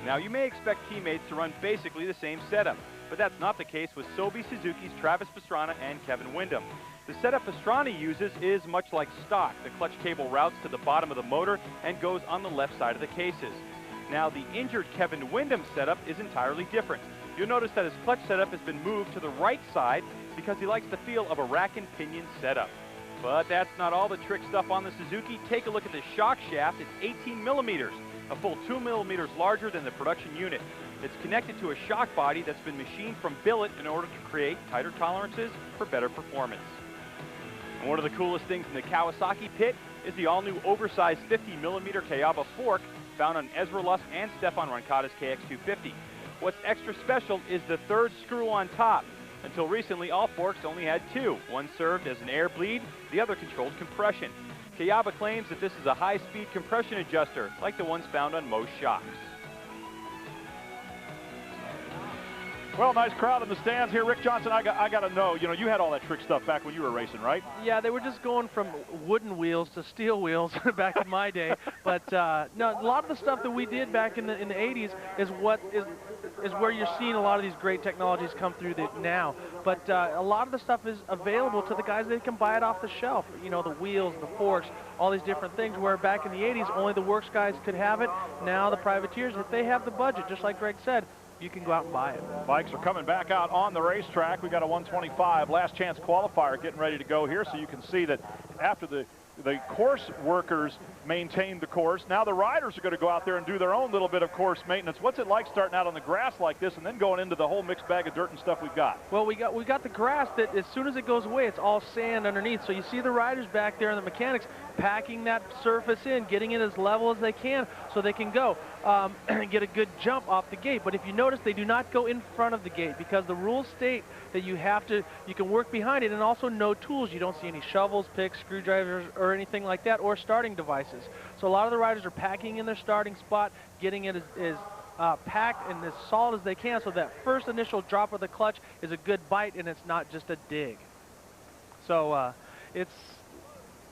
Now, you may expect teammates to run basically the same setup, but that's not the case with Sobe Suzuki's Travis Pastrana and Kevin Windham. The setup Pastrana uses is much like stock. The clutch cable routes to the bottom of the motor and goes on the left side of the cases. Now, the injured Kevin Windham setup is entirely different. You'll notice that his clutch setup has been moved to the right side because he likes the feel of a rack and pinion setup. But that's not all the trick stuff on the Suzuki. Take a look at the shock shaft. It's 18 millimeters, a full 2 millimeters larger than the production unit. It's connected to a shock body that's been machined from billet in order to create tighter tolerances for better performance. And one of the coolest things in the Kawasaki pit is the all-new oversized 50mm Kayaba fork found on Ezra Lusk and Stephane Roncada's KX250. What's extra special is the third screw on top. Until recently, all forks only had two. One served as an air bleed, the other controlled compression. Kayaba claims that this is a high-speed compression adjuster, like the ones found on most shocks. Well, nice crowd in the stands here. Rick Johnson, I got to know, you had all that trick stuff back when you were racing, right? Yeah, they were just going from wooden wheels to steel wheels back in my day. But no, a lot of the stuff that we did back in the 80s is where you're seeing a lot of these great technologies come through now. But a lot of the stuff is available to the guys that can buy it off the shelf. You know, the wheels, the forks, all these different things, where back in the 80s, only the Works guys could have it. Now the privateers, if they have the budget, just like Greg said, you can go out and buy it. Bikes are coming back out on the racetrack. We got a 125 last chance qualifier getting ready to go here, so you can see that after the course workers maintain the course, now the riders are going to go out there and do their own little bit of course maintenance. What's it like starting out on the grass like this and then going into the whole mixed bag of dirt and stuff we've got? Well, we got the grass that as soon as it goes away, it's all sand underneath. So you see the riders back there and the mechanics packing that surface in, getting it as level as they can so they can go and get a good jump off the gate. But if you notice, they do not go in front of the gate because the rules state that you can work behind it, and also no tools. You don't see any shovels, picks, screwdrivers, or anything like that, or starting devices. So a lot of the riders are packing in their starting spot, getting it as packed and as solid as they can, so that first initial drop of the clutch is a good bite and it's not just a dig. So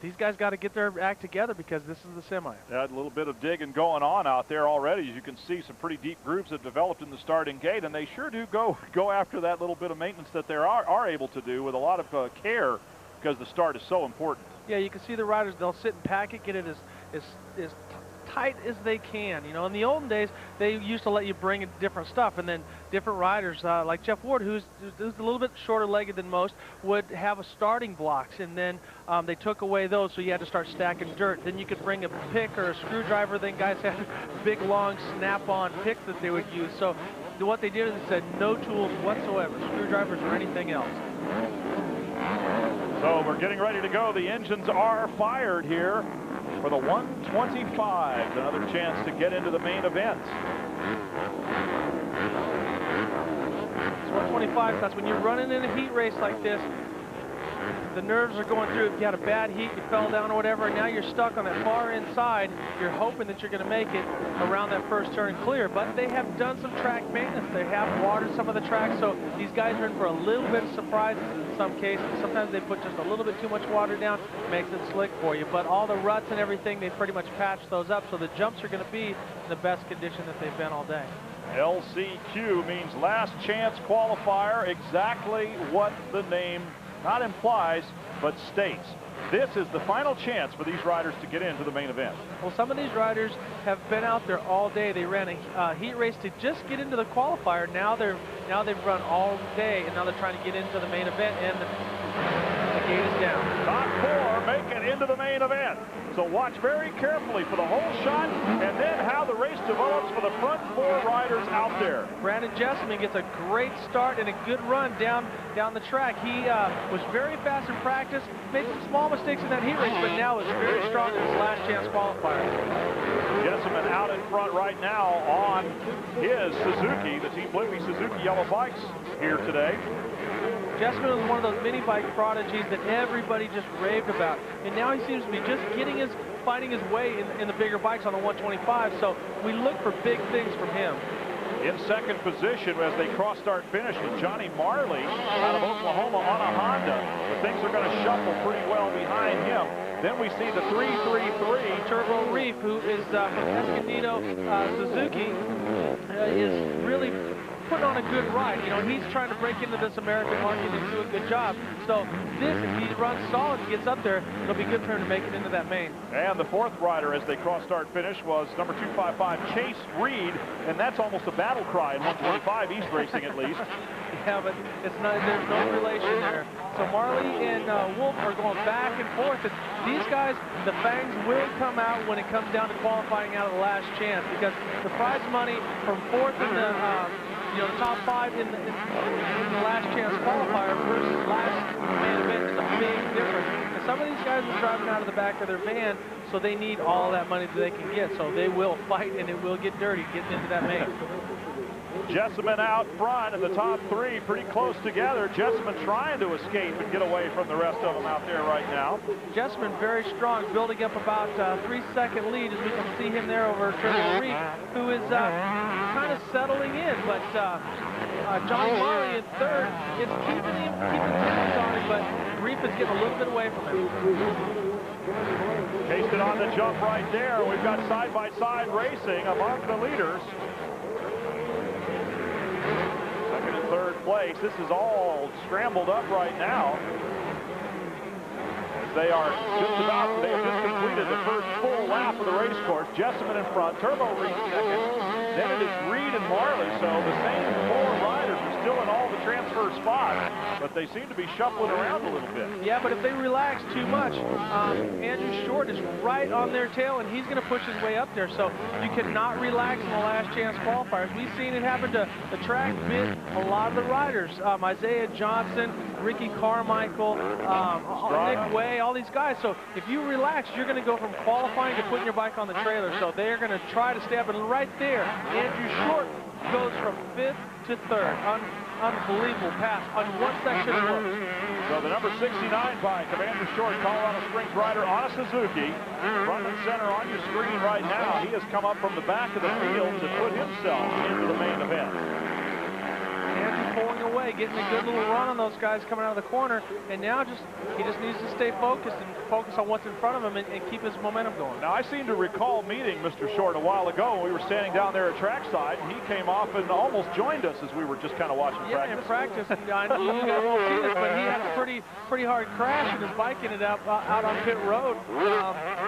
these guys got to get their act together because this is the semi. Yeah, a little bit of digging going on out there already. As you can see, some pretty deep grooves have developed in the starting gate, and they sure do go after that little bit of maintenance that they are able to do with a lot of care, because the start is so important. Yeah, you can see the riders, they'll sit and pack it, get it as tight as they can. You know, in the olden days, they used to let you bring in different stuff, and then different riders, like Jeff Ward, who's a little bit shorter legged than most, would have a starting blocks, and then they took away those, so you had to start stacking dirt. Then you could bring a pick or a screwdriver. Then guys had big, long, snap-on picks that they would use. So what they did is they said no tools whatsoever, screwdrivers or anything else. So we're getting ready to go. The engines are fired here for the 125. Another chance to get into the main event. It's 125. That's when you're running in a heat race like this. The nerves are going through. If you had a bad heat, you fell down or whatever, and now you're stuck on that far inside. You're hoping that you're going to make it around that first turn clear. But they have done some track maintenance. They have watered some of the tracks, so these guys are in for a little bit of surprises in some cases. Sometimes they put just a little bit too much water down, makes it slick for you. But all the ruts and everything, they pretty much patched those up, so the jumps are going to be in the best condition that they've been all day. LCQ means last chance qualifier, exactly what the name not implies, but states. This is the final chance for these riders to get into the main event. Well, some of these riders have been out there all day. They ran a heat race to just get into the qualifier. Now they've run all day, and now they're trying to get into the main event, and the gate is down. Top four making into the main event. So watch very carefully for the whole shot and then how the race develops for the front four riders out there. Brandon Jessamine gets a great start and a good run down the track. He was very fast in practice, made some small mistakes in that heat race, but now is very strong in his last chance qualifier. Jessamine out in front right now on his Suzuki, the Team Blippy Suzuki yellow bikes here today. Jessamine was one of those mini bike prodigies that everybody just raved about. And now he seems to be just finding his way in the bigger bikes on the 125. So we look for big things from him. In second position as they cross-start finish with Johnny Marley out of Oklahoma on a Honda. But things are going to shuffle pretty well behind him. Then we see the 333 Turbo Reef, who is from Escondido, Suzuki, is really putting on a good ride. You know, he's trying to break into this American market and do a good job. So this, if he runs solid and gets up there, it'll be good for him to make it into that main. And the fourth rider as they cross-start finish was number 255, Chase Reed, and that's almost a battle cry in 125 East Racing at least. Yeah, but it's not, there's no relation there. So Marley and Wolf are going back and forth. And these guys, the fangs will come out when it comes down to qualifying out of the last chance, because the prize money from fourth in the the top five in the last chance qualifier versus last main event is a big difference. And some of these guys are driving out of the back of their van, so they need all that money that they can get. So they will fight, and it will get dirty getting into that main. Jessamine out front in the top three, pretty close together. Jessamine trying to escape and get away from the rest of them out there right now. Jessamine very strong, building up about a 3-second lead as we can see him there over Turbo Reef, who is kind of settling in. But Johnny Marley in third is keeping tabs on him, but Reef is getting a little bit away from him. Tasted on the jump right there. We've got side-by-side racing among the leaders. Second and third place. This is all scrambled up right now. They have just completed the first full lap of the race course. Jessamine in front, Turbo Reed second. Then it is Reed and Marley. So the same four riders are still in all the transfer spots, but they seem to be shuffling around a little bit. Yeah, but if they relax too much, Andrew Short is right on their tail, and he's going to push his way up there. So you cannot relax in the last chance qualifiers. We've seen it happen to the track bit a lot of the riders. Isaiah Johnson, Ricky Carmichael, Nick Way, all these guys. So if you relax, you're going to go from qualifying to putting your bike on the trailer. So they're going to try to stay up, and right there, Andrew Short goes from 5th to 3rd. Unbelievable pass on one section of look. So the number 69 bike of Andrew Short, Colorado Springs rider on a Suzuki, front and center on your screen right now. He has come up from the back of the field to put himself into the main event. Andrew pulling away, getting a good little run on those guys coming out of the corner, and now he just needs to stay focused and focus on what's in front of him and keep his momentum going. Now I seem to recall meeting Mr. Short a while ago when we were standing down there at trackside, and he came off and almost joined us as we were just kind of watching practice. Yeah, in practice, I know you guys won't see this, but he had a pretty hard crash, and his bike ended up out on pit road,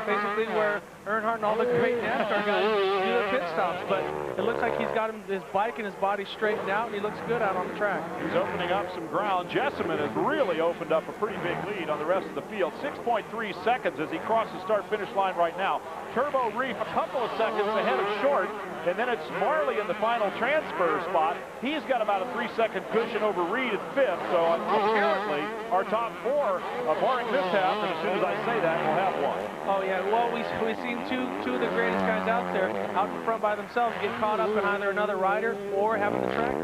basically where Earnhardt and all the great NASCAR guys do their pit stops. But it looks like he's got his bike and his body straightened out, and he looks good out on the track. He's opening up some ground. Jessamine has really opened up a pretty big lead on the rest of the field. 6.3 seconds as he crosses the start-finish line right now. Turbo Reef a couple of seconds ahead of Short, and then it's Marley in the final transfer spot. He's got about a 3-second cushion over Reed at 5th, so apparently our top four, barring mishap, and as soon as I say that, we'll have one. Oh yeah, well we've seen two of the greatest guys out there, out in front by themselves, get caught up in either another rider or having the track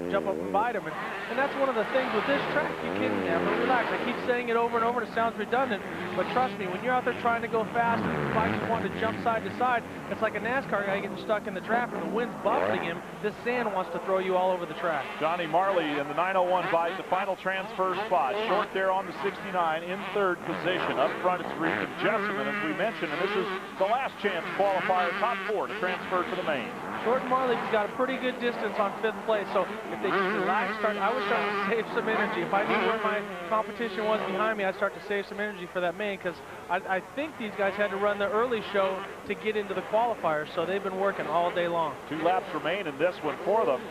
jump up and bite them. And that's one of the things with this track, you can never relax. I keep saying it over and over, and it sounds redundant, but trust me, when you're out there trying to go fast and the bike's wanting to jump side to side, it's like a NASCAR guy getting stuck in the traffic and the wind's buffeting him. This sand wants to throw you all over the track. Johnny Marley in the 901 bike, the final transfer spot. Short there on the 69 in 3rd position. Up front it's Reed and Jessamine, as we mentioned, and this is the last chance qualifier, top 4 to transfer to the main. Short and Marley's got a pretty good distance on 5th place, so if they just relax, I would start to save some energy. If I knew where my competition was behind me, I'd start to save some energy for that main, because I think these guys had to run the early show to get into the qualifiers, so they've been working all day long. 2 laps remain in this one for them,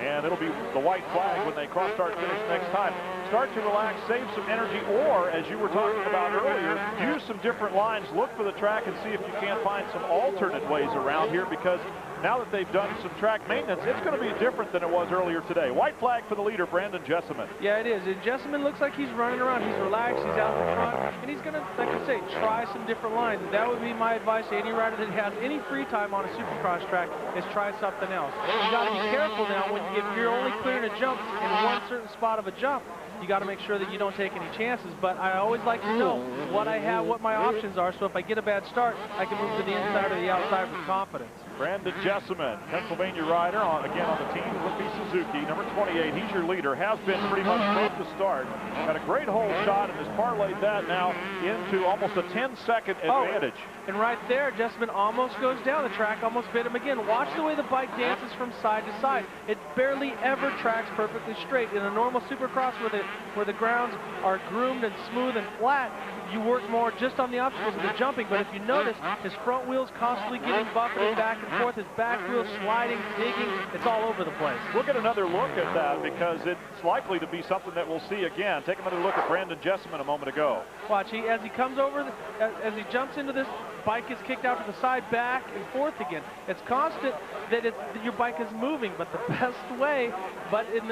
and it'll be the white flag when they cross start finish next time. start to relax, save some energy, or, as you were talking about earlier, use some different lines, look for the track and see if you can't find some alternate ways around here, because now that they've done some track maintenance, it's going to be different than it was earlier today. White flag for the leader, Brandon Jessamine. Yeah, it is. And Jessamine looks like he's running around. He's relaxed. He's out in front. And he's going to, like I say, try some different lines. And that would be my advice to any rider that has any free time on a Supercross track, is try something else. You got to be careful now if you're only clearing a jump in one certain spot of a jump. You got to make sure that you don't take any chances, but I always like to know what I have, what my options are, so if I get a bad start, I can move to the inside or the outside with confidence. Brandon Jessamine, Pennsylvania rider, again on the team, Rookie Suzuki, number 28. He's your leader, has been pretty much from the start. Got a great hole shot and has parlayed that now into almost a 10-second advantage. And right there, Jessamine almost goes down. The track almost bit him again. Watch the way the bike dances from side to side. It barely ever tracks perfectly straight. In a normal Supercross where the grounds are groomed and smooth and flat, you work more just on the obstacles of the jumping. But if you notice, his front wheel's constantly getting buffeted back and forth, his back wheel's sliding, digging, it's all over the place. We'll get another look at that because it's likely to be something that we'll see again. Take another look at Brandon Jessamine a moment ago. Watch, as he comes over, as he jumps into this, bike is kicked out to the side, back and forth again. It's constant that your bike is moving, but the best way, but it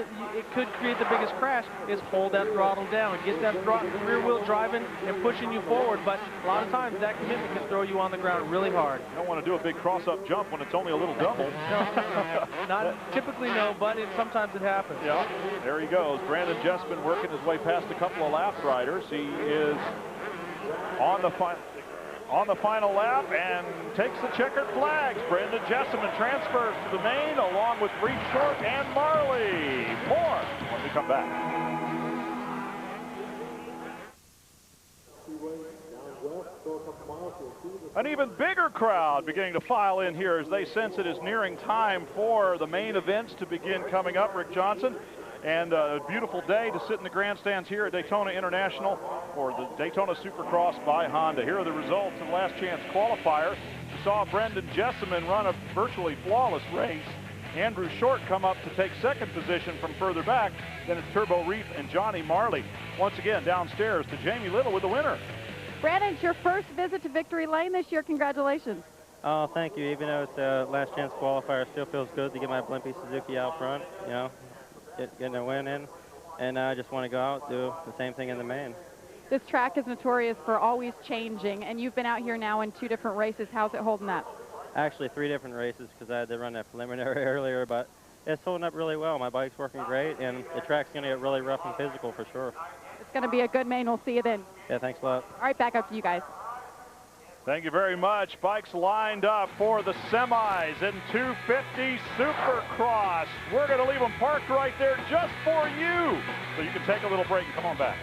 could create the biggest crash, is hold that throttle down, get that rear wheel driving and pushing you forward. But a lot of times that commitment can throw you on the ground really hard. You don't want to do a big cross-up jump when it's only a little double. No, not typically, no, but sometimes it happens. Yeah, there he goes. Brandon Jessamine working his way past a couple of lap riders. He is on the final lap and takes the checkered flags. Brandon Jessamine transfers to the main along with Reed Short and Marley. More when we come back. An even bigger crowd beginning to file in here as they sense it is nearing time for the main events to begin coming up. Rick Johnson, and a beautiful day to sit in the grandstands here at Daytona International or the Daytona Supercross by Honda. Here are the results of Last Chance Qualifier. We saw Brandon Jessamine run a virtually flawless race. Andrew Short come up to take second position from further back. Then it's Turbo Reef and Johnny Marley. Once again, downstairs to Jamie Little with the winner. Brandon, it's your first visit to Victory Lane this year. Congratulations. Oh, thank you. Even though it's a Last Chance Qualifier, it still feels good to get my Blimpie Suzuki out front, you know, getting a win in. And I just want to go out, do the same thing in the main. This track is notorious for always changing, and you've been out here now in 2 different races. How's it holding up? Actually, 3 different races because I had to run that preliminary earlier, but it's holding up really well. My bike's working great, and the track's going to get really rough and physical for sure. It's going to be a good main. We'll see you then. Yeah, thanks a lot. All right, back up to you guys. Thank you very much. Bikes lined up for the semis in 250 Supercross. We're going to leave them parked right there just for you, so you can take a little break and come on back.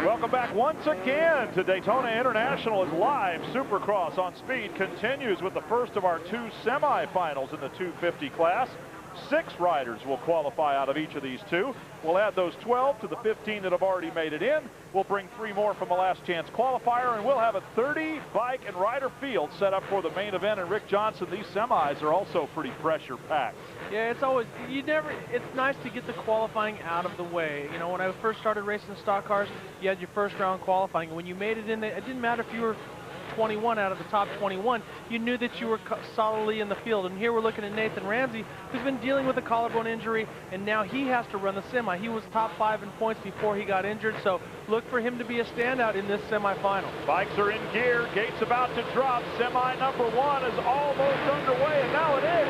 Welcome back once again to Daytona International as live Supercross on Speed continues with the first of our 2 semifinals in the 250 class. 6 riders will qualify out of each of these 2. We'll add those 12 to the 15 that have already made it in. We'll bring 3 more from a Last Chance Qualifier, and we'll have a 30 bike and rider field set up for the main event. And Rick Johnson, these semis are also pretty pressure packed. Yeah, it's always, it's nice to get the qualifying out of the way. You know, when I first started racing stock cars, you had your first round qualifying. And when you made it in there, it didn't matter if you were 21 out of the top 21, you knew that you were solidly in the field. And here we're looking at Nathan Ramsey, who's been dealing with a collarbone injury, and now he has to run the semi. He was top 5 in points before he got injured, so look for him to be a standout in this semifinal. Bikes are in gear, gates about to drop. Semi number 1 is almost underway, and now it is.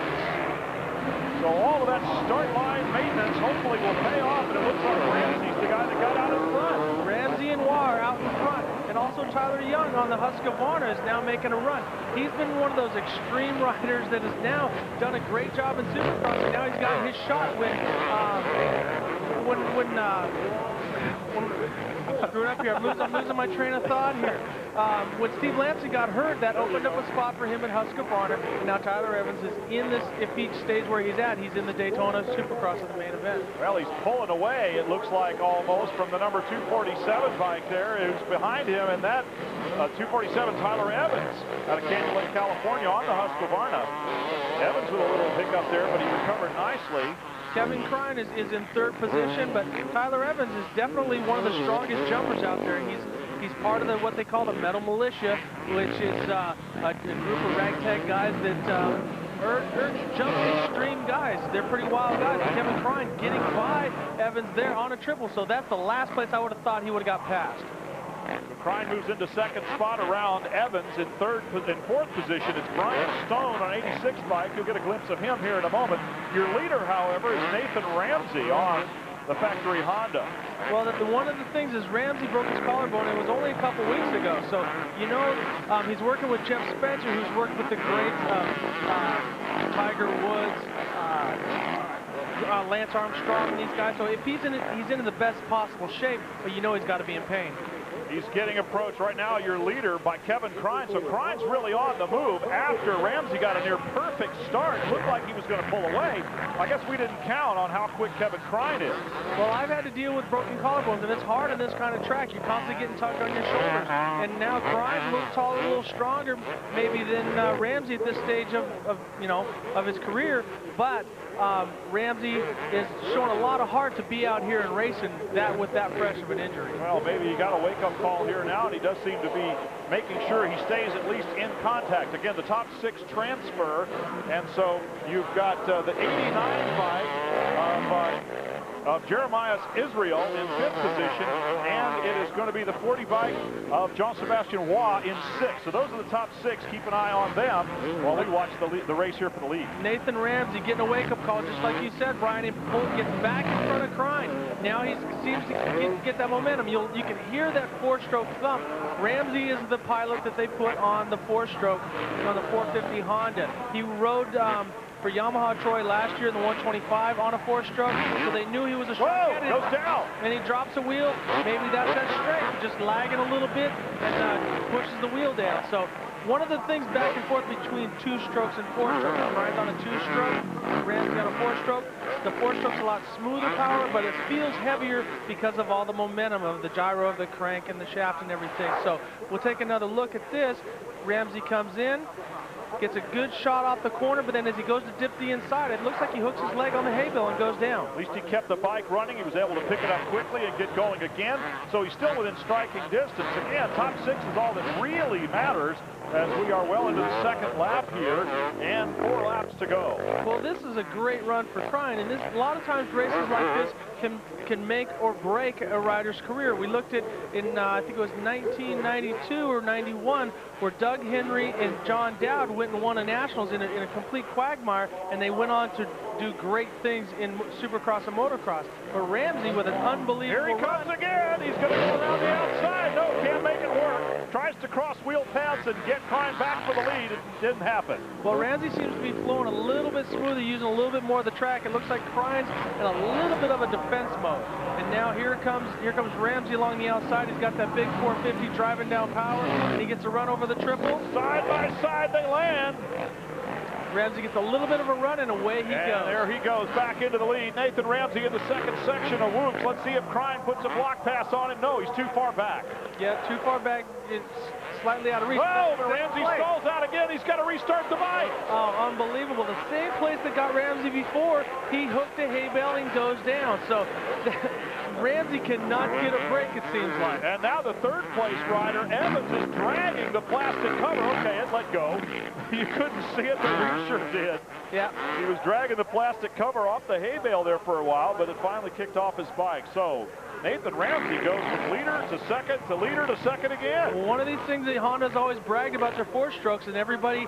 So all of that start line maintenance hopefully will pay off, and it looks like Ramsey's the guy that got out in front. Ramsey and War out in front. And also Tyler Young on the Husqvarna is now making a run. He's been one of those extreme riders that has now done a great job in Supercross, and now he's got his shot when screwing up here. I'm losing my train of thought here. When Steve Lampson got hurt, that opened up a spot for him at Husqvarna. And now Tyler Evans is in this, if he stays where he's at, he's in the Daytona Supercross at the main event. Well, he's pulling away, it looks like, almost from the number 247 bike there, who's behind him, and that 247 Tyler Evans out of Canyon Lake, California on the Husqvarna. Evans with a little hiccup there, but he recovered nicely. Kevin Krein is in third position, but Tyler Evans is definitely one of the strongest jumpers out there. He's part of what they call the Metal Militia, which is a group of ragtag guys that jump extreme guys. They're pretty wild guys. Kevin Krein getting by Evans there on a triple, so that's the last place I would have thought he would have got past. Krein moves into second spot around Evans. In fourth position, it's Brian Stone on 86 bike. You'll get a glimpse of him here in a moment. Your leader, however, is Nathan Ramsey on the factory Honda. Well, one of the things is Ramsey broke his collarbone. It was only a couple weeks ago. So, you know, he's working with Jeff Spencer, who's worked with the greats of Tiger Woods, Lance Armstrong, and these guys. So if he's in the best possible shape, but you know he's got to be in pain. He's getting approached right now, your leader, by Kevin Krein. So Krein's really on the move after Ramsey got a near perfect start. It looked like he was going to pull away. I guess we didn't count on how quick Kevin Krein is. Well, I've had to deal with broken collarbones, and it's hard in this kind of track. You're constantly getting tugged on your shoulders. And now Krein's a little taller, a little stronger, maybe than Ramsey at this stage of his career. But Ramsey is showing a lot of heart to be out here and racing with that fresh of an injury. Well, maybe he got a wake-up call here now, and he does seem to be making sure he stays at least in contact. Again, the top 6 transfer, and so you've got the 89 bike of Jeremiah Israel in 5th position, and it is going to be the 40 bike of Jean-Sebastien Roy in 6th. So those are the top 6. Keep an eye on them while we watch the race here for the lead. Nathan Ramsey getting a wake-up call, just like you said, Brian, and gets back in front of Krein. Now he seems to get that momentum. You can hear that 4-stroke thump. Ramsey is the pilot that they put on the 4-stroke on the 450 Honda. He rode for Yamaha Troy last year in the 125 on a 4-stroke, so they knew he was a strong candidate. Goes down. And he drops a wheel. Maybe that's that strength, just lagging a little bit and pushes the wheel down. So one of the things back and forth between 2-strokes and 4-strokes. Brian's on a 2-stroke, Ramsey on a 4-stroke. The 4-stroke's a lot smoother power, but it feels heavier because of all the momentum of the gyro of the crank and the shaft and everything. So we'll take another look at this. Ramsey comes in, gets a good shot off the corner, but then as he goes to dip the inside, it looks like he hooks his leg on the hay bale and goes down. At least he kept the bike running. He was able to pick it up quickly and get going again. So he's still within striking distance. Again, top 6 is all that really matters as we are well into the 2nd lap here and 4 laps to go. Well, this is a great run for Krein, and a lot of times races like this can make or break a rider's career. We looked at in I think it was 1992 or 91 where Doug Henry and John Dowd went and won a Nationals in a complete quagmire, and they went on to do great things in Supercross and motocross. But Ramsey with an unbelievable Here he comes again. He's going to go around the outside. No, can't make it work. Tries to cross wheel paths and get Krein back for the lead. It didn't happen. Well, Ramsey seems to be flowing a little bit smoother, using a little bit more of the track. It looks like Krein's in a little bit of a defense mode. And now here comes Ramsey along the outside. He's got that big 450 driving down power, and he gets a run over the triple. Side by side they land. Ramsey gets a little bit of a run, and away he goes. There he goes, back into the lead. Nathan Ramsey in the 2nd section of whoops. Let's see if Krein puts a block pass on him. No, he's too far back. Yeah, too far back. It's slightly out of reach. Oh, but Ramsey stalls out again. He's got to restart the bike. Oh, unbelievable. The same place that got Ramsey before, he hooked a hay bale and goes down. So Ramsey cannot get a break, it seems like. And now the 3rd place rider, Evans, is dragging the plastic cover. Okay, it let go. You couldn't see it, but we sure did. Yeah. He was dragging the plastic cover off the hay bale there for a while, but it finally kicked off his bike. So Nathan Ramsey goes from leader to 2nd to leader to 2nd again. Well, one of these things that Honda's always bragged about their 4-strokes, and everybody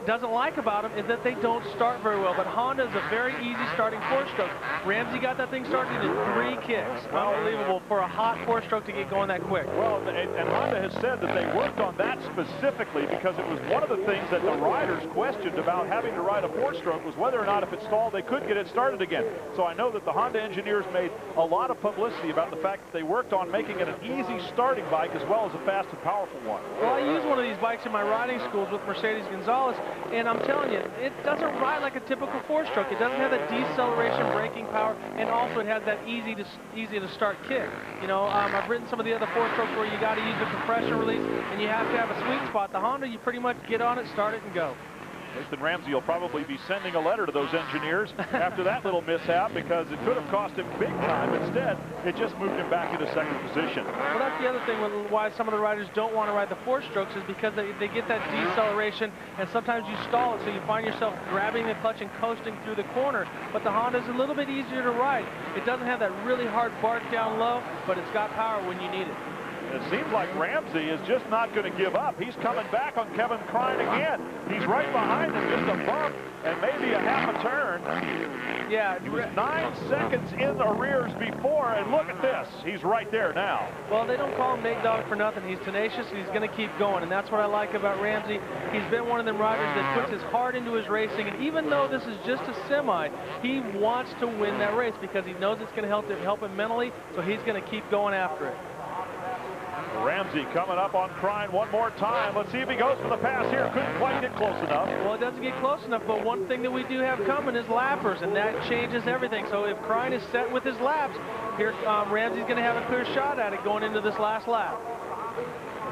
doesn't like about them is that they don't start very well. But Honda is a very easy starting four-stroke. Ramsey got that thing started in 3 kicks. Unbelievable for a hot four-stroke to get going that quick. Well, and Honda has said that they worked on that specifically because it was one of the things that the riders questioned about having to ride a four-stroke was whether or not if it stalled they could get it started again. So I know that the Honda engineers made a lot of publicity about the fact that they worked on making it an easy starting bike as well as a fast and powerful one. Well, I use one of these bikes in my riding schools with Mercedes Gonzalez, and I'm telling you, it doesn't ride like a typical four-stroke. It doesn't have that deceleration braking power, and also it has that easy to start kick. You know, I've ridden some of the other four-strokes where you got to use the compression release, and you have to have a sweet spot. The Honda, you pretty much get on it, start it, and go. Nathan Ramsey will probably be sending a letter to those engineers after that little mishap because it could have cost him big time. Instead, it just moved him back into second position. Well, that's the other thing why some of the riders don't want to ride the four-strokes is because they get that deceleration, and sometimes you stall it, so you find yourself grabbing the clutch and coasting through the corner. But the Honda's a little bit easier to ride. It doesn't have that really hard bark down low, but it's got power when you need it. It seems like Ramsey is just not going to give up. He's coming back on Kevin Crine again. He's right behind him, just a bump and maybe a half a turn. Yeah, he was 9 seconds in the rears before, and look at this. He's right there now. Well, they don't call him Nate Dogg for nothing. He's tenacious, and he's going to keep going, and that's what I like about Ramsey. He's been one of them riders that puts his heart into his racing, and even though this is just a semi, he wants to win that race because he knows it's going to help him mentally, so he's going to keep going after it. Ramsey coming up on Crine one more time. Let's see if he goes for the pass here. Couldn't quite get close enough. Well, it doesn't get close enough, but one thing that we do have coming is lappers, and that changes everything. So if Crine is set with his laps, here Ramsey's going to have a clear shot at it going into this last lap.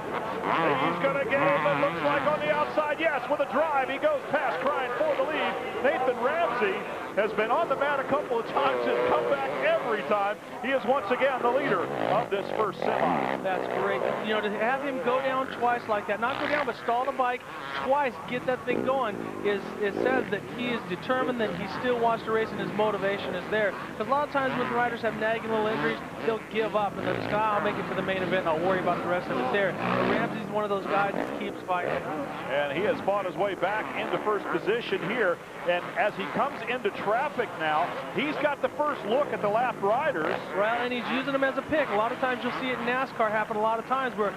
He's going to get him, it looks like on the outside. Yes, with a drive, he goes past Crine for the lead. Nathan Ramsey has been on the mat a couple of times and come back every time. He is once again the leader of this first semi. That's great. You know, to have him go down twice like that, not go down, but stall the bike twice, get that thing going, it says that he is determined, that he still wants to race, and his motivation is there. Because a lot of times when riders have nagging little injuries, they'll give up, and they'll just, I'll make it to the main event, and I'll worry about the rest of it there. But Ramsey's one of those guys that keeps fighting. And he has fought his way back into first position here. And as he comes into traffic now, he's got the first look at the lap riders. Well, and he's using them as a pick. A lot of times you'll see it in NASCAR happen a lot of times where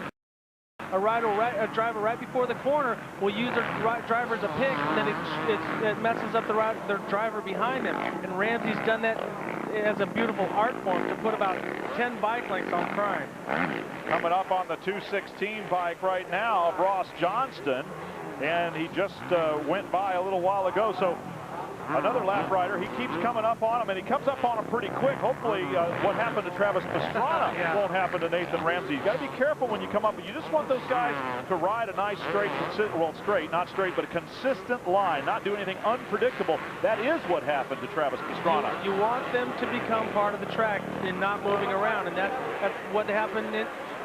a driver right before the corner will use their driver as a pick, and then it messes up their driver behind him. And Ramsey's done that as a beautiful art form to put about 10 bike lengths on Crine. Coming up on the 216 bike right now, Ross Johnston, and he just went by a little while ago. So another lap rider, he keeps coming up on him, and he comes up on him pretty quick. Hopefully what happened to Travis Pastrana won't happen to Nathan Ramsey. You've got to be careful when you come up. You just want those guys to ride a nice straight, not straight, but a consistent line, not do anything unpredictable. That is what happened to Travis Pastrana. You want them to become part of the track and not moving around, and that's what happened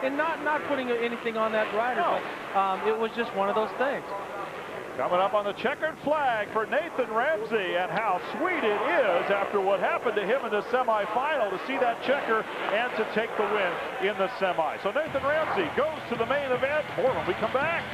and not putting anything on that rider, but it was just one of those things. Coming up on the checkered flag for Nathan Ramsey, and how sweet it is after what happened to him in the semifinal to see that checker and to take the win in the semi. So Nathan Ramsey goes to the main event. More when we come back.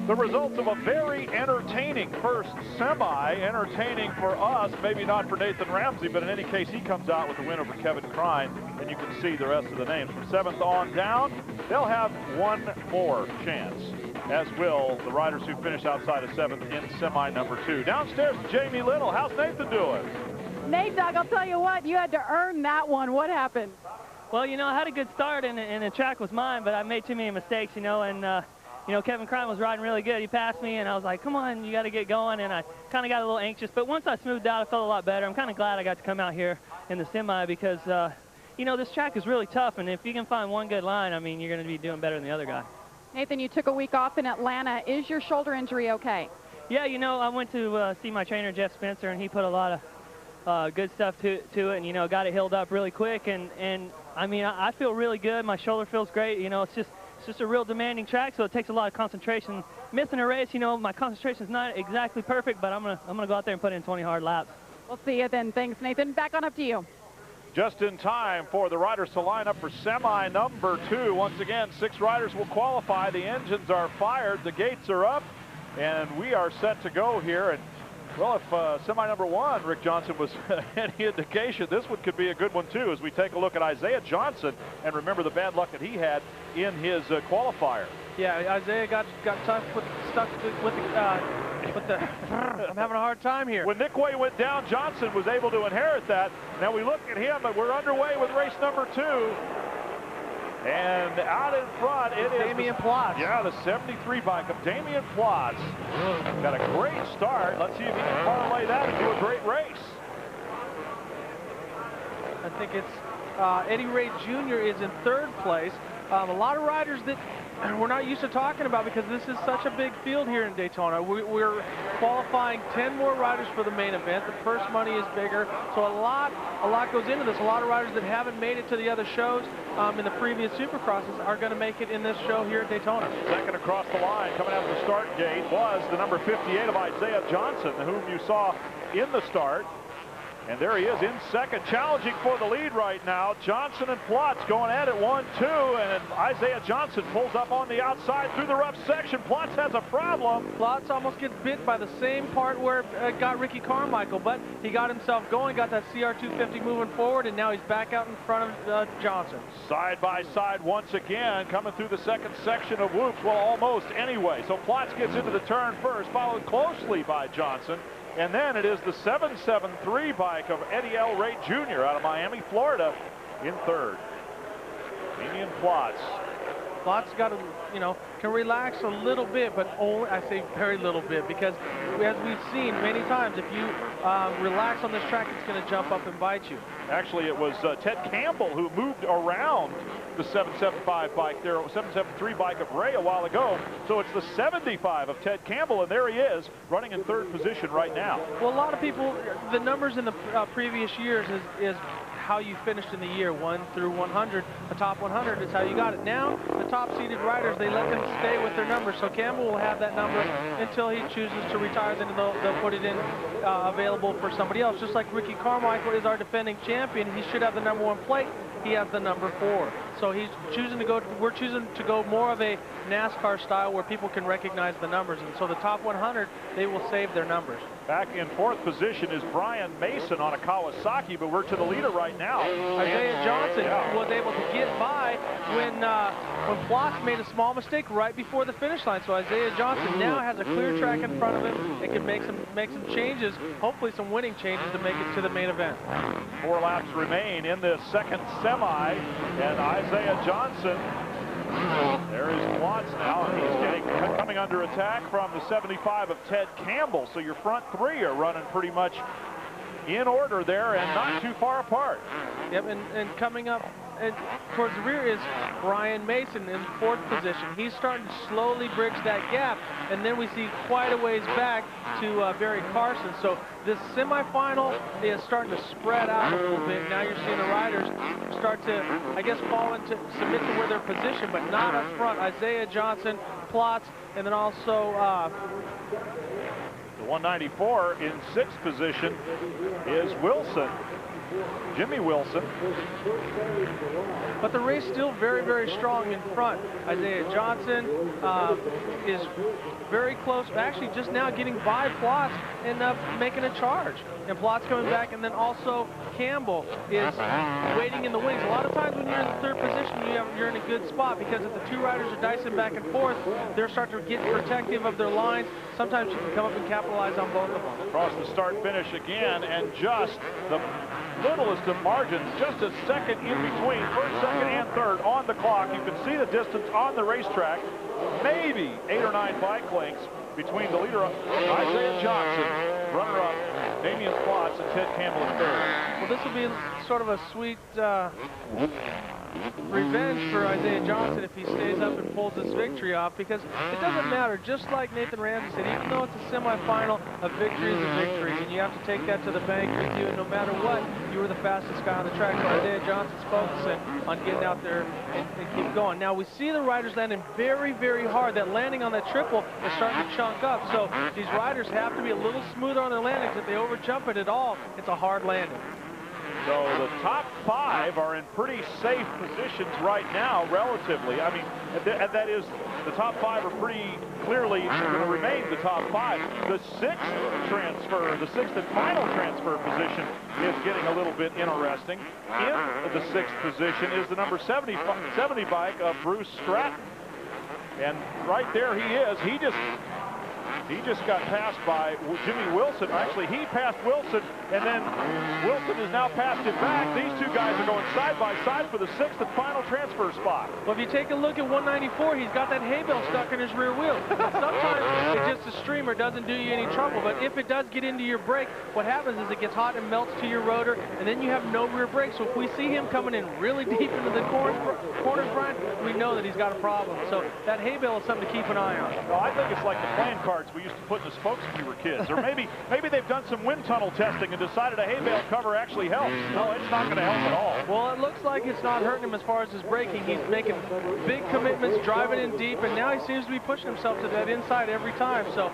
The results of a very entertaining first semi. Entertaining for us, maybe not for Nathan Ramsey, but in any case, he comes out with the win over Kevin Crine, and you can see the rest of the names. From 7th on down, they'll have one more chance, as will the riders who finish outside of 7th in semi number 2. Downstairs, Jamie Little. How's Nathan doing? Nate Dogg, I'll tell you what, you had to earn that one. What happened? Well, you know, I had a good start, and the track was mine, but I made too many mistakes, you know, and you know, Kevin Crine was riding really good. He passed me, and I was like, come on, you got to get going. And I kind of got a little anxious. But once I smoothed out, I felt a lot better. I'm kind of glad I got to come out here in the semi because, you know, this track is really tough. And if you can find one good line, I mean, you're going to be doing better than the other guy. Nathan, you took a week off in Atlanta. Is your shoulder injury okay? Yeah, you know, I went to see my trainer, Jeff Spencer, and he put a lot of good stuff to it. And, you know, got it healed up really quick. And I mean, I feel really good. My shoulder feels great. You know, it's just a real demanding track, so it takes a lot of concentration. Missing a race, you know, my concentration is not exactly perfect, but I'm gonna go out there and put in 20 hard laps. We'll see you then. Thanks, Nathan. Back on up to you. Just in time for the riders to line up for semi number 2. Once again, 6 riders will qualify. The engines are fired, the gates are up, and we are set to go here. And well, if semi number 1, Rick Johnson, was any indication, this one could be a good one too, as we take a look at Isaiah Johnson and remember the bad luck that he had in his qualifier. Yeah, Isaiah got stuck with the I'm having a hard time here. When Nick Way went down, Johnson was able to inherit that. Now we look at him, but we're underway with race number 2. And out in front, it is Damian Plotz. Yeah, the 73 bike of Damian Plotz. Got a great start. Let's see if he can parlay that into a great race. I think it's Eddie Ray Jr. is in 3rd place. A lot of riders that we're not used to talking about because this is such a big field here in Daytona. We're qualifying 10 more riders for the main event. The purse money is bigger, so a lot goes into this. A lot of riders that haven't made it to the other shows in the previous Supercrosses are going to make it in this show here at Daytona. Second across the line, coming out of the start gate, was the number 58 of Isaiah Johnson, whom you saw in the start. And there he is in second, challenging for the lead right now. Johnson and Plotz going at it 1-2, and Isaiah Johnson pulls up on the outside through the rough section. Plotz has a problem. Plotz almost gets bit by the same part where it got Ricky Carmichael, but he got himself going, got that CR250 moving forward, and now he's back out in front of Johnson. Side by side once again, coming through the second section of whoops. Well, almost anyway. So Plotz gets into the turn first, followed closely by Johnson. And then it is the 773 bike of Eddie L. Ray Jr. out of Miami, Florida, in 3rd. Damian Plotz. Plotz got to, can relax a little bit, but only, I say very little bit, because as we've seen many times, if you relax on this track, it's going to jump up and bite you. Actually, it was Ted Campbell who moved around the 775 bike there, 773 bike of Ray a while ago. So it's the 75 of Ted Campbell, and there he is, running in 3rd position right now. Well, a lot of people, the numbers in the previous years is how you finished in the year, 1 through 100. The top 100 is how you got it. Now, the top-seeded riders, they let them stay with their numbers. So Campbell will have that number until he chooses to retire. Then they'll put it in available for somebody else. Just like Ricky Carmichael is our defending champion, he should have the number 1 plate. He has the number 4. So he's choosing to go, we're choosing to go more of a NASCAR style where people can recognize the numbers. And so the top 100, they will save their numbers. Back in 4th position is Brian Mason on a Kawasaki, but we're to the leader right now. Isaiah Johnson was able to get by when Plotz made a small mistake right before the finish line. So Isaiah Johnson now has a clear track in front of him. It can make some changes, hopefully some winning changes to make it to the main event. 4 laps remain in this second semi, and Isaiah Johnson, there is Plotz now, and he's coming under attack from the 75 of Ted Campbell. So your front 3 are running pretty much in order there and not too far apart. Yep, and coming up and towards the rear is Brian Mason in 4th position. He's starting to slowly bridge that gap, and then we see quite a ways back to Barry Carson. So this semifinal is starting to spread out a little bit. Now you're seeing the riders start to, I guess, submit to where they're positioned, but not up front. Isaiah Johnson, Plotz, and then also the 194 in 6th position is Wilson. Jimmy Wilson. But the race still very, very strong in front. Isaiah Johnson is very close, actually just now getting by Plotz and making a charge. And Plotz coming back, and then also Campbell is waiting in the wings. A lot of times when you're in the 3rd position, you're in a good spot, because if the 2 riders are dicing back and forth, they're starting to get protective of their lines. Sometimes you can come up and capitalize on both of them. Across the start-finish again, and just the littlest of margins, just a second in between 1st, 2nd, and 3rd on the clock. You can see the distance on the racetrack, maybe 8 or 9 bike lengths between the leader, Isaiah Johnson, runner-up Damian Plotz, and Ted Campbell in 3rd. Well, this will be sort of a sweet revenge for Isaiah Johnson if he stays up and pulls this victory off, because it doesn't matter. Just like Nathan Ramsey said, even though it's a semifinal, a victory is a victory, and you have to take that to the bank with you, and no matter what, you were the fastest guy on the track. So Isaiah Johnson's focusing on getting out there and keep going. Now we see the riders landing very, very hard. That landing on that triple is starting to chunk up, so these riders have to be a little smoother on their landings. If they overjump it at all, it's a hard landing. So the top 5 are in pretty safe positions right now, relatively. I mean, that is, the top 5 are pretty clearly going to remain the top 5. The 6th transfer, the 6th and final transfer position is getting a little bit interesting. In the 6th position is the number 70 bike of Bruce Stratton. And right there he is. He just got passed by Jimmy Wilson. Actually, he passed Wilson, and then Wilson has now passed him back. These two guys are going side by side for the 6th and final transfer spot. Well, if you take a look at 194, he's got that hay bale stuck in his rear wheel. Sometimes it's just a streamer, doesn't do you any trouble, but if it does get into your brake, what happens is it gets hot and melts to your rotor, and then you have no rear brake. So if we see him coming in really deep into the corners, Brian, we know that he's got a problem. So that hay bale is something to keep an eye on. Well, I think it's like the playing cards we used to put in the spokes when we were kids. Or maybe they've done some wind tunnel testing and decided a hay bale cover actually helps. No, it's not going to help at all. Well, it looks like it's not hurting him as far as his braking. He's making big commitments, driving in deep, and now he seems to be pushing himself to that inside every time. So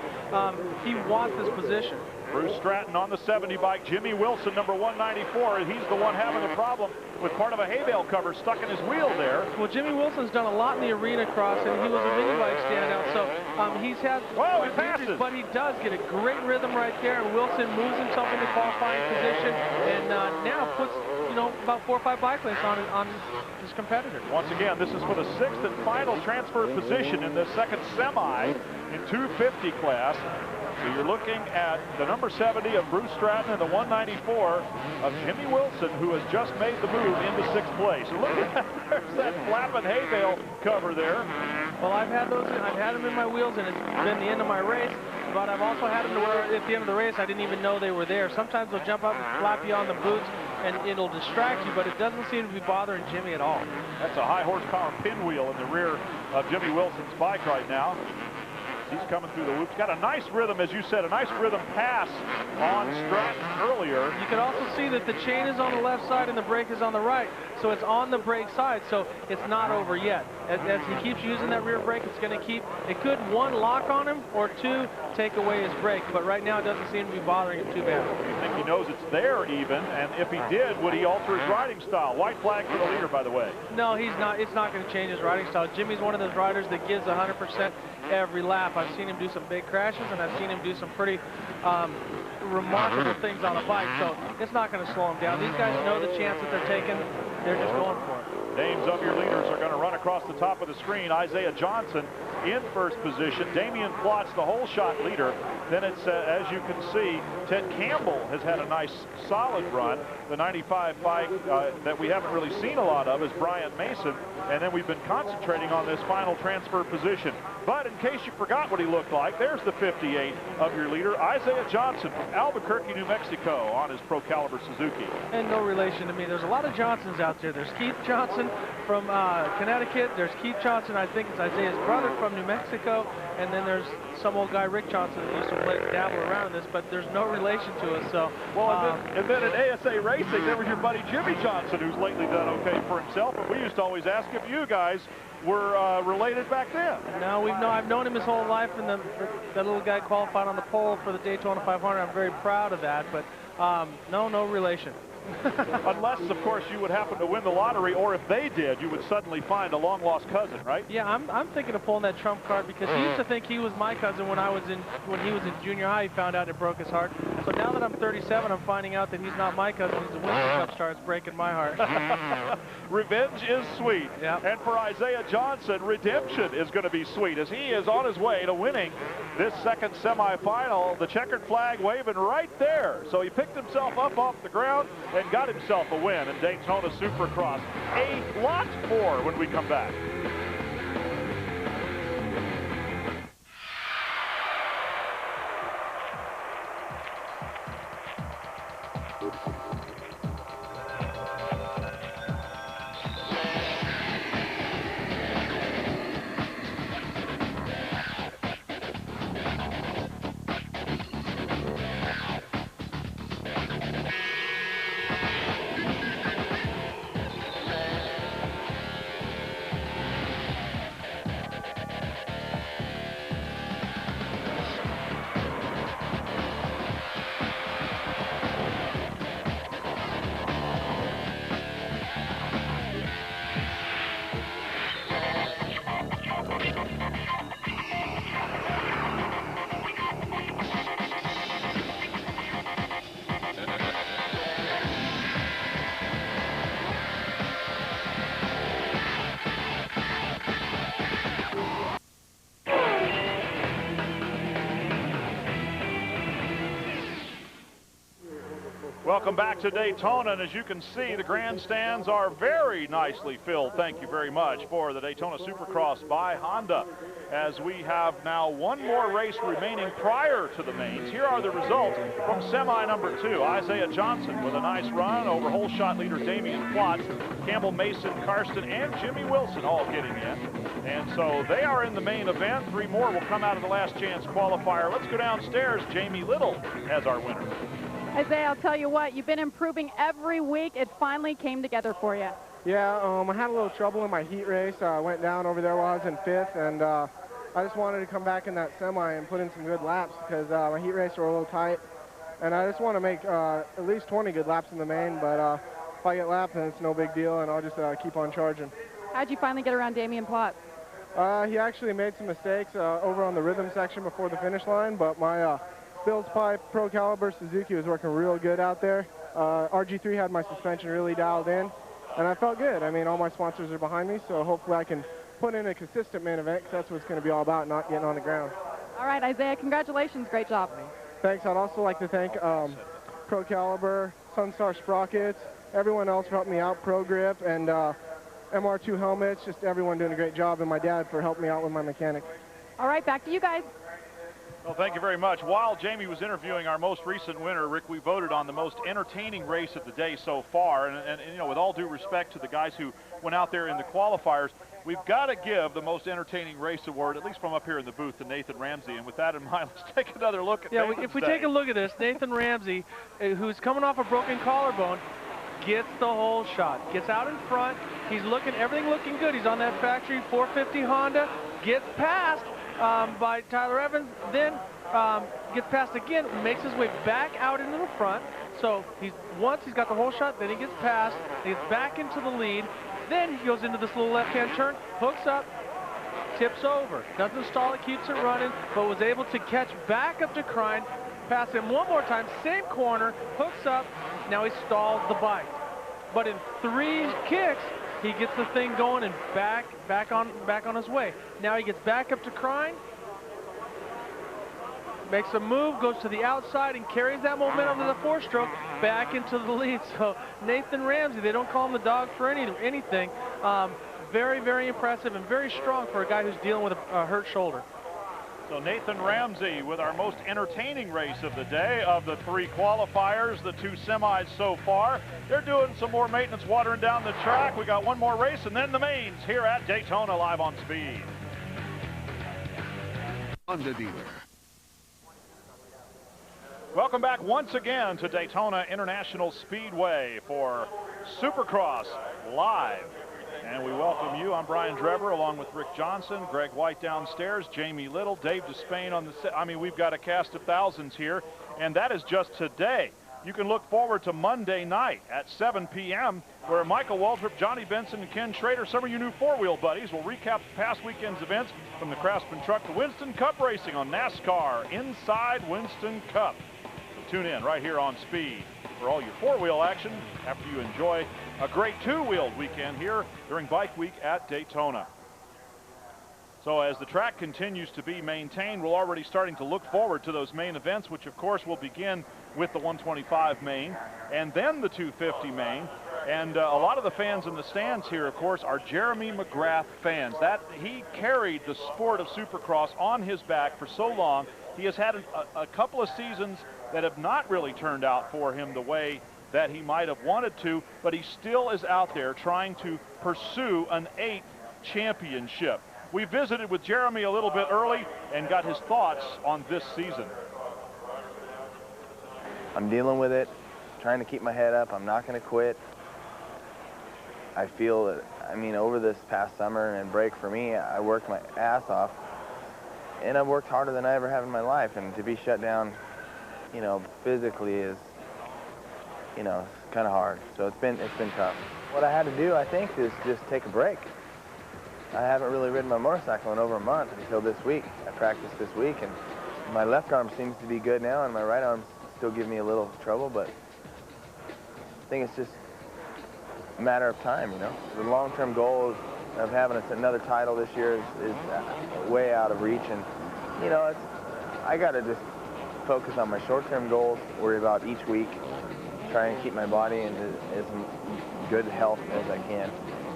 he wants this position. Bruce Stratton on the 70 bike. Jimmy Wilson, number 194. He's the one having a problem with part of a hay bale cover stuck in his wheel there. Well, Jimmy Wilson's done a lot in the arena cross, and he was a mini bike standout. So he's had, well, he passes, but he does get a great rhythm right there. And Wilson moves himself into qualifying position, and now puts about 4 or 5 bike lengths on his competitor. Once again, this is for the 6th and final transfer position in the 2nd semi in 250 class. So you're looking at the number 70 of Bruce Stratton and the 194 of Jimmy Wilson, who has just made the move into 6th place. And look at that, there's that flapping hay bale cover there. Well, I've had them in my wheels, and it's been the end of my race. But I've also had them to where at the end of the race I didn't even know they were there. Sometimes they'll jump up and flap you on the boots, and it'll distract you, but it doesn't seem to be bothering Jimmy at all. That's a high horsepower pinwheel in the rear of Jimmy Wilson's bike right now. He's coming through the loops. Got a nice rhythm, as you said, a nice rhythm pass on Stratton earlier. You can also see that the chain is on the left side and the brake is on the right. So it's on the brake side, so it's not over yet. As he keeps using that rear brake, it's going to keep, it could, 1, lock on him, or 2, take away his brake. But right now it doesn't seem to be bothering him too bad. You think he knows it's there even, and if he did, would he alter his riding style? White flag for the leader, by the way. No, he's not. It's not going to change his riding style. Jimmy's one of those riders that gives 100% every lap. I've seen him do some big crashes, and I've seen him do some pretty remarkable things on a bike, so it's not going to slow him down. These guys know the chance that they're taking. They're just going for it. Names of your leaders are going to run across the top of the screen. Isaiah Johnson in first position. Damian Plotz, the whole shot leader. Then it's, as you can see, Ted Campbell has had a nice, solid run. The 95 bike that we haven't really seen a lot of is Brian Mason. And then we've been concentrating on this final transfer position. But in case you forgot what he looked like, there's the 58 of your leader, Isaiah Johnson from Albuquerque, New Mexico, on his Pro Caliber Suzuki. And no relation to me. There's a lot of Johnsons out there. There's Keith Johnson from Connecticut. There's Keith Johnson, I think it's Isaiah's brother, from New Mexico. And then there's some old guy, Rick Johnson, that used to dabble around in this, but there's no relation to us. So, well, and then at ASA Racing, there was your buddy Jimmy Johnson, who's lately done okay for himself. And we used to always ask if you guys were related back then. No, I've known him his whole life, and that little guy qualified on the pole for the Daytona 500. I'm very proud of that, but no relation. Unless, of course, you would happen to win the lottery, or if they did, you would suddenly find a long-lost cousin, right? Yeah, I'm thinking of pulling that trump card because he used to think he was my cousin when he was in junior high. He found out it broke his heart. So now that I'm 37, I'm finding out that he's not my cousin. He's a Winston Cup star. It's breaking my heart. Revenge is sweet. Yep. And for Isaiah Johnson, redemption is going to be sweet as he is on his way to winning this second semifinal. The checkered flag waving right there. So he picked himself up off the ground and got himself a win in Daytona Supercross. A lot more when we come back. Welcome back to Daytona, and as you can see, the grandstands are very nicely filled. Thank you very much for the Daytona Supercross by Honda. As we have now one more race remaining prior to the mains. Here are the results from semi number 2. Isaiah Johnson with a nice run over whole shot leader Damian Plotz, Campbell Mason, Karsten, and Jimmy Wilson all getting in. And so they are in the main event. 3 more will come out of the last chance qualifier. Let's go downstairs. Jamie Little as our winner. Isaiah, I'll tell you what, you've been improving every week. It finally came together for you. Yeah, I had a little trouble in my heat race. I went down over there while I was in 5th, and I just wanted to come back in that semi and put in some good laps because my heat race were a little tight. And I just want to make at least 20 good laps in the main, but if I get lapped, then it's no big deal, and I'll just keep on charging. How'd you finally get around Damian Plotz? He actually made some mistakes over on the rhythm section before the finish line, but my Bill's Pipe Pro Caliber Suzuki was working real good out there. RG3 had my suspension really dialed in, and I felt good. I mean, all my sponsors are behind me, so hopefully I can put in a consistent main event, because that's what it's going to be all about, not getting on the ground. All right, Isaiah, congratulations. Great job. Thanks. I'd also like to thank Pro Caliber, Sunstar Sprockets, everyone else for helping me out, Pro Grip, and MR2 helmets, just everyone doing a great job, and my dad for helping me out with my mechanic. All right, back to you guys. Well, thank you very much. While Jamie was interviewing our most recent winner, Rick, we voted on the most entertaining race of the day so far. And you know, with all due respect to the guys who went out there in the qualifiers, we've got to give the most entertaining race award, at least from up here in the booth, to Nathan Ramsey. And with that in mind, let's take another look at Nathan's if we day. take a look at this, Nathan Ramsey, who's coming off a broken collarbone, gets the whole shot, gets out in front. He's looking, everything looking good. He's on that factory 450 Honda, gets past by Tyler Evans, then gets past again, makes his way back out into the front. So once he's got the whole shot, then he gets past, he gets back into the lead, then he goes into this little left-hand turn, hooks up, tips over, doesn't stall it, keeps it running, but was able to catch back up to Krein, pass him one more time, same corner, hooks up, now he stalled the bike. But in 3 kicks, he gets the thing going and back on his way. Now he gets back up to Krein, makes a move, goes to the outside, and carries that momentum to the 4-stroke back into the lead. So Nathan Ramsey, they don't call him the dog for anything. Very, very impressive and very strong for a guy who's dealing with a hurt shoulder. So Nathan Ramsey with our most entertaining race of the day. Of the 3 qualifiers, the 2 semis so far, they're doing some more maintenance, watering down the track. We got one more race and then the mains here at Daytona live on Speed. Honda dealer. Welcome back once again to Daytona International Speedway for Supercross Live. And we welcome you. I'm Brian Drebber along with Rick Johnson, Greg White downstairs, Jamie Little, Dave Despain on the set. I mean, we've got a cast of thousands here, and that is just today. You can look forward to Monday night at 7 p.m. where Michael Waltrip, Johnny Benson, and Ken Schrader, some of your new 4-wheel buddies, will recap the past weekend's events from the Craftsman Truck to Winston Cup racing on NASCAR Inside Winston Cup. So tune in right here on Speed for all your 4-wheel action after you enjoy a great 2-wheeled weekend here during Bike Week at Daytona. So as the track continues to be maintained, we're already starting to look forward to those main events, which of course will begin with the 125 main and then the 250 main. And a lot of the fans in the stands here, of course, are Jeremy McGrath fans. He carried the sport of Supercross on his back for so long. He has had a couple of seasons that have not really turned out for him the way that he might have wanted to, but he still is out there trying to pursue an 8th championship. We visited with Jeremy a little bit early and got his thoughts on this season. I'm dealing with it, trying to keep my head up. I'm not going to quit. I feel that, I mean, over this past summer and break for me, I worked my ass off, and I've worked harder than I ever have in my life, and to be shut down, you know, physically is, you know, kind of hard. So it's been tough. What I had to do, I think, is just take a break. I haven't really ridden my motorcycle in over a month until this week. I practiced this week, and my left arm seems to be good now, and my right arm's still giving me a little trouble, but I think it's just a matter of time, you know. The long-term goal of having another title this year is way out of reach, and, you know, I got to just focus on my short-term goals, worry about each week, try and keep my body in as good health as I can,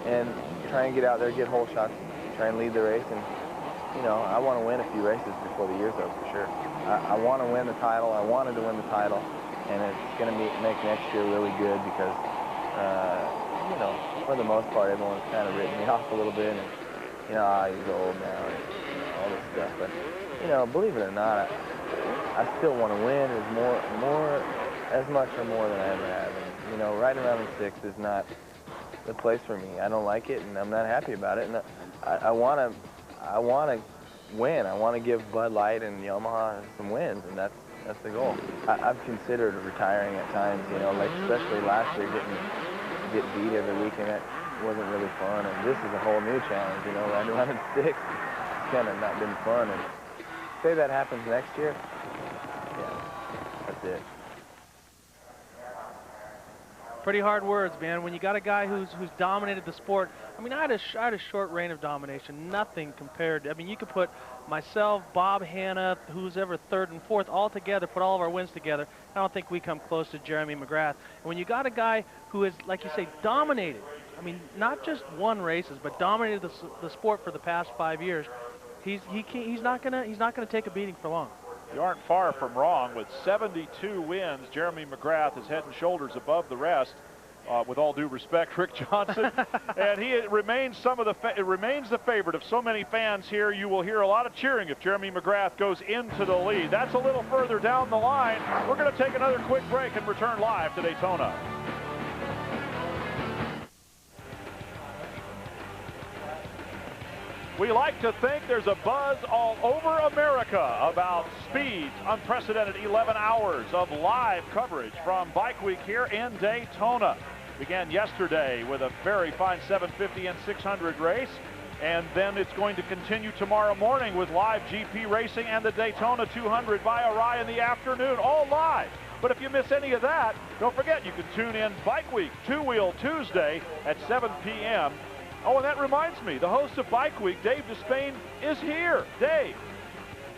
and try and get out there, get hole shots, try and lead the race, and you know, I want to win a few races before the year's up for sure. I want to win the title. I wanted to win the title, and it's going to make next year really good because, you know, for the most part, everyone's kind of written me off a little bit, and you know, he's old now, and all this stuff. But you know, believe it or not, I still want to win as much or more than I ever have. And, you know, riding around in 6 is not the place for me. I don't like it, and I'm not happy about it. And I want to win. I want to give Bud Light and Yamaha some wins, and that's the goal. I've considered retiring at times. You know, like especially last year, get beat every weekend. That wasn't really fun, and this is a whole new challenge. You know, riding around in 6, it's kind of not been fun. And say that happens next year, yeah, that's it. Pretty hard words, man. When you got a guy who's dominated the sport. I mean, I had a short reign of domination. Nothing compared to, I mean, you could put myself, Bob Hanna, who's ever 3rd and 4th, all together, put all of our wins together. I don't think we come close to Jeremy McGrath. And when you got a guy who is, like you say, dominated, I mean, not just won races, but dominated the sport for the past 5 years, he's not gonna take a beating for long. You aren't far from wrong. With 72 wins, Jeremy McGrath is head and shoulders above the rest. With all due respect, Rick Johnson, and he remains the favorite of so many fans here. You will hear a lot of cheering if Jeremy McGrath goes into the lead. That's a little further down the line. We're going to take another quick break and return live to Daytona. We like to think there's a buzz all over America about Speed's unprecedented 11 hours of live coverage from Bike Week here in Daytona. Began yesterday with a very fine 750 and 600 race, and then it's going to continue tomorrow morning with live GP racing and the Daytona 200 by Arai in the afternoon, all live. But if you miss any of that, don't forget you can tune in Bike Week Two-Wheel Tuesday at 7 p.m. Oh, and that reminds me, the host of Bike Week, Dave Despain, is here. Dave.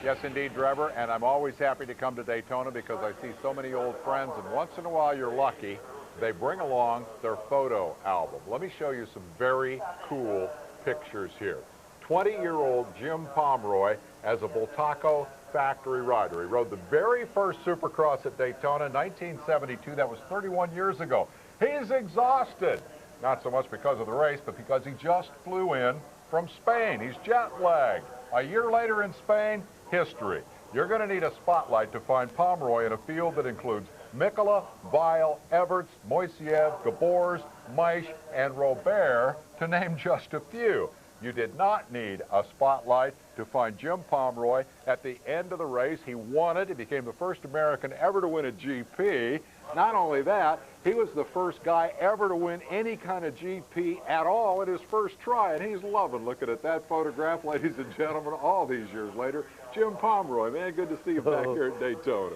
Yes, indeed, Drebber, and I'm always happy to come to Daytona because I see so many old friends, and once in a while you're lucky, they bring along their photo album. Let me show you some very cool pictures here. 20-year-old Jim Pomeroy as a Bultaco factory rider. He rode the very first Supercross at Daytona, 1972. That was 31 years ago. He's exhausted. Not so much because of the race, but because he just flew in from Spain. He's jet lagged. A year later in Spain, history. You're going to need a spotlight to find Pomeroy in a field that includes Mikola, Weil, Everts, Moiseev, Gabors, Maish, and Robert, to name just a few. You did not need a spotlight to find Jim Pomeroy. At the end of the race, he won it. He became the first American ever to win a GP. Not only that, he was the first guy ever to win any kind of GP at all in his first try, and he's loving looking at that photograph, ladies and gentlemen, all these years later. Jim Pomeroy, man, good to see you back here at Daytona.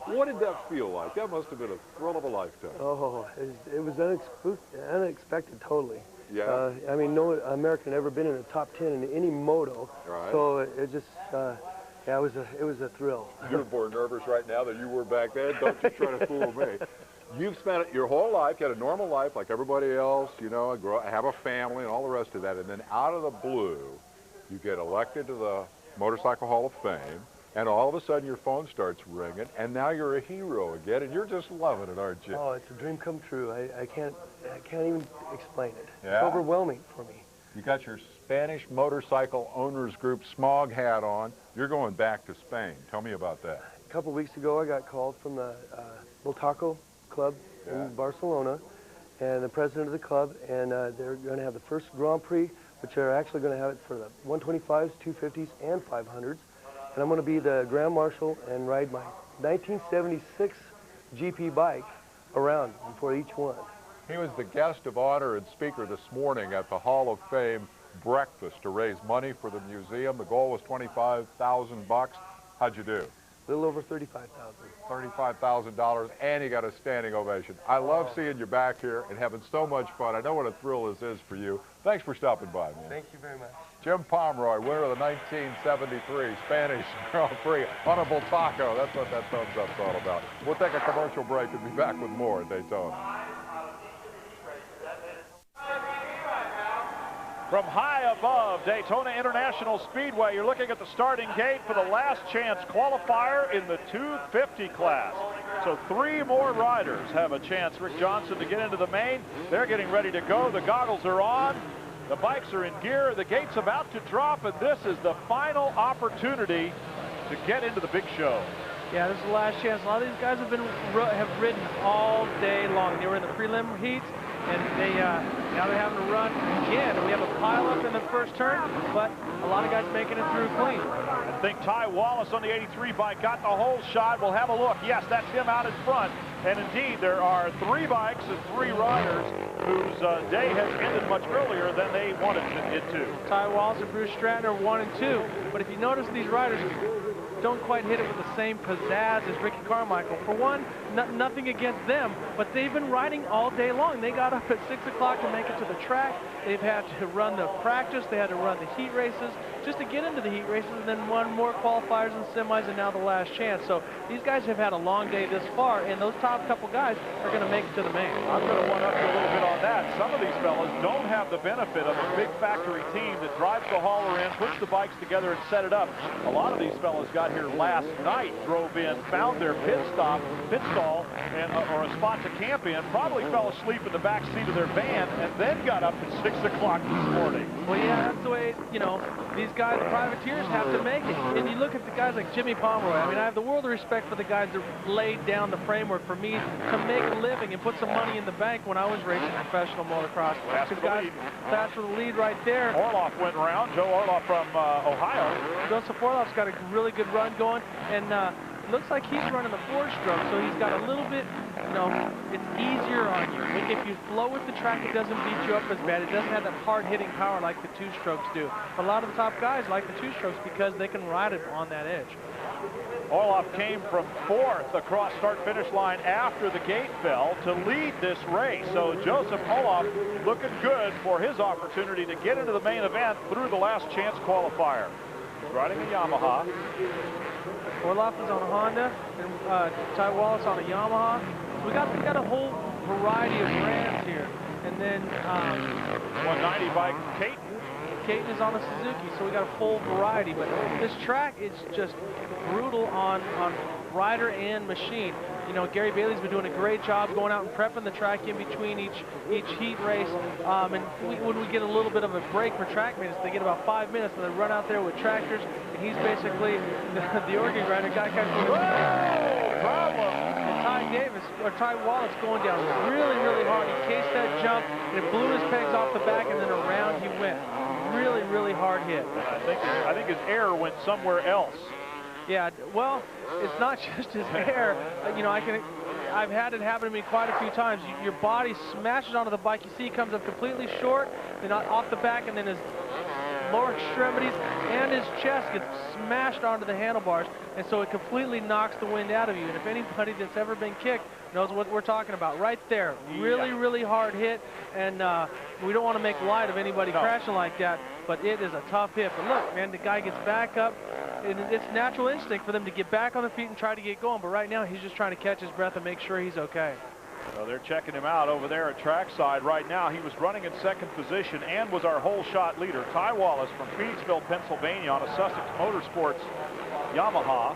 What did that feel like? That must have been a thrill of a lifetime. Oh, it was unexpected totally. Yeah. I mean, no American had ever been in the top 10 in any moto. Right. So it just, yeah, it was a thrill. You're more nervous right now than you were back then. Don't you try to fool me. You've spent your whole life, you had a normal life like everybody else, you know, have a family and all the rest of that, and then out of the blue, you get elected to the Motorcycle Hall of Fame, and all of a sudden your phone starts ringing, and now you're a hero again, and you're just loving it, aren't you? Oh, it's a dream come true. I can't even explain it. Yeah. It's overwhelming for me. You got your Spanish Motorcycle Owners Group smog hat on. You're going back to Spain. Tell me about that. A couple weeks ago, I got called from the Bultaco Club in Barcelona, and the president of the club, and they're going to have the first Grand Prix, which they're actually going to have it for the 125s, 250s, and 500s. And I'm going to be the Grand Marshal and ride my 1976 GP bike around before each one. He was the guest of honor and speaker this morning at the Hall of Fame breakfast to raise money for the museum. The goal was $25,000. How'd you do? A little over $35,000. $35,000, and you got a standing ovation. I love seeing you back here and having so much fun. I know what a thrill this is for you. Thanks for stopping by, man. Thank you very much. Jim Pomeroy, winner of the 1973 Spanish Grand Prix on a Bultaco. That's what that thumbs up's all about. We'll take a commercial break and be back with more at Daytona. From high above Daytona International Speedway, you're looking at the starting gate for the last chance qualifier in the 250 class. So 3 more riders have a chance, Rick Johnson, to get into the main. They're getting ready to go. The goggles are on. The bikes are in gear. The gate's about to drop, and this is the final opportunity to get into the big show. Yeah, this is the last chance. A lot of these guys have ridden all day long. They were in the prelim heats, and now they're having to run again. And we have a pileup in the first turn, but a lot of guys making it through clean. I think Ty Wallace on the 83 bike got the whole shot. We'll have a look. Yes, that's him out in front. And indeed, there are 3 bikes and 3 riders whose day has ended much earlier than they wanted it to. Ty Wallace and Bruce Stratner 1 and 2. But if you notice, these riders don't quite hit it with the same pizzazz as Ricky Carmichael. For one, nothing against them, but they've been riding all day long. They got up at 6 o'clock to make it to the track. They've had to run the practice. They had to run the heat races just to get into the heat races, and then won more qualifiers and semis, and now the last chance. So these guys have had a long day this far, and those top couple guys are going to make it to the main. I'm going to one-up you a little bit on that. Some of these fellas don't have the benefit of a big factory team that drives the hauler in, puts the bikes together, and set it up. A lot of these fellas got here last night, drove in, found their pit stall, and, or a spot to camp in, probably fell asleep in the back seat of their van, and then got up at 6 o'clock this morning. Well, yeah, that's the way, you know, these guys, the privateers, have to make it. And you look at the guys like Jimmy Pomeroy. I mean, I have the world of respect for the guys that laid down the framework for me to make a living and put some money in the bank when I was racing professional motocross. Fast for the lead right there. Orloff went around. Joe Orloff from Ohio. Joseph Orloff's got a really good run going, and it looks like he's running the 4-stroke, so he's got a little bit, you know, it's easier on you. If you flow with the track, it doesn't beat you up as bad. It doesn't have that hard-hitting power like the 2-strokes do. But a lot of the top guys like the 2-strokes because they can ride it on that edge. Orloff came from 4th across start-finish line after the gate fell to lead this race. So Joseph Orloff looking good for his opportunity to get into the main event through the last chance qualifier. He's riding a Yamaha. Orloff is on a Honda, and Ty Wallace on a Yamaha. So we got a whole variety of brands here. And then 190 by Caton. Caton is on a Suzuki, so we got a full variety. But this track is just brutal on rider and machine. You know, Gary Bailey's been doing a great job going out and prepping the track in between each heat race. And when we get a little bit of a break for track minutes, they get about 5 minutes, and they run out there with tractors. And he's basically the organ grinder guy. Ty Wallace going down really, really hard. He cased that jump, and it blew his pegs off the back, and then around he went. Really, really hard hit. I think his air went somewhere else. Yeah, well, it's not just his air. You know, I've had it happen to me quite a few times. Your body smashes onto the bike. You see he comes up completely short, then off the back, and then his lower extremities and his chest gets smashed onto the handlebars, and so it completely knocks the wind out of you. And if anybody that's ever been kicked knows what we're talking about right there. Really, really hard hit, and we don't want to make light of anybody crashing like that, but it is a tough hit. But look, man, the guy gets back up, and it's natural instinct for them to get back on their feet and try to get going, but right now he's just trying to catch his breath and make sure he's okay. So they're checking him out over there at trackside right now. He was running in 2nd position and was our whole shot leader. Ty Wallace from Phoenixville, Pennsylvania on a Sussex Motorsports Yamaha.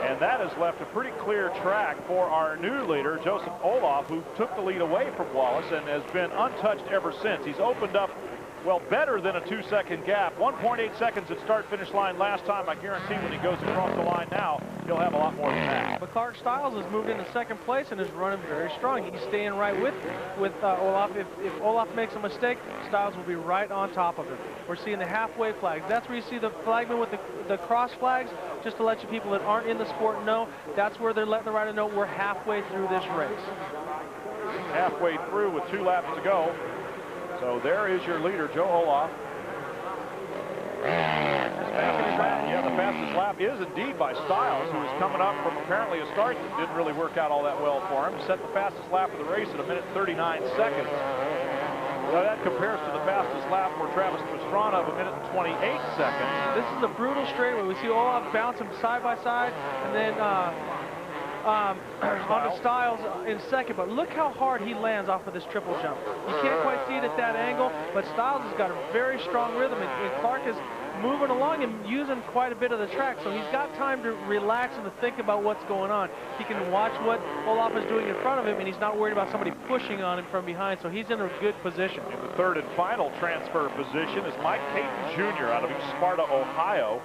And that has left a pretty clear track for our new leader, Joseph Orloff, who took the lead away from Wallace and has been untouched ever since. He's opened up, well, better than a 2-second gap. 1.8 seconds at start-finish line last time. I guarantee when he goes across the line now, he'll have a lot more than that. But Clark Stiles has moved into 2nd place and is running very strong. He's staying right with Orloff. If Orloff makes a mistake, Stiles will be right on top of him. We're seeing the halfway flags. That's where you see the flagman with the cross flags, just to let you people that aren't in the sport know. That's where they're letting the rider know we're halfway through this race. Halfway through with 2 laps to go. So there is your leader, Joe Orloff. Yeah, the fastest lap is indeed by Stiles, who is coming up from apparently a start that didn't really work out all that well for him. Set the fastest lap of the race at 1:39 seconds. Now that compares to the fastest lap for Travis Pastrana of 1 minute and 28 seconds. This is a brutal straightaway. We see Olaf bounce him side by side, and then onto Stiles in second. But look how hard he lands off of this triple jump. You can't quite see it at that angle, but Stiles has got a very strong rhythm, and Clark is moving along and using quite a bit of the track, so he's got time to relax and to think about what's going on. He can watch what Olaf is doing in front of him, and he's not worried about somebody pushing on him from behind, so he's in a good position. In the third and final transfer position is Mike Caton Jr. out of East Sparta, Ohio.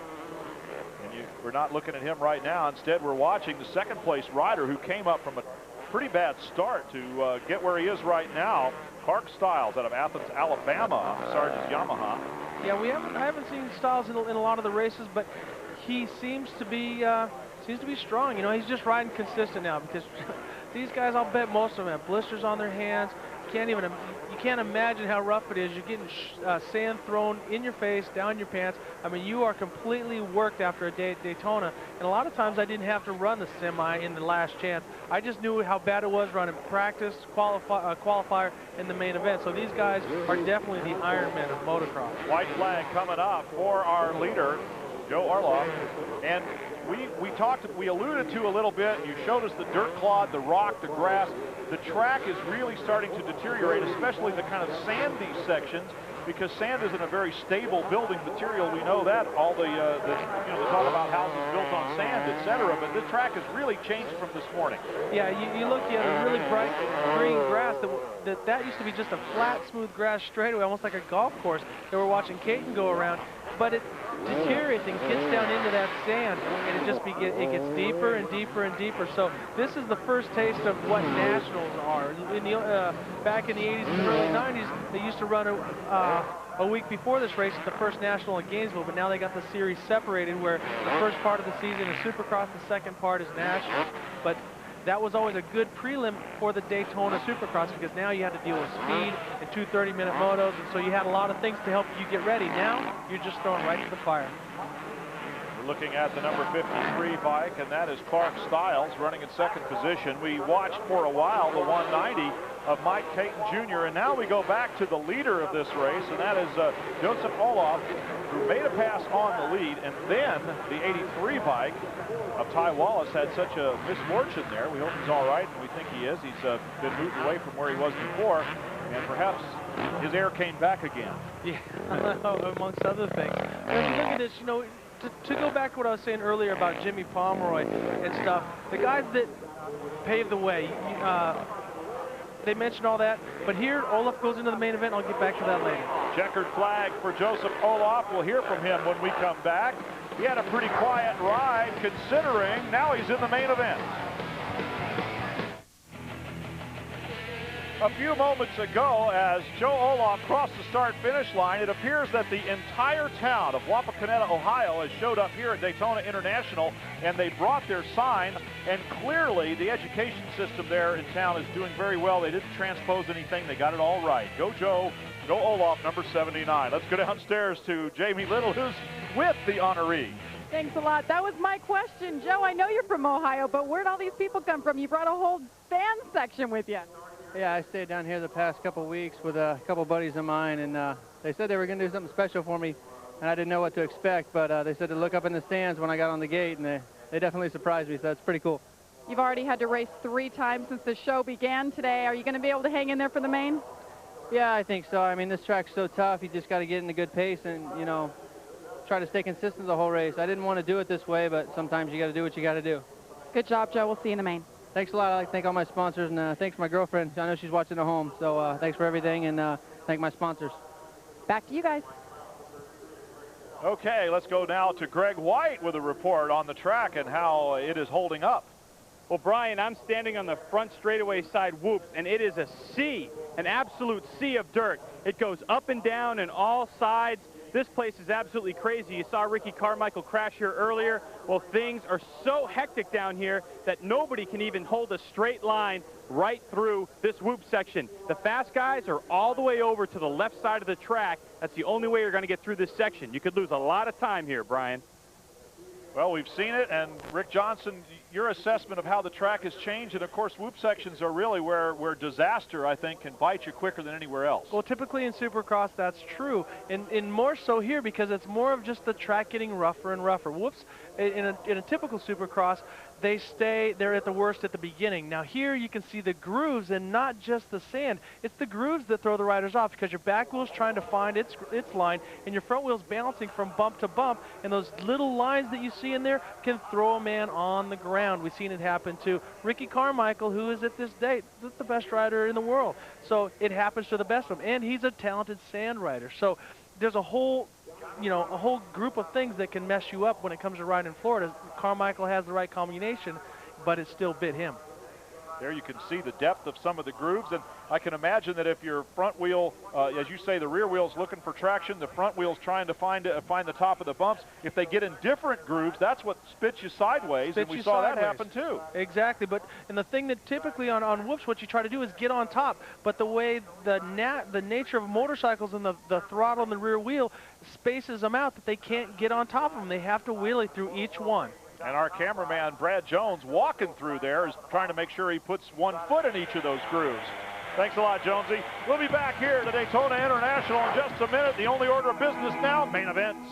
And we're not looking at him right now. Instead, we're watching the second-place rider who came up from a pretty bad start to get where he is right now, Clark Stiles out of Athens, Alabama, Sargent Yamaha. Yeah, I haven't seen Stiles in a lot of the races, but he seems to be strong. You know, he's just riding consistent now, because these guys, I'll bet most of them have blisters on their hands. You can't imagine how rough it is. You're getting sand thrown in your face, down your pants. I mean, you are completely worked after a day at Daytona. And a lot of times I didn't have to run the semi in the last chance. I just knew how bad it was running practice, qualifier, in the main event. So these guys are definitely the Iron Men of motocross. White flag coming up for our leader, Joe Orloff. And we alluded to a little bit. You showed us the dirt clod, the rock, the grass. The track is really starting to deteriorate, especially the kind of sandy sections, because sand isn't a very stable building material. We know that. All the talk about houses built on sand, etc. But this track has really changed from this morning. Yeah, you look at a really bright green grass. That used to be just a flat, smooth grass straightaway, almost like a golf course that we're watching Caton go around. But it deteriorates and gets down into that sand, and it gets deeper and deeper and deeper. So this is the first taste of what nationals are. Back in the 80s and early 90s, they used to run a week before this race at the first national in Gainesville, but now they got the series separated, where the first part of the season is Supercross, the second part is national. But that was always a good prelim for the Daytona Supercross, because now you had to deal with speed and 2 30-minute motos, and so you had a lot of things to help you get ready. Now you're just thrown right to the fire. We're looking at the number 53 bike, and that is Clark Stiles running in second position. We watched for a while the 190 of Mike Caton Jr., and now we go back to the leader of this race, and that is Joseph Olaf, who made a pass on the lead, and then the 83 bike of Ty Wallace had such a misfortune there. We hope he's all right, and we think he is. He's been moved away from where he was before, and perhaps his air came back again. Yeah, amongst other things. When you look at this, you know, to go back to what I was saying earlier about Jimmy Pomeroy and stuff, the guys that paved the way, they mentioned all that, but here Olaf goes into the main event. I'll get back to that later. Checkered flag for Joseph Olaf. We'll hear from him when we come back. He had a pretty quiet ride, considering now he's in the main event. A few moments ago, as Joe Olaf crossed the start-finish line, it appears that the entire town of Wapakoneta, Ohio, has showed up here at Daytona International, and they brought their sign, and clearly the education system there in town is doing very well. They didn't transpose anything. They got it all right. Go Joe, go Olaf, number 79. Let's go downstairs to Jamie Little, who's with the honoree. Thanks a lot. That was my question. Joe, I know you're from Ohio, but where'd all these people come from? You brought a whole fan section with you. Yeah, I stayed down here the past couple weeks with a couple buddies of mine, and they said they were going to do something special for me, and I didn't know what to expect, but they said to look up in the stands when I got on the gate, and they definitely surprised me, so that's pretty cool. You've already had to race 3 times since the show began today. Are you going to be able to hang in there for the main? Yeah, I think so. I mean, this track's so tough, you just got to get in a good pace and, you know, try to stay consistent the whole race. I didn't want to do it this way, but sometimes you got to do what you got to do. Good job, Joe. We'll see you in the main. Thanks a lot. I'd like to thank all my sponsors, and thanks my girlfriend. I know she's watching at home, so thanks for everything, and thank my sponsors. Back to you guys. Okay, let's go now to Greg White with a report on the track and how it is holding up. Well, Brian, I'm standing on the front straightaway side whoops, and it is a sea, an absolute sea of dirt. It goes up and down in all sides. This place is absolutely crazy. You saw Ricky Carmichael crash here earlier. Well, things are so hectic down here that nobody can even hold a straight line right through this whoop section. The fast guys are all the way over to the left side of the track. That's the only way you're going to get through this section. You could lose a lot of time here, Brian. Well, we've seen it, and Rick Johnson, your assessment of how the track has changed, and of course whoop sections are really where disaster, I think, can bite you quicker than anywhere else. Well, typically in Supercross that's true, and more so here because it's more of just the track getting rougher and rougher. Whoops, in a typical Supercross, they're at the worst at the beginning. Now here you can see the grooves and not just the sand. It's the grooves that throw the riders off because your back wheel's trying to find its line and your front wheel's bouncing from bump to bump, and those little lines that you see in there can throw a man on the ground. We've seen it happen to Ricky Carmichael, who is at this date the best rider in the world. So it happens to the best of them, and he's a talented sand rider. So there's a whole group of things that can mess you up when it comes to riding in Florida. Carmichael has the right combination, but it still bit him. There you can see the depth of some of the grooves, and I can imagine that if your front wheel, as you say, the rear wheel's looking for traction, the front wheel's trying to find the top of the bumps. If they get in different grooves, that's what spits you sideways, and we saw that happen too. Exactly, and the thing that typically on whoops, what you try to do is get on top, but the way the nature of motorcycles and the throttle and the rear wheel spaces them out that they can't get on top of them. They have to wheelie through each one. And our cameraman, Brad Jones, walking through there, is trying to make sure he puts 1 foot in each of those grooves. Thanks a lot, Jonesy. We'll be back here at the Daytona International in just a minute. The only order of business now, main events.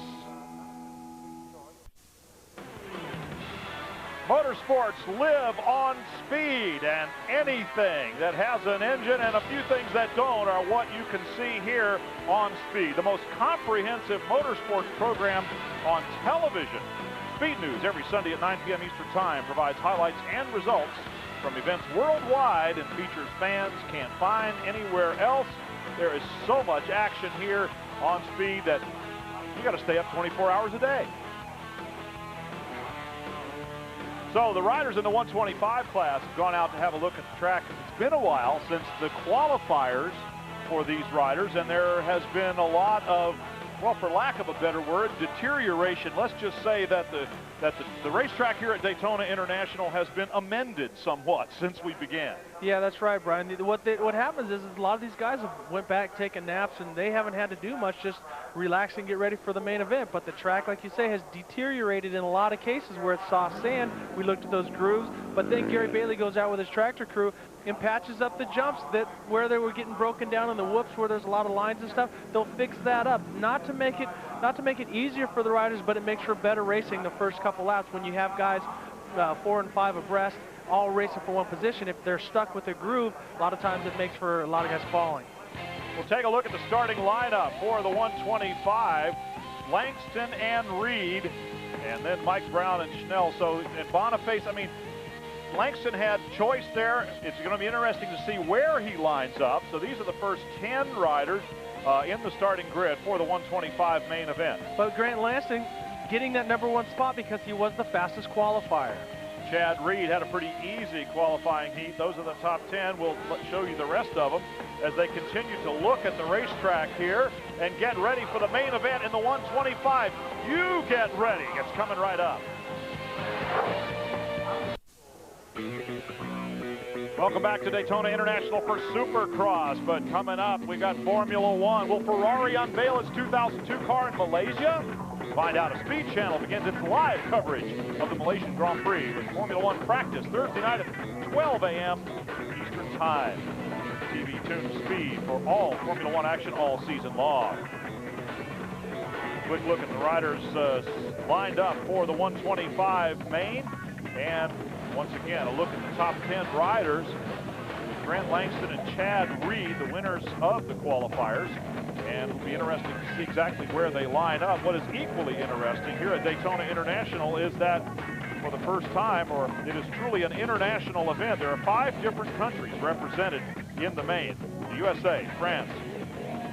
Motorsports live on speed, and anything that has an engine and a few things that don't are what you can see here on Speed, the most comprehensive motorsports program on television. Speed News every Sunday at 9 p.m. Eastern Time provides highlights and results from events worldwide and features fans can't find anywhere else. There is so much action here on Speed that you got to stay up 24 hours a day. So the riders in the 125 class have gone out to have a look at the track. It's been a while since the qualifiers for these riders, and there has been a lot of, well, for lack of a better word, deterioration. Let's just say that the racetrack here at Daytona International has been amended somewhat since we began. Yeah, that's right, Brian. What happens is a lot of these guys have went back taking naps, and they haven't had to do much, just relax and get ready for the main event. But the track, like you say, has deteriorated in a lot of cases where it's soft sand. We looked at those grooves, but then Gary Bailey goes out with his tractor crew and patches up the jumps where they were getting broken down in the whoops, where there's a lot of lines and stuff. They'll fix that up, not to make it easier for the riders, but it makes for better racing the first couple laps when you have guys 4 and 5 abreast, all racing for one position. If they're stuck with a groove, a lot of times it makes for a lot of guys falling. We'll take a look at the starting lineup for the 125. Langston and Reed, and then Mike Brown and Schnell. So at Boniface, I mean, Langston had choice there. It's going to be interesting to see where he lines up. So these are the first 10 riders in the starting grid for the 125 main event. But Grant Langston getting that #1 spot because he was the fastest qualifier. Chad Reed had a pretty easy qualifying heat. Those are the top 10. We'll show you the rest of them as they continue to look at the racetrack here and get ready for the main event in the 125. You get ready. It's coming right up. Welcome back to Daytona International for Supercross, but coming up, we got Formula One. Will Ferrari unveil its 2002 car in Malaysia? Find out as Speed Channel begins its live coverage of the Malaysian Grand Prix with Formula One practice Thursday night at 12 a.m. Eastern Time. TV tuned Speed for all Formula One action all season long. Quick look at the riders lined up for the 125 main, and once again, a look at the top 10 riders. Grant Langston and Chad Reed, the winners of the qualifiers. And it'll be interesting to see exactly where they line up. What is equally interesting here at Daytona International is that for the first time, or it is truly an international event, there are 5 different countries represented in the main. The USA, France,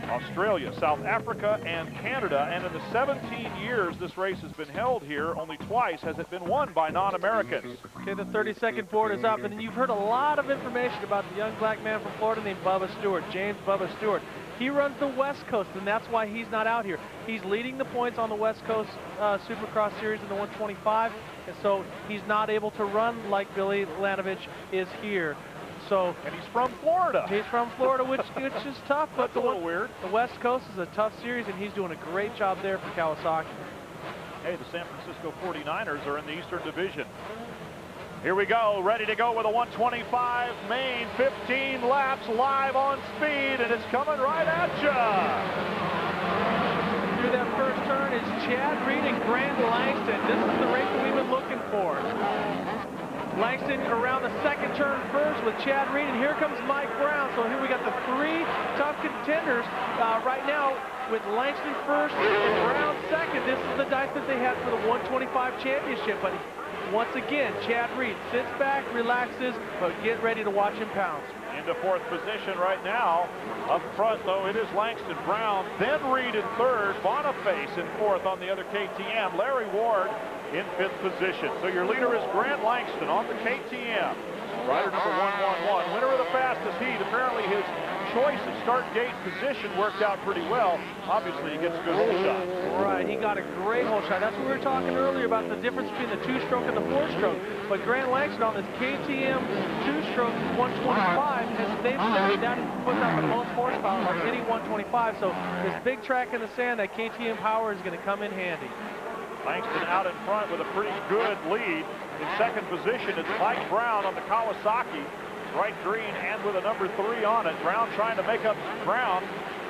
Australia, South Africa, and Canada. And in the 17 years this race has been held here, only twice has it been won by non-Americans. Okay, the 30-second board is up, and you've heard a lot of information about the young black man from Florida named Bubba Stewart, James Bubba Stewart. He runs the West Coast, and that's why he's not out here. He's leading the points on the West Coast Supercross Series in the 125, and so he's not able to run like Billy Lanovich is here. So, and he's from Florida. He's from Florida, which is tough. But that's a little weird. The West Coast is a tough series, and he's doing a great job there for Kawasaki. Hey, the San Francisco 49ers are in the Eastern Division. Here we go, ready to go with a 125 main, 15 laps live on speed, and it's coming right at you. Through that first turn is Chad Reed and Grant Langston. This is the race that we've been looking for. Langston around the second turn first with Chad Reed, and here comes Mike Brown. So here we got the three tough contenders right now with Langston first and Brown second. This is the dice that they had for the 125 championship, but once again, Chad Reed sits back, relaxes, but get ready to watch him pounce. Into fourth position right now. Up front, though, it is Langston, Brown, then Reed in third, Boniface in fourth on the other KTM, Larry Ward in fifth position. So your leader is Grant Langston on the KTM. Rider number 111, winner of the fastest heat. Apparently his choice of start gate position worked out pretty well. Obviously he gets a good hole shot. Right, he got a great hole shot. That's what we were talking earlier about the difference between the two-stroke and the four-stroke. But Grant Langston on this KTM two-stroke 125 has they've said that puts out the most horsepower of any 125. So this big track in the sand, that KTM power is going to come in handy. Langston out in front with a pretty good lead. In second position, it's Mike Brown on the Kawasaki, bright green and with a number 3 on it. Brown trying to make up some ground.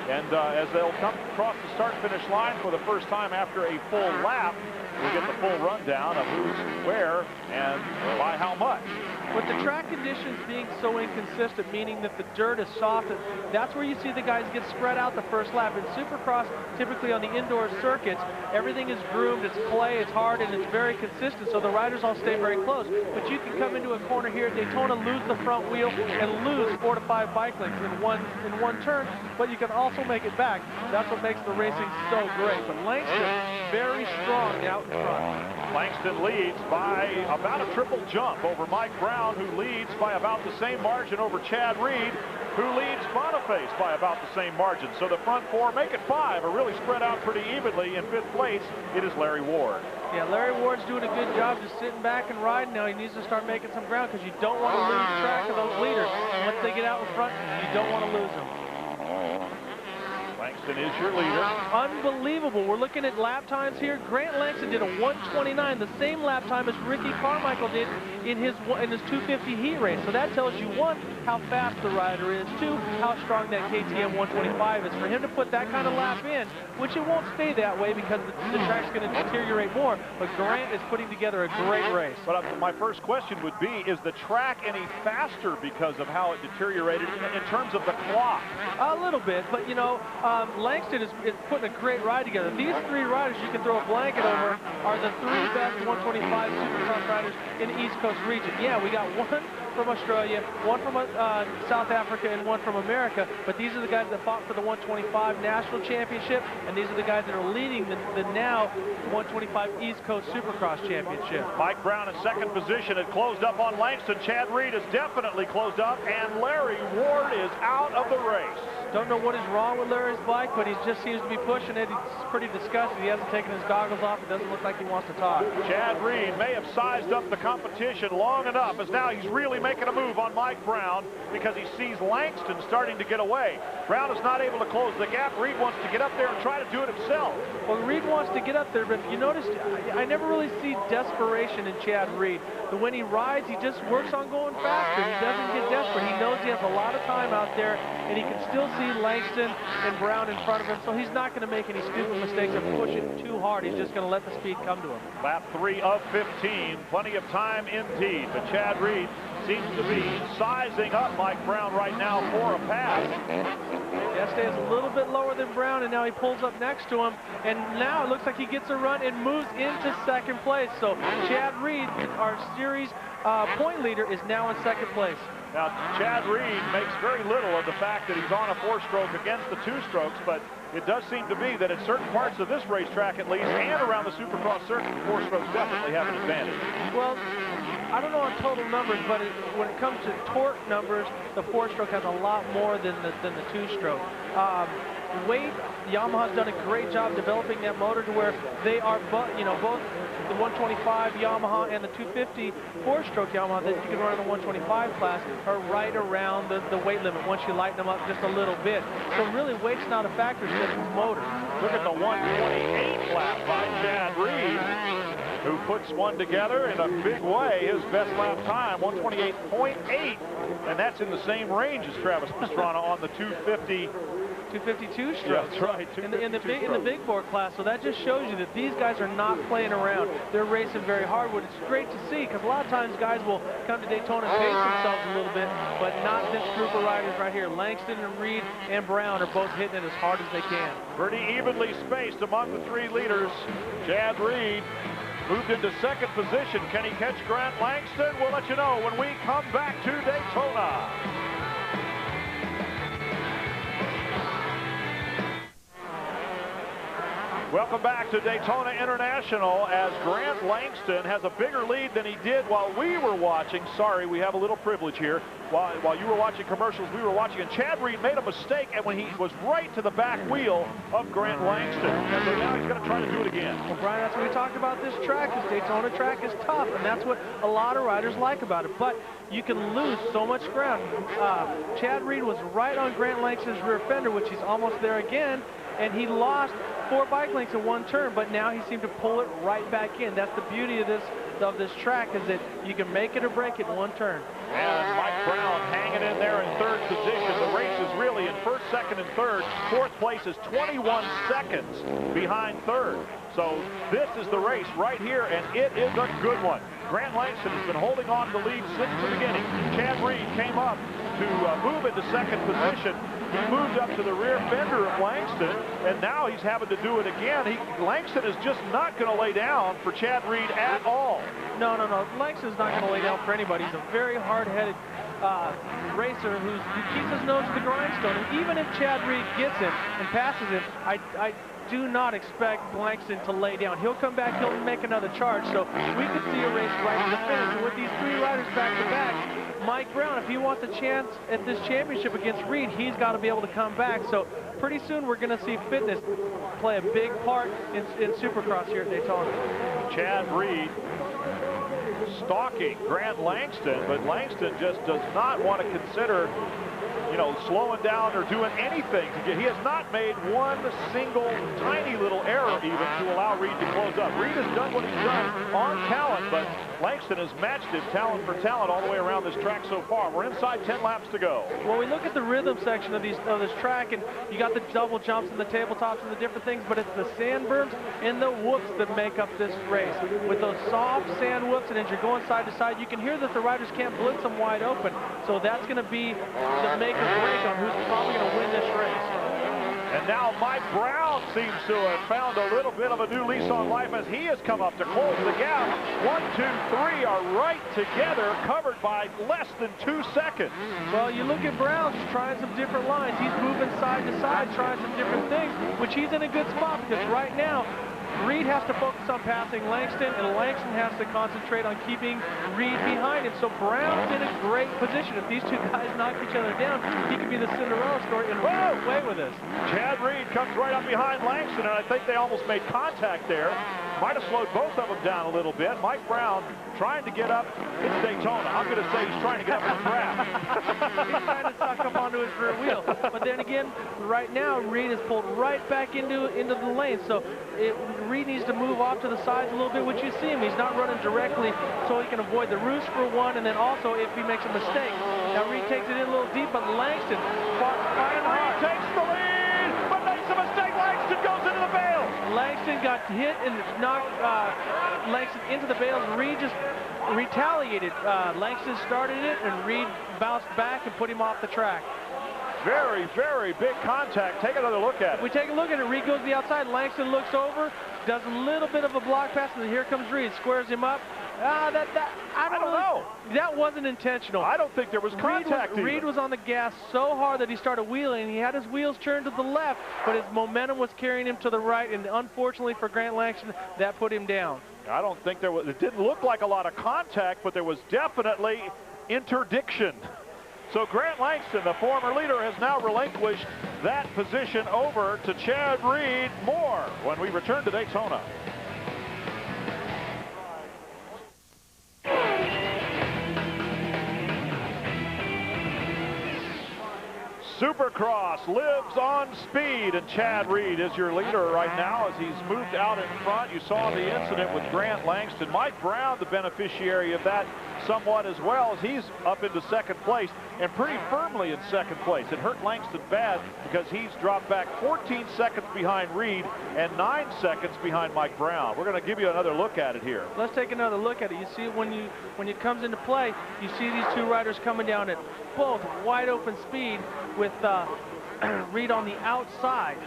And as they'll come across the start-finish line for the first time after a full lap, we'll get the full rundown of who's where and by how much. With the track conditions being so inconsistent, meaning that the dirt is soft, that's where you see the guys get spread out the first lap. In Supercross, typically on the indoor circuits, everything is groomed, it's clay, it's hard, and it's very consistent, so the riders all stay very close. But you can come into a corner here at Daytona, lose the front wheel, and lose 4 to 5 bike lengths in one turn, but you can also make it back. That's what makes the racing so great. But Langston, very strong out in front. Langston leads by about a triple jump over Mike Brown, who leads by about the same margin over Chad Reed, who leads Boniface by about the same margin. So the front four, make it 5, are really spread out pretty evenly. In 5th place, it is Larry Ward. Yeah, Larry Ward's doing a good job just sitting back and riding now. He needs to start making some ground because you don't want to lose track of those leaders. Once they get out in front, you don't want to lose them. Langston is your leader. Unbelievable. We're looking at lap times here. Grant Langston did a 129, the same lap time as Ricky Carmichael did in his 250 heat race. So that tells you, 1, how fast the rider is, 2, how strong that KTM 125 is. For him to put that kind of lap in, which it won't stay that way because the track's going to deteriorate more, but Grant is putting together a great race. But my first question would be, is the track any faster because of how it deteriorated in terms of the clock? A little bit, but you know, Langston is putting a great ride together. These 3 riders you can throw a blanket over are the 3 best 125 Supercross riders in the East Coast region. Yeah, we got 1 from Australia, 1 from South Africa, and 1 from America, but these are the guys that fought for the 125 National Championship, and these are the guys that are leading the now 125 East Coast Supercross Championship. Mike Brown in second position had closed up on Langston. Chad Reed has definitely closed up, and Larry Ward is out of the race. Don't know what is wrong with Larry's bike, but he just seems to be pushing it. He's pretty disgusted. He hasn't taken his goggles off. It doesn't look like he wants to talk. Chad Reed may have sized up the competition long enough, as now he's really making a move on Mike Brown because he sees Langston starting to get away. Brown is not able to close the gap. Reed wants to get up there and try to do it himself. Well, Reed wants to get up there, but you notice I never really see desperation in Chad Reed. But when he rides, he just works on going faster. He doesn't get desperate. He knows he has a lot of time out there, and he can still see Langston and Brown in front of him, so he's not going to make any stupid mistakes or push it too hard. He's just going to let the speed come to him. Lap 3 of 15. Plenty of time indeed, but Chad Reed seems to be sizing up Mike Brown right now for a pass. Este is a little bit lower than Brown, and now he pulls up next to him, and now it looks like he gets a run and moves into second place. So Chad Reed, our series point leader, is now in second place. Now, Chad Reed makes very little of the fact that he's on a 4-stroke against the 2-strokes, but it does seem to be that at certain parts of this racetrack, at least, and around the Supercross circuit, the 4-strokes definitely have an advantage. Well, I don't know on total numbers, but when it comes to torque numbers, the 4-stroke has a lot more than the 2-stroke. Weight, Yamaha's done a great job developing that motor to where they are, both the 125 Yamaha and the 250 4-stroke Yamaha that you can run in the 125 class are right around the weight limit once you lighten them up just a little bit. So really, weight's not a factor, it's just motor. Look at the 128 lap by Chad Reed. who puts one together in a big way. His best lap time, 128.8, and that's in the same range as Travis Pastrana on the 250. 252 strokes. Yeah, that's right. In the big board class. So that just shows you that these guys are not playing around. They're racing very hard. What it's great to see, because a lot of times guys will come to Daytona and pace themselves a little bit, but not this group of riders right here. Langston and Reed and Brown are both hitting it as hard as they can. Pretty evenly spaced among the three leaders. Chad Reed moved into second position. Can he catch Grant Langston? We'll let you know when we come back to Daytona. Welcome back to Daytona International as Grant Langston has a bigger lead than he did while we were watching. Sorry, we have a little privilege here. While you were watching commercials, we were watching, and Chad Reed made a mistake, and when he was right to the back wheel of Grant Langston. And so now he's going to try to do it again. Well, Brian, that's what we talked about this track. This Daytona track is tough, and that's what a lot of riders like about it. But you can lose so much ground. Chad Reed was right on Grant Langston's rear fender, which he's almost there again, and he lost 4 bike lengths in one turn, but now he seemed to pull it right back in. That's the beauty of this track, is that you can make it or break it in one turn. And Mike Brown hanging in there in third position. The race is really in first, second, and third. Fourth place is 21 seconds behind third. So this is the race right here, and it is a good one. Grant Langston has been holding on to the lead since the beginning. Chad Reed came up to move into second position. He moved up to the rear fender of Langston, and now he's having to do it again. Langston is just not going to lay down for Chad Reed at all. No. Langston's not going to lay down for anybody. He's a very hard-headed racer who keeps his nose to the grindstone. And even if Chad Reed gets him and passes him, I do not expect Langston to lay down. He'll come back, he'll make another charge. So we could see a race right to the finish. And with these three riders back-to-back, Mike Brown, if he wants a chance at this championship against Reed, he's got to be able to come back. So pretty soon we're going to see fitness play a big part in Supercross here at Daytona. Chad Reed stalking Grant Langston, but Langston just does not want to consider, slowing down or doing anything to get. He has not made one single tiny little error even to allow Reed to close up. Reed has done what he's done on talent, but Langston has matched it talent for talent all the way around this track so far. We're inside 10 laps to go. Well, we look at the rhythm section of this track, and you got the double jumps and the tabletops and the different things, but it's the sand berms and the whoops that make up this race. With those soft sand whoops, and as you're going side to side, you can hear that the riders can't blitz them wide open. So that's going to be the make or break on who's probably going to win this race. And now Mike Brown seems to have found a little bit of a new lease on life as he has come up to close the gap. 1, 2, 3 are right together, covered by less than 2 seconds. Well, you look at Brown, he's trying some different lines. He's moving side to side, trying some different things, which he's in a good spot because right now, Reed has to focus on passing Langston, and Langston has to concentrate on keeping Reed behind him. So Brown's in a great position. If these two guys knock each other down, he could be the Cinderella story and run away with this. Chad Reed comes right up behind Langston, and I think they almost made contact there. Might have slowed both of them down a little bit. Mike Brown trying to get up. It's Daytona. I'm going to say he's trying to get up on the track. He's trying to suck up onto his rear wheel. But then again, right now, Reed is pulled right back into the lane. So Reed needs to move off to the sides a little bit, which you see him. He's not running directly so he can avoid the roost for one, and then also if he makes a mistake. Now Reed takes it in a little deep, but Langston fighting hard. Takes the lead, but makes a mistake. Langston goes into the bales. Langston got hit and knocked Langston into the bales. Reed just retaliated. Langston started it, and Reed bounced back and put him off the track. Very, very big contact. Take another look at it. If we take a look at it, Reed goes to the outside. Langston looks over, does a little bit of a block pass, and then here comes Reed. Squares him up. I don't know. That wasn't intentional. I don't think there was contact. Reed was on the gas so hard that he started wheeling. He had his wheels turned to the left, but his momentum was carrying him to the right, and unfortunately for Grant Langston, that put him down. I don't think there was, it didn't look like a lot of contact, but there was definitely interdiction. So Grant Langston, the former leader, has now relinquished that position over to Chad Reed. More when we return to Daytona. Supercross lives on speed, and Chad Reed is your leader right now as he's moved out in front. You saw the incident with Grant Langston. Mike Brown, the beneficiary of that somewhat as well, as he's up into second place and pretty firmly in second place. It hurt Langston bad because he's dropped back 14 seconds behind Reed and 9 seconds behind Mike Brown. We're going to give you another look at it here. Let's take another look at it. You see when it comes into play, you see these two riders coming down at both wide open speed with Reed on the outside.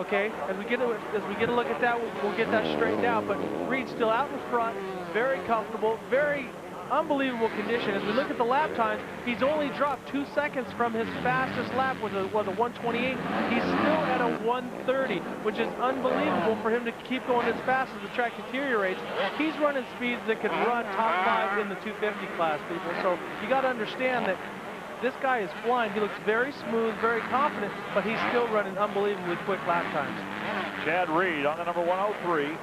Okay, as we get a look at that, we'll get that straightened out. But Reed's still out in front, very comfortable, very unbelievable condition. As we look at the lap times, he's only dropped 2 seconds from his fastest lap was a 128. He's still at a 130, which is unbelievable for him to keep going as fast as the track deteriorates. He's running speeds that could run top 5 in the 250 class, people. So you got to understand that this guy is flying. He looks very smooth, very confident, but he's still running unbelievably quick lap times. Chad Reed on the number 103.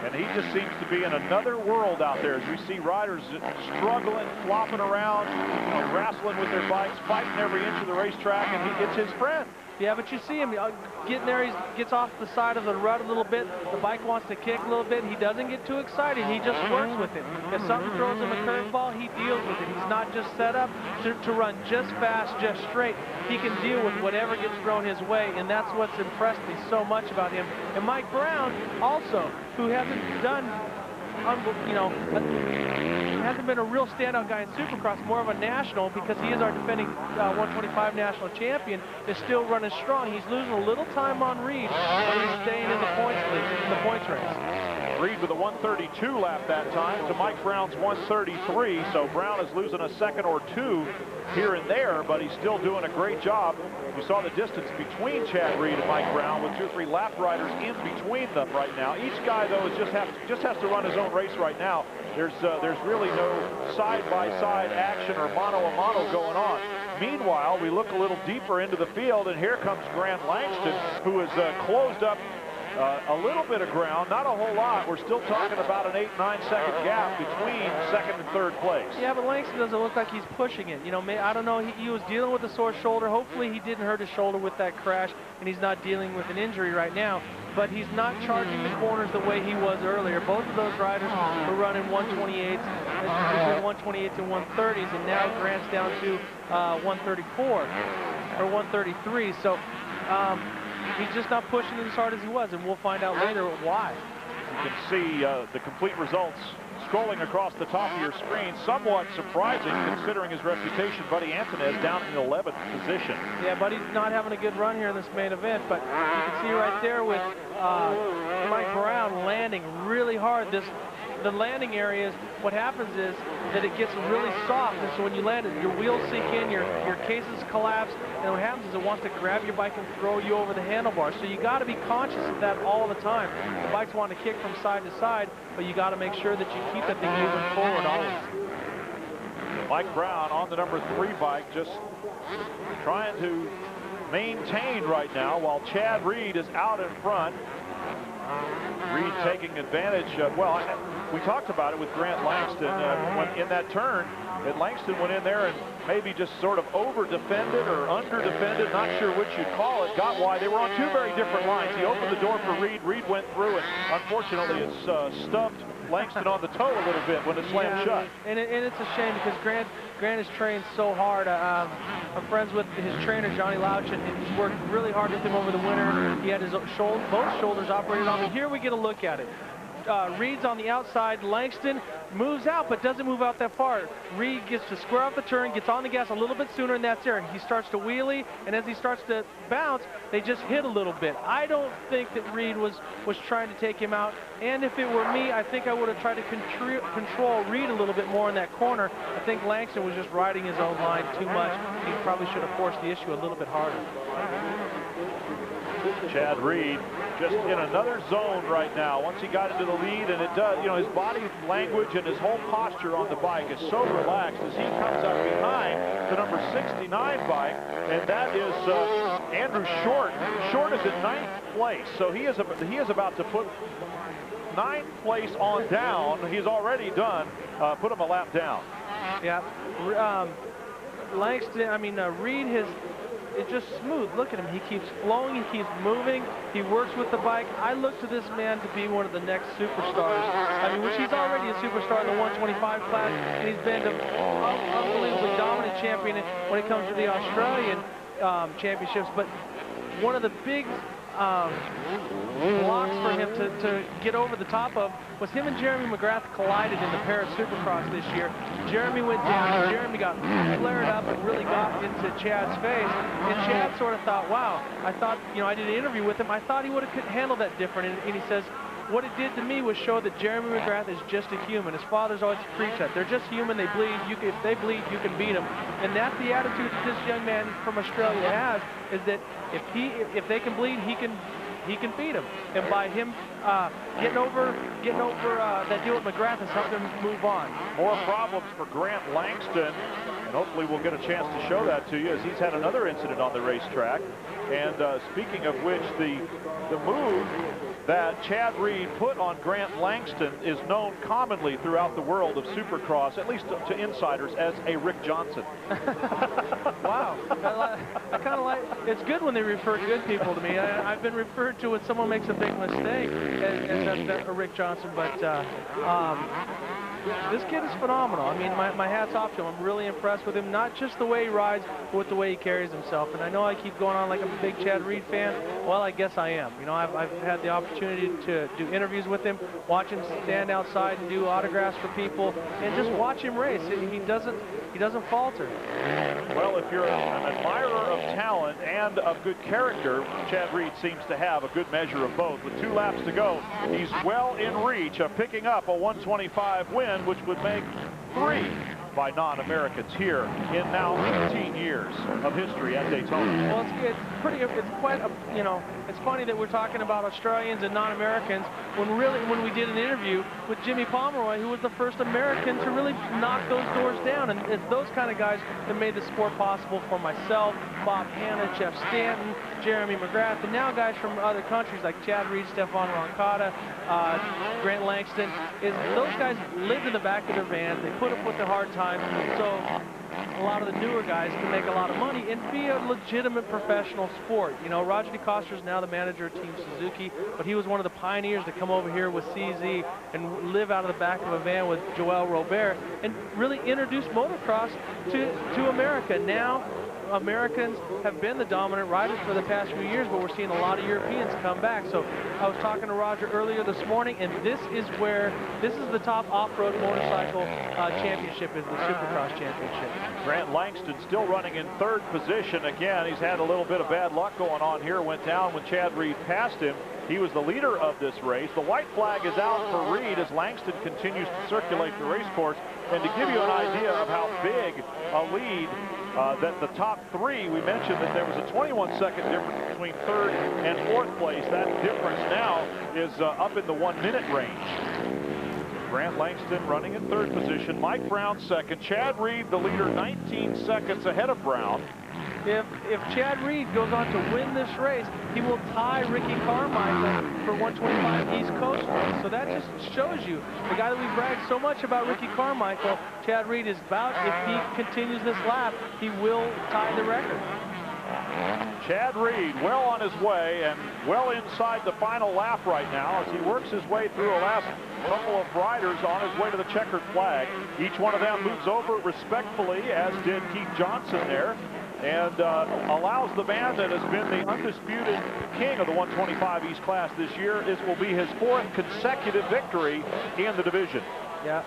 And he just seems to be in another world out there as we see riders struggling, flopping around, wrestling with their bikes, fighting every inch of the racetrack, and it's his friend. Yeah, but you see him getting there. He gets off the side of the rut a little bit. The bike wants to kick a little bit. He doesn't get too excited. He just works with it. If something throws him a curveball, he deals with it. He's not just set up to run just fast, just straight. He can deal with whatever gets thrown his way, and that's what's impressed me so much about him. And Mike Brown also, who hasn't done, hasn't been a real standout guy in Supercross, more of a national, because he is our defending 125 national champion, is still running strong. He's losing a little time on Reed, but he's staying in the points race. Reed with a 132 lap that time to Mike Brown's 133, so Brown is losing a second or two here and there, but he's still doing a great job. You saw the distance between Chad Reed and Mike Brown with 2 or 3 lap riders in between them right now. Each guy, though, just has to run his own race right now. There's really no side-by-side action or mano-a-mano going on. Meanwhile, we look a little deeper into the field, and here comes Grant Langston, who has closed up a little bit of ground, not a whole lot. We're still talking about an 8-9 second gap between second and third place. Yeah, but Langston doesn't look like he's pushing it. You know, I don't know. He was dealing with a sore shoulder. Hopefully he didn't hurt his shoulder with that crash, and he's not dealing with an injury right now. But he's not charging the corners the way he was earlier. Both of those riders were running 128s, between 128s and 130s, and now Grant's down to 134 or 133. So he's just not pushing it as hard as he was, and we'll find out later why. You can see the complete results scrolling across the top of your screen. Somewhat surprising considering his reputation. Buddy Antonez down in the 11th position. Yeah, Buddy's not having a good run here in this main event, but you can see right there with Mike Brown landing really hard. The landing areas, what happens is that it gets really soft, and so when you land it, your wheels sink in, your cases collapse, and what happens is it wants to grab your bike and throw you over the handlebars. So you got to be conscious of that all the time. The bikes want to kick from side to side, but you got to make sure that you keep that thing moving forward always. Mike Brown on the number 3 bike, just trying to maintain right now, while Chad Reed is out in front. Reed taking advantage of, well, we talked about it with Grant Langston when in that turn, that Langston went in there and maybe just sort of over-defended or under-defended, not sure which you'd call it, got wide. They were on 2 very different lines. He opened the door for Reed. Reed went through, and unfortunately it's stubbed Langston on the toe a little bit when it slammed shut. And it's a shame because Grant is trained so hard. I'm friends with his trainer, Johnny Louch, and he's worked really hard with him over the winter. He had his both shoulders operated on, and here we get a look at it. Reed's on the outside. Langston moves out, but doesn't move out that far. Reed gets to square off the turn, gets on the gas a little bit sooner, and that's there. He starts to wheelie, and as he starts to bounce, they just hit a little bit. I don't think that Reed was trying to take him out, and if it were me, I think I would have tried to control Reed a little bit more in that corner. I think Langston was just riding his own line too much. He probably should have forced the issue a little bit harder. Chad Reed just in another zone right now. Once he got into the lead, and it does, you know, his body language and his whole posture on the bike is so relaxed as he comes up behind the number 69 bike, and that is Andrew Short. Short is in 9th place, so he is about to put 9th place on down. He's already done, put him a lap down. Yeah. Langston, Reed it's just smooth. Look at him. He keeps flowing. He keeps moving. He works with the bike. I look to this man to be one of the next superstars. Which he's already a superstar in the 125 class, and he's been an unbelievably dominant champion when it comes to the Australian championships. But one of the big blocks for him to get over the top of was him and Jeremy McGrath collided in the Paris Supercross this year. Jeremy went down, Jeremy got flared up and really got into Chad's face, and Chad sort of thought, wow, I thought, I did an interview with him, I thought he would have handled that different, and he says, what it did to me was show that Jeremy McGrath is just a human. His father's always preached that. They're just human, they bleed, if they bleed, you can beat them. And that's the attitude that this young man from Australia has, is that if they can bleed, he can beat him. And by him getting over that deal with McGrath has helped him move on. More problems for Grant Langston, and hopefully we'll get a chance to show that to you, as he's had another incident on the racetrack. And speaking of which, the move that Chad Reed put on Grant Langston is known commonly throughout the world of Supercross, at least to insiders, as a Rick Johnson. Wow. I kind of like, it's good when they refer good people to me. I've been referred to when someone makes a big mistake as a Rick Johnson, but this kid is phenomenal. My hat's off to him. I'm really impressed with him, not just the way he rides, but with the way he carries himself. And I know I keep going on like I'm a big Chad Reed fan. Well, I guess I am. I've had the opportunity to do interviews with him, watch him stand outside and do autographs for people, and just watch him race. He doesn't falter. Well, if you're an admirer of talent and of good character, Chad Reed seems to have a good measure of both. With 2 laps to go, he's well in reach of picking up a 125 win, which would make 3 by non-Americans here in now 18 years of history at Daytona. Well, it's funny that we're talking about Australians and non-Americans when we did an interview with Jimmy Pomeroy, who was the first American to really knock those doors down. And it's those kind of guys that made the sport possible for myself, Bob Hanna, Jeff Stanton, Jeremy McGrath, and now guys from other countries like Chad Reed, Stephane Roncada, Grant Langston. Those guys lived in the back of their vans. They put up with the hard times. So a lot of the newer guys can make a lot of money and be a legitimate professional sport. Roger DeCoster is now the manager of Team Suzuki, but he was one of the pioneers to come over here with CZ and live out of the back of a van with Joel Robert and really introduce motocross to America. Now, Americans have been the dominant riders for the past few years, but we're seeing a lot of Europeans come back. So I was talking to Roger earlier this morning, and this is the top off-road motorcycle championship, is the Supercross Championship. Grant Langston still running in 3rd position. Again, he's had a little bit of bad luck going on here. Went down when Chad Reed passed him. He was the leader of this race. The white flag is out for Reed as Langston continues to circulate the race course. And to give you an idea of how big a lead that the top 3, we mentioned that there was a 21-second difference between 3rd and 4th place. That difference now is up in the 1-minute range. Grant Langston running in 3rd position. Mike Brown 2nd. Chad Reed, the leader, 19 seconds ahead of Brown. If Chad Reed goes on to win this race, he will tie Ricky Carmichael for 125 East Coast race. So that just shows you the guy that we bragged so much about, Ricky Carmichael. Chad Reed is about, if he continues this lap, he will tie the record. Chad Reed well on his way and well inside the final lap right now as he works his way through a last couple of riders on his way to the checkered flag. Each one of them moves over respectfully, as did Keith Johnson there, and allows the man that has been the undisputed king of the 125 East class this year. This will be his 4th consecutive victory in the division. Yeah.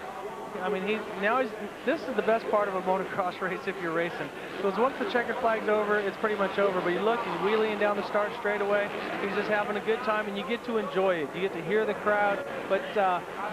This is the best part of a motocross race if you're racing. Because once the checkered flag's over, it's pretty much over. But you look, he's wheeling down the start straightaway. He's just having a good time, and you get to enjoy it. You get to hear the crowd. But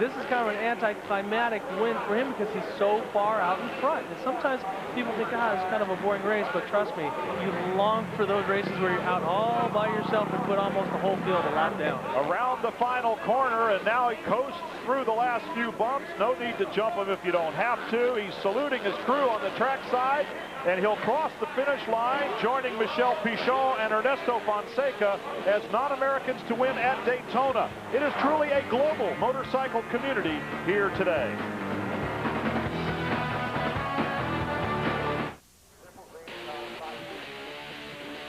this is kind of an anticlimactic win for him because he's so far out in front. And sometimes people think, it's kind of a boring race. But trust me, you long for those races where you're out all by yourself and put almost the whole field a lap down. Around the final corner, and now he coasts through the last few bumps. No need to jump him if you don't have to. He's saluting his crew on the track side, and he'll cross the finish line, joining Michel Pichon and Ernesto Fonseca as non-Americans to win at Daytona. It is truly a global motorcycle community here today.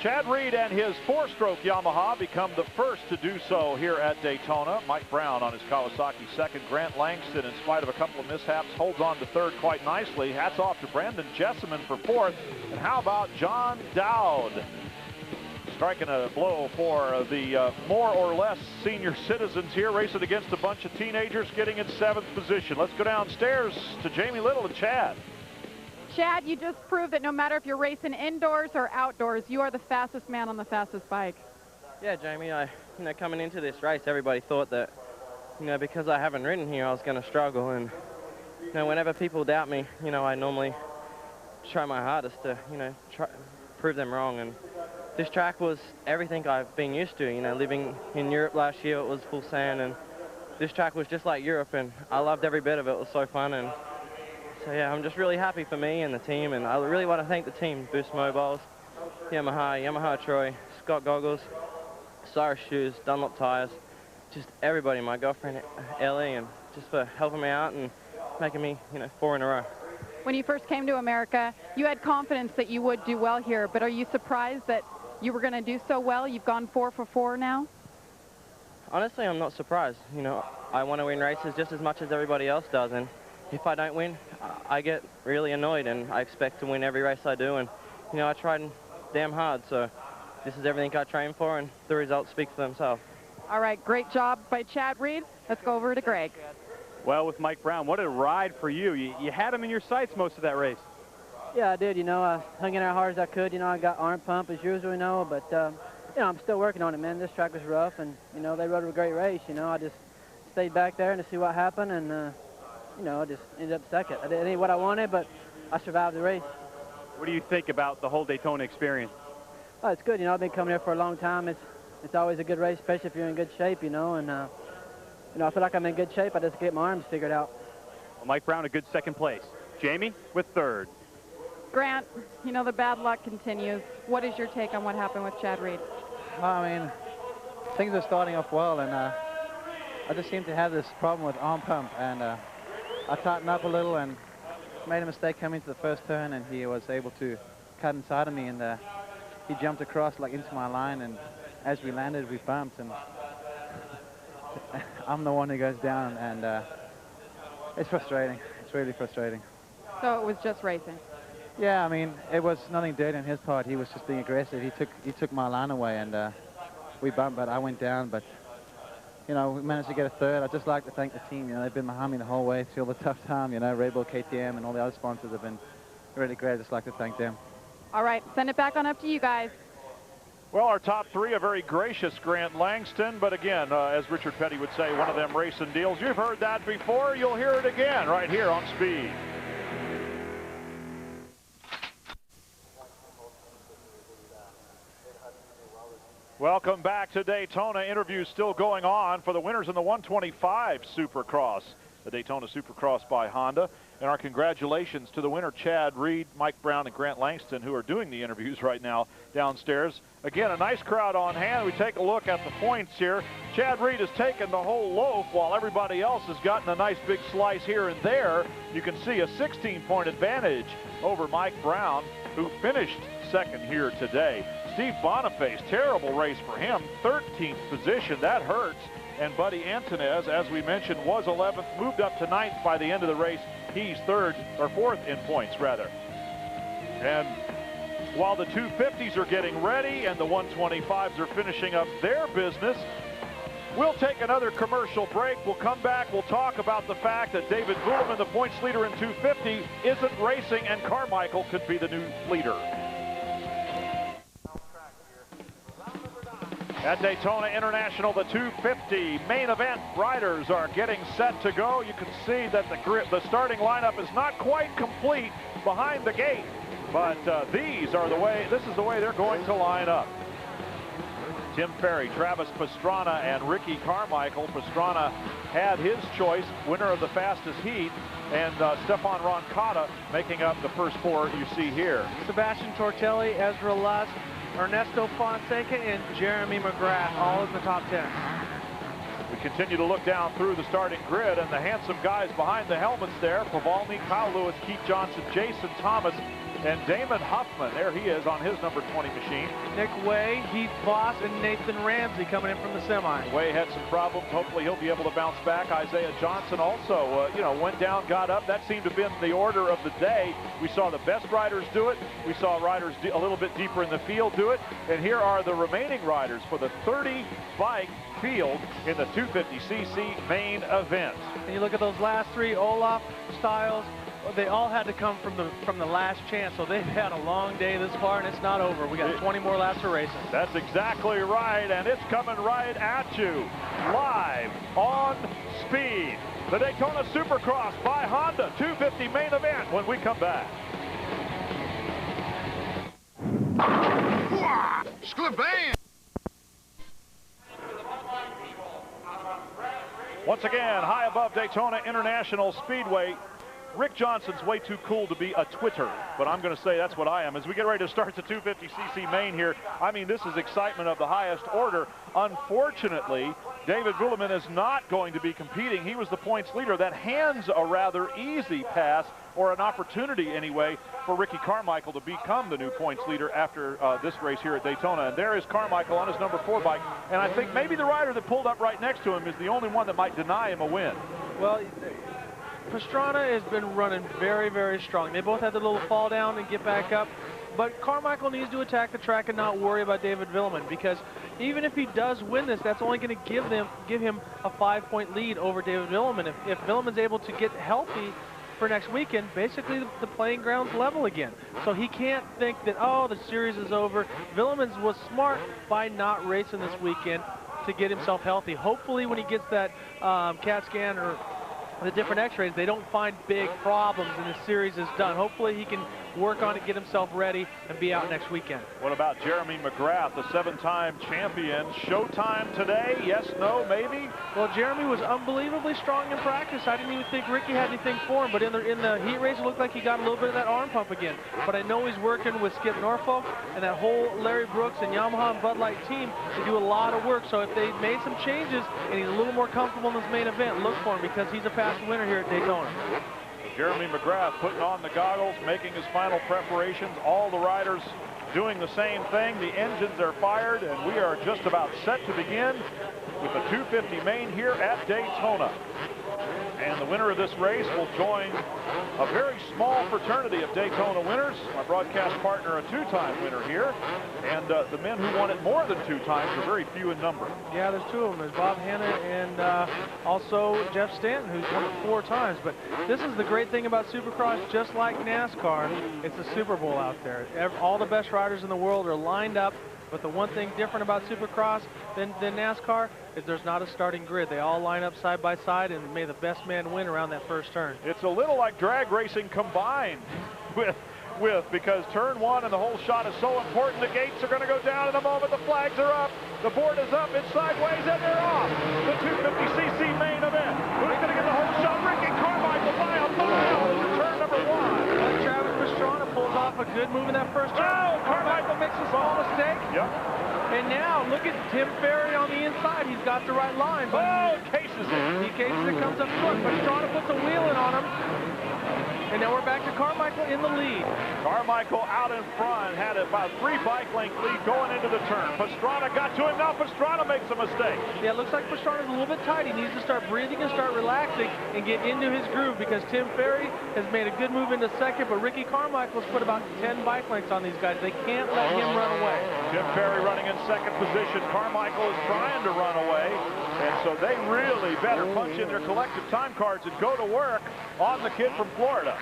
Chad Reed and his 4-stroke Yamaha become the first to do so here at Daytona. Mike Brown on his Kawasaki second. Grant Langston, in spite of a couple of mishaps, holds on to third quite nicely. Hats off to Brandon Jessamine for fourth. And how about John Dowd? Striking a blow for the more or less senior citizens here, racing against a bunch of teenagers, getting in 7th position. Let's go downstairs to Jamie Little and Chad. Chad, you just proved that no matter if you're racing indoors or outdoors, you are the fastest man on the fastest bike. Yeah, Jamie, coming into this race, everybody thought that, because I haven't ridden here, I was going to struggle. And, whenever people doubt me, I normally try my hardest to, prove them wrong. And this track was everything I've been used to. Living in Europe last year, it was full sand, and this track was just like Europe, and I loved every bit of it. It was so fun. And so yeah, I'm just really happy for me and the team, and I really want to thank the team, Boost Mobiles, Yamaha Troy, Scott Goggles, Cyrus Shoes, Dunlop Tires, just everybody, my girlfriend Ellie, and just for helping me out and making me, 4 in a row. When you first came to America, you had confidence that you would do well here, but are you surprised that you were going to do so well? You've gone 4 for 4 now? Honestly, I'm not surprised. I want to win races just as much as everybody else does, and if I don't win, I get really annoyed, and I expect to win every race I do. And, I tried damn hard, so this is everything I train for, and the results speak for themselves. All right, great job by Chad Reed. Let's go over to Greg. Well, with Mike Brown, what a ride for you. You had him in your sights most of that race. Yeah, I did. I hung in there as hard as I could. I got arm pump as usual, but, I'm still working on it, man. This track was rough, and, they rode a great race. I just stayed back there and to see what happened, and, I just ended up second. I didn't what I wanted, but I survived the race. What do you think about the whole Daytona experience? Oh, it's good. I've been coming here for a long time. It's always a good race, especially if you're in good shape, and, I feel like I'm in good shape. I just get my arms figured out. Well, Mike Brown, a good second place. Jamie with third. Grant, the bad luck continues. What is your take on what happened with Chad Reed? I mean, things are starting off well, and I just seem to have this problem with arm pump, and I tightened up a little and made a mistake coming to the first turn, and he was able to cut inside of me, and he jumped across into my line, and as we landed, we bumped, and I'm the one who goes down, and it's frustrating. It's really frustrating. So it was just racing? Yeah, I mean, it was nothing dirty on his part. He was just being aggressive. He took my line away, and we bumped, but I went down, but we managed to get a third. I'd just like to thank the team. They've been behind me the whole way through all the tough time. Red Bull, KTM, and all the other sponsors have been really great. I'd just like to thank them. All right, send it back on up to you guys. Well, our top 3, a very gracious Grant Langston, but again, as Richard Petty would say, one of them racing deals. You've heard that before. You'll hear it again right here on Speed. Welcome back to Daytona. Interviews still going on for the winners in the 125 Supercross, the Daytona Supercross by Honda. And our congratulations to the winner, Chad Reed, Mike Brown, and Grant Langston, who are doing the interviews right now downstairs. Again, a nice crowd on hand. We take a look at the points here. Chad Reed has taken the whole loaf while everybody else has gotten a nice big slice here and there. You can see a 16-point advantage over Mike Brown, who finished second here today. Steve Boniface, terrible race for him, 13th position. That hurts. And Buddy Antonez, as we mentioned, was 11th, moved up to 9th by the end of the race. He's 4th in points, rather. And while the 250s are getting ready and the 125s are finishing up their business, we'll take another commercial break. We'll come back. We'll talk about the fact that David Vuillemin, the points leader in 250, isn't racing, and Carmichael could be the new leader. At Daytona International, the 250 main event riders are getting set to go. You can see that the starting lineup is not quite complete behind the gate, but this is the way they're going to line up. Tim Ferry, Travis Pastrana, and Ricky Carmichael. Pastrana had his choice, winner of the fastest heat, and Stephane Roncada making up the first 4 you see here. Sebastien Tortelli, Ezra Lusk, Ernesto Fonseca, and Jeremy McGrath, all in the top 10. We continue to look down through the starting grid, and the handsome guys behind the helmets there: Favoni, Kyle Lewis, Keith Johnson, Jason Thomas, and Damon Huffman. There he is on his number 20 machine. Nick Way, Heath Voss, and Nathan Ramsey coming in from the semi. Way had some problems. Hopefully he'll be able to bounce back. Isaiah Johnson also, went down, got up. That seemed to have been the order of the day. We saw the best riders do it. We saw riders a little bit deeper in the field do it. And here are the remaining riders for the 30-bike field in the 250cc main event. And you look at those last three, Olaf, Styles, they all had to come from the last chance. So they've had a long day this far, and it's not over. We got 20 more laps of racing. That's exactly right, and it's coming right at you, live on Speed. The Daytona Supercross by Honda 250 main event when we come back. Once again, high above Daytona International Speedway, Rick Johnson's way too cool to be a Twitter, but I'm going to say that's what I am. As we get ready to start the 250cc main here, I mean, this is excitement of the highest order. Unfortunately, David Vuillemin is not going to be competing. He was the points leader. That hands a rather easy pass, or an opportunity anyway, for Ricky Carmichael to become the new points leader after this race here at Daytona. And there is Carmichael on his number 4 bike, and I think maybe the rider that pulled up right next to him is the only one that might deny him a win. Well, Pastrana has been running very, very strong. They both had the little fall down and get back up. But Carmichael needs to attack the track and not worry about David Vuillemin, because even if he does win this, that's only going to give him a 5-point lead over David Vuillemin. If Vuillemin's able to get healthy for next weekend, basically the playing ground's level again. So he can't think that, oh, the series is over. Vuillemin was smart by not racing this weekend to get himself healthy. Hopefully when he gets that CAT scan or the different x-rays, they don't find big problems and the series is done. Hopefully he can work on it, get himself ready, and be out next weekend. What about Jeremy McGrath, the 7-time champion? Showtime today? Yes, no, maybe? Well, Jeremy was unbelievably strong in practice. I didn't even think Ricky had anything for him, but in the heat race, it looked like he got a little bit of that arm pump again. But I know he's working with Skip Norfolk and that whole Larry Brooks and Yamaha and Bud Light team to do a lot of work. So if they made some changes and he's a little more comfortable in this main event, look for him, because he's a past winner here at Daytona. Jeremy McGrath putting on the goggles, making his final preparations. All the riders doing the same thing. The engines are fired, and we are just about set to begin with the 250 main here at Daytona. And the winner of this race will join a very small fraternity of Daytona winners. My broadcast partner, a 2-time winner here. And the men who won it more than 2 times are very few in number. Yeah, there's 2 of them. There's Bob Hanna and also Jeff Stanton, who's won it 4 times. But this is the great thing about Supercross, just like NASCAR, it's a Super Bowl out there. All the best riders in the world are lined up. But the one thing different about Supercross than NASCAR is there's not a starting grid. They all line up side by side, and may the best man win around that first turn. It's a little like drag racing combined because turn 1 and the whole shot is so important. The gates are going to go down in a moment. The flags are up. The board is up. It's sideways, and they're off. The 250cc main event. Who's going to get the whole shot? Ricky Carmichael by a mile into turn number 1. Travis Pastrana pulls off a good move in that first turn. Oh, Carmichael makes a small mistake. Yep. And now look at Tim Ferry on the inside. He's got the right line. But cases it. He cases it, comes up short. Pastrana puts a wheel in on him. And now we're back to Carmichael in the lead. Carmichael out in front, had about 3 bike length lead going into the turn. Pastrana got to him. Now Pastrana makes a mistake. Yeah, it looks like Pastrana's a little bit tight. He needs to start breathing and start relaxing and get into his groove, because Tim Ferry has made a good move into second, but Ricky Carmichael's put about 10 bike lengths on these guys. They can't let him run away. Tim Ferry running in second position. Carmichael is trying to run away, and so they really better punch in their collective time cards and go to work on the kid from Florida.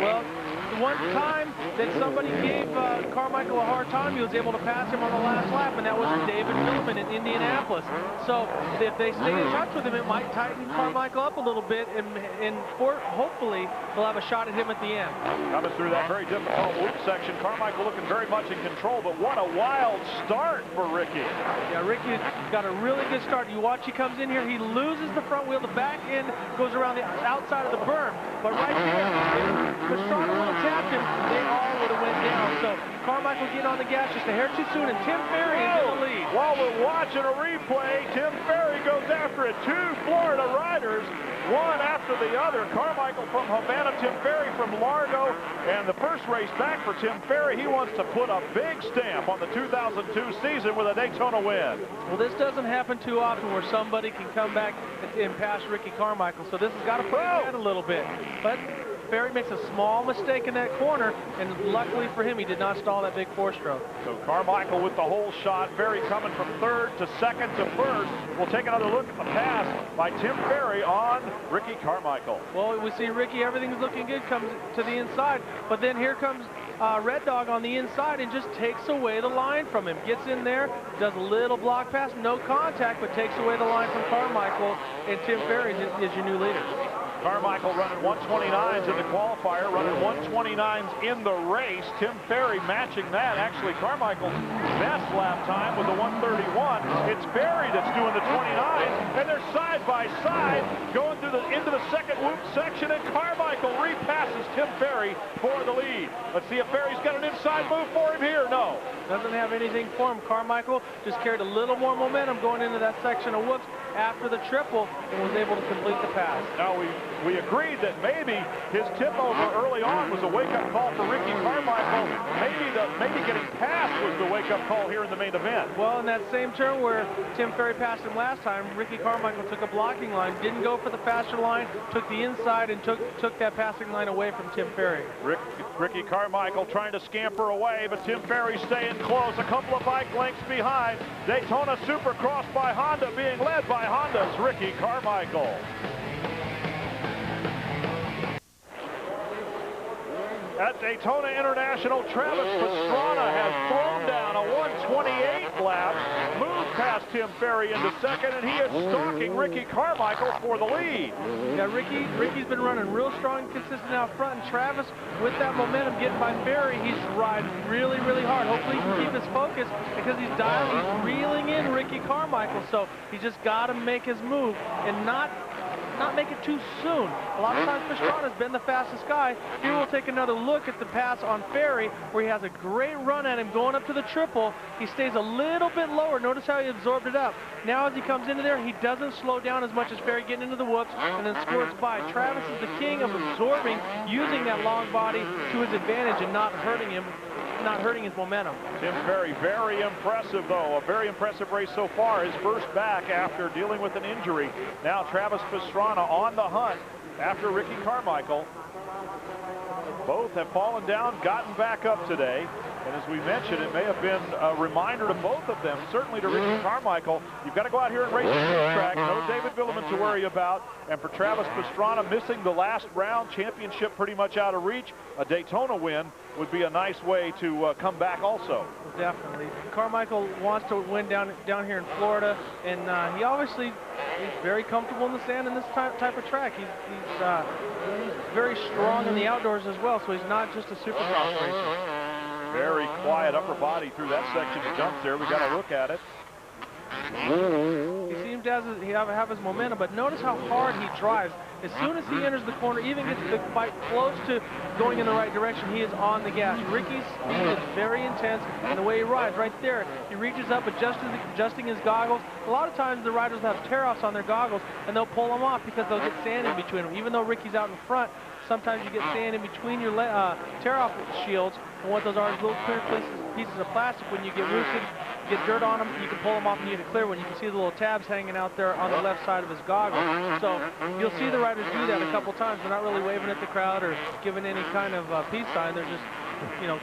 Well, the one time that somebody gave Carmichael a hard time, he was able to pass him on the last lap, and that was David Vuillemin in Indianapolis. So if they stay in touch with him, it might tighten Carmichael up a little bit, and hopefully they'll have a shot at him at the end. Coming through that very difficult loop section, Carmichael looking very much in control, but what a wild start for Ricky. Yeah, Ricky got a really good start. You watch, he comes in here, he loses the front wheel, the back end goes around the outside of the berm, but right there, Pastrana would have tapped him, they all would have went down. So Carmichael getting on the gas just a hair too soon, and Tim Ferry is in the lead. While we're watching a replay, Tim Ferry goes after it. 2 Florida riders, one after the other. Carmichael from Havana, Tim Ferry from Largo, and the first race back for Tim Ferry. He wants to put a big stamp on the 2002 season with a Daytona win. Well, this doesn't happen too often where somebody can come back and pass Ricky Carmichael, so this has got to put his head a little bit. But Ferry makes a small mistake in that corner, and luckily for him, he did not stall that big 4-stroke. So Carmichael with the whole shot. Ferry coming from 3rd to 2nd to 1st. We'll take another look at the pass by Tim Ferry on Ricky Carmichael. Well, we see Ricky, everything's looking good, comes to the inside, but then here comes Red Dog on the inside and just takes away the line from him. Gets in there, does a little block pass, no contact, but takes away the line from Carmichael, and Tim Ferry is your new leader. Carmichael running 129s in the qualifier, running 129s in the race. Tim Ferry matching that. Actually, Carmichael's best lap time was a 131. It's Ferry that's doing the 29s, and they're side by side going through into the second whoop section, and Carmichael repasses Tim Ferry for the lead. Let's see if Ferry's got an inside move for him here. No. Doesn't have anything for him. Carmichael just carried a little more momentum going into that section of whoops after the triple and was able to complete the pass. Now we agreed that maybe his tip over early on was a wake-up call for Ricky Carmichael. Maybe getting past was the wake-up call here in the main event. Well, in that same turn where Tim Ferry passed him last time, Ricky Carmichael took a blocking line, didn't go for the faster line, took the inside and took that passing line away from Tim Ferry. Ricky Carmichael trying to scamper away, but Tim Ferry staying close, a couple of bike lengths behind. Daytona Supercross by Honda, being led by Honda's Ricky Carmichael. At Daytona International, Travis Pastrana has thrown down a 128 lap, moved past Tim Ferry into second, and he is stalking Ricky Carmichael for the lead. Yeah, Ricky's been running real strong and consistent out front, and Travis, with that momentum getting by Ferry, he's riding really, really hard. Hopefully he can keep his focus because he's reeling in Ricky Carmichael, so he's just got to make his move and not make it too soon. A lot of times Pastrana's been the fastest guy. Here we'll take another look at the pass on Ferry where he has a great run at him going up to the triple. He stays a little bit lower. Notice how he absorbed it up. Now as he comes into there, he doesn't slow down as much as Ferry getting into the whoops and then squirts by. Travis is the king of absorbing, using that long body to his advantage and not hurting his momentum. Tim Ferry, very impressive though. A very impressive race so far. His first back after dealing with an injury. Now Travis Pastrana on the hunt after Ricky Carmichael. Both have fallen down, gotten back up today. And as we mentioned, it may have been a reminder to both of them, certainly to Ricky Carmichael, you've got to go out here and race the track. No David Vuillemin to worry about. And for Travis Pastrana, missing the last round, championship pretty much out of reach, a Daytona win would be a nice way to come back also. Definitely. Carmichael wants to win down here in Florida, and he's very comfortable in the sand in this type of track. He's very strong in the outdoors as well, so he's not just a Supercross racer. Very quiet upper body through that section of jumps there. We got to look at it. He seems to have his momentum, but notice how hard he drives. As soon as he enters the corner, even gets the bike close to going in the right direction, he is on the gas. Ricky's speed is very intense, and the way he rides right there, he reaches up, adjusting his goggles. A lot of times the riders have tear-offs on their goggles, and they'll pull them off because they'll get sand in between them. Even though Ricky's out in front, sometimes you get sand in between your tear-off shields, and what those are is little clear pieces of plastic. When you get roosted, get dirt on them, you can pull them off and you get a clear one. You can see the little tabs hanging out there on the left side of his goggles. So you'll see the riders do that a couple times. They're not really waving at the crowd or giving any kind of peace sign. They're just,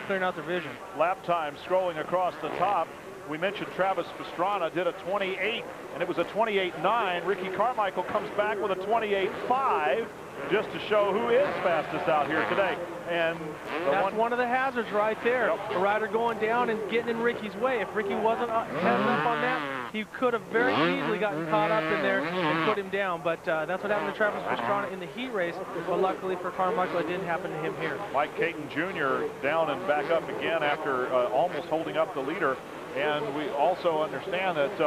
clearing out their vision. Lap time scrolling across the top. We mentioned Travis Pastrana did a 28, and it was a 28.9. Ricky Carmichael comes back with a 28.5 just to show who is fastest out here today. And that's one of the hazards right there. Yep. The rider going down and getting in Ricky's way. If Ricky wasn't heading up on that, he could have very easily gotten caught up in there and put him down. But that's what happened to Travis Pastrana in the heat race. But luckily for Carmichael, it didn't happen to him here. Mike Caton Jr. down and back up again after almost holding up the leader. And we also understand that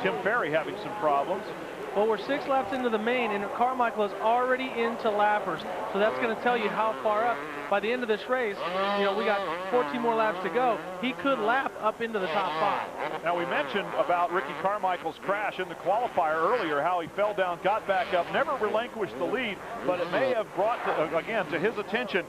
Tim Ferry having some problems. Well, we're 6 laps into the main, and Carmichael is already into lappers. So that's going to tell you how far up. By the end of this race, you know, we got 14 more laps to go. He could lap up into the top 5. Now, we mentioned about Ricky Carmichael's crash in the qualifier earlier, how he fell down, got back up, never relinquished the lead, but it may have brought, again, to his attention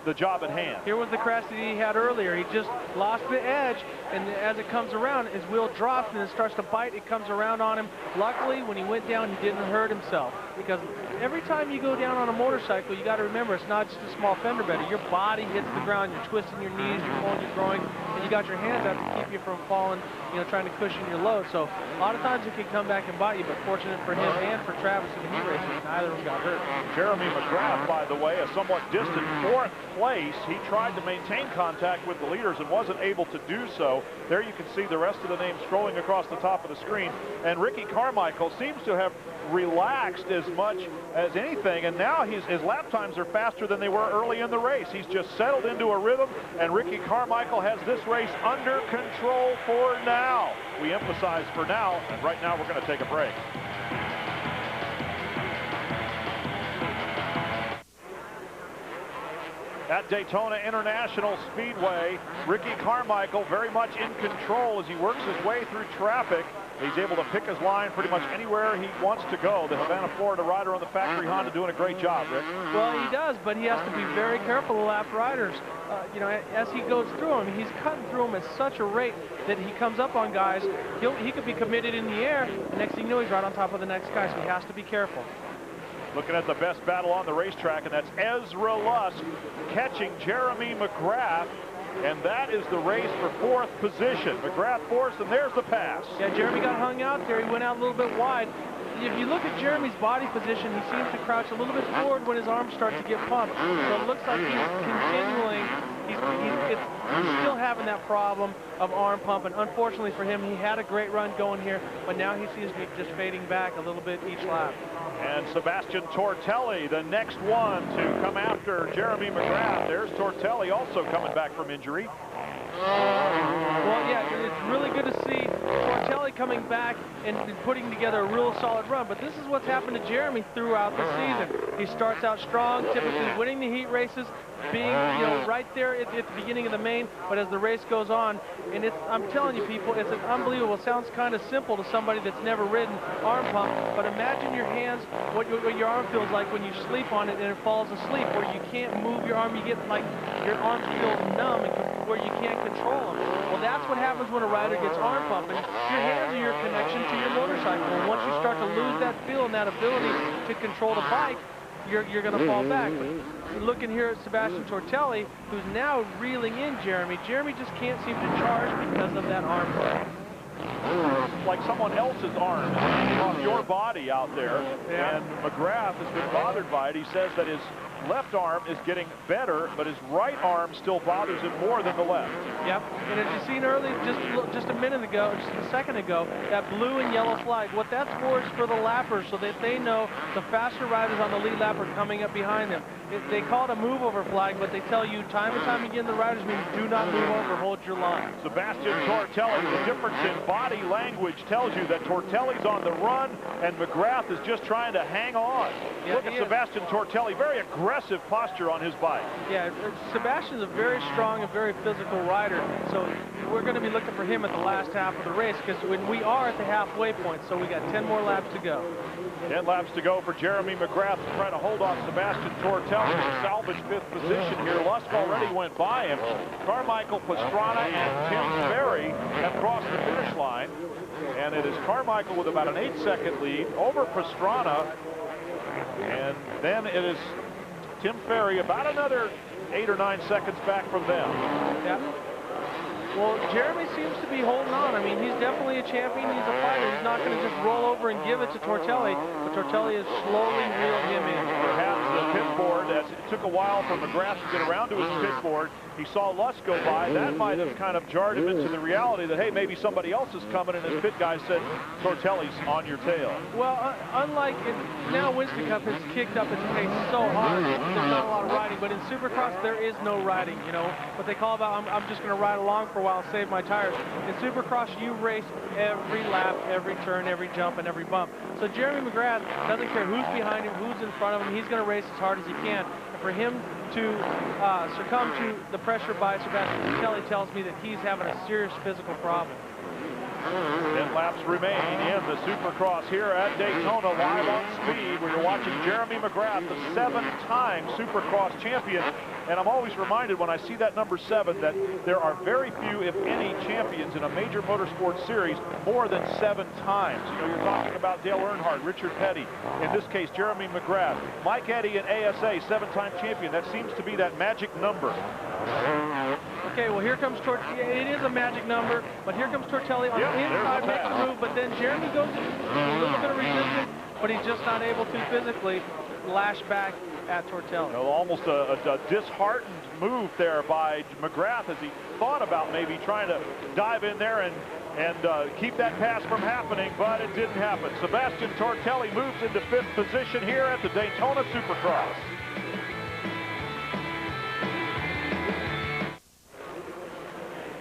the job at hand. Here was the crash that he had earlier. He just lost the edge, and as it comes around, his wheel drops and it starts to bite. It comes around on him. Luckily, when he went down, he didn't hurt himself, because every time you go down on a motorcycle, you got to remember it's not just a small fender bender. Your body hits the ground. You're twisting your knees, you're pulling your groin, and you got your hands out to keep you from falling, you know, trying to cushion your load. So a lot of times it can come back and bite you, but fortunate for him and for Travis in the heat races, neither of them got hurt. Jeremy McGrath, by the way, a somewhat distant 4th place. He tried to maintain contact with the leaders and wasn't able to do so. There you can see the rest of the names scrolling across the top of the screen. And Ricky Carmichael seems to have relaxed as much as anything, and now his lap times are faster than they were early in the race. He's just settled into a rhythm, and Ricky Carmichael has this race under control for now. We emphasize for now, and right now we're going to take a break. At Daytona International Speedway, Ricky Carmichael very much in control as he works his way through traffic. He's able to pick his line pretty much anywhere he wants to go. The Havana, Florida rider on the factory Honda doing a great job, Rick. Well, he does, but he has to be very careful of lap riders. You know, as he goes through them, he's cutting through them at such a rate that he comes up on guys. He could be committed in the air, and next thing you know, he's right on top of the next guy, so he has to be careful. Looking at the best battle on the racetrack, and that's Ezra Lusk catching Jeremy McGrath, and that is the race for 4th position. McGrath 4th, and there's the pass. Yeah, Jeremy got hung out there. He went out a little bit wide. If you look at Jeremy's body position, he seems to crouch a little bit forward when his arms start to get pumped. So it looks like he's continuing. He's still having that problem of arm pumping. Unfortunately for him, he had a great run going here, but now he seems to be just fading back a little bit each lap. And Sebastien Tortelli, the next one to come after Jeremy McGrath. There's Tortelli also coming back from injury. Well, yeah, it's really good to see Tortelli coming back and putting together a real solid run, but this is what's happened to Jeremy throughout the season. He starts out strong, typically winning the heat races, being, you know, right there at the beginning of the main, but as the race goes on, and I'm telling you people, it's unbelievable. It sounds kind of simple to somebody that's never ridden arm pump, but imagine your hands, what your arm feels like when you sleep on it and it falls asleep, where you can't move your arm, you get like your arms feel numb where you can't control them. Well, that's what happens when a rider gets arm pumping. Your hands are your connection to your motorcycle, and once you start to lose that feel and that ability to control the bike, you're going to fall back. But looking here at Sebastien Tortelli, who's now reeling in Jeremy. Jeremy just can't seem to charge because of that arm play. Like someone else's arm is hanging off your body out there, and McGrath has been bothered by it. He says that his left arm is getting better, but his right arm still bothers him more than the left. Yep, and as you seen earlier, just a minute ago, just a second ago, that blue and yellow flag, what that's for is for the lappers, so that they know the faster riders on the lead lap are coming up behind them. They call it a move over flag, but they tell you time and time again, the riders mean do not move over, hold your line. Sebastien Tortelli, the difference in body language tells you that Tortelli's on the run, and McGrath is just trying to hang on. Yeah, look at Sebastien Tortelli, very aggressive posture on his bike. Yeah, Sebastian's a very strong and very physical rider, so we're going to be looking for him at the last half of the race, because when we are at the halfway point, so we got 10 more laps to go. 10 laps to go for Jeremy McGrath to try to hold off Sebastien Tortelli to salvage 5th position here. Lusk already went by him. Carmichael, Pastrana, and Tim Ferry have crossed the finish line, and it is Carmichael with about an 8-second lead over Pastrana, and then it is Tim Ferry about another 8 or 9 seconds back from them. Yeah. Well, Jeremy seems to be holding on. I mean, he's definitely a champion. He's a fighter. He's not going to just roll over and give it to Tortelli, but Tortelli has slowly reeled him in. Perhaps the pit board, as took a while for McGrath to get around to his pit board. He saw Lusk go by. That might have kind of jarred him into the reality that, hey, maybe somebody else is coming, and his pit guy said, Tortelli's on your tail. Well, unlike now Winston Cup has kicked up its pace so hard, there's not a lot of riding, but in Supercross, there is no riding, you know. What they call about, I'm just going to ride along for a while, save my tires. In Supercross, you race every lap, every turn, every jump, and every bump. So Jeremy McGrath doesn't care who's behind him, who's in front of him. He's going to race as hard as he can. And for him to succumb to the pressure by Sebastien Tortelli tells me that he's having a serious physical problem. 10 laps remain in the Supercross here at Daytona, live on Speed, where you're watching Jeremy McGrath, the 7-time Supercross champion. And I'm always reminded when I see that number 7 that there are very few, if any, champions in a major motorsports series more than 7 times. You know, you're talking about Dale Earnhardt, Richard Petty, in this case, Jeremy McGrath, Mike Eddy in ASA, 7-time champion. That seems to be that magic number. Okay, well, here comes Tortelli. It is a magic number, but here comes Tortelli on the inside, makes a move, but then Jeremy goes a little bit of resistance, but he's just not able to physically lash back at Tortelli. You know, almost a disheartened move there by McGrath as he thought about maybe trying to dive in there and keep that pass from happening, but it didn't happen. Sebastien Tortelli moves into 5th position here at the Daytona Supercross.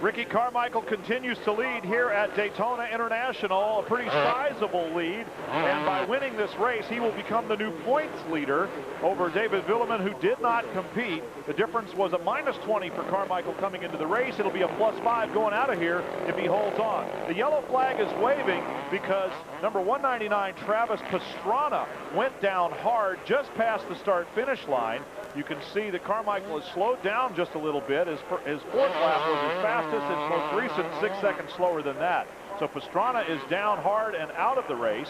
Ricky Carmichael continues to lead here at Daytona International, a pretty sizable lead. And by winning this race, he will become the new points leader over David Vuillemin, who did not compete. The difference was a -20 for Carmichael coming into the race. It'll be a +5 going out of here if he holds on. The yellow flag is waving because number 199, Travis Pastrana, went down hard just past the start-finish line. You can see that Carmichael has slowed down just a little bit. His 4th lap was his fastest, his most recent 6 seconds slower than that. So Pastrana is down hard and out of the race.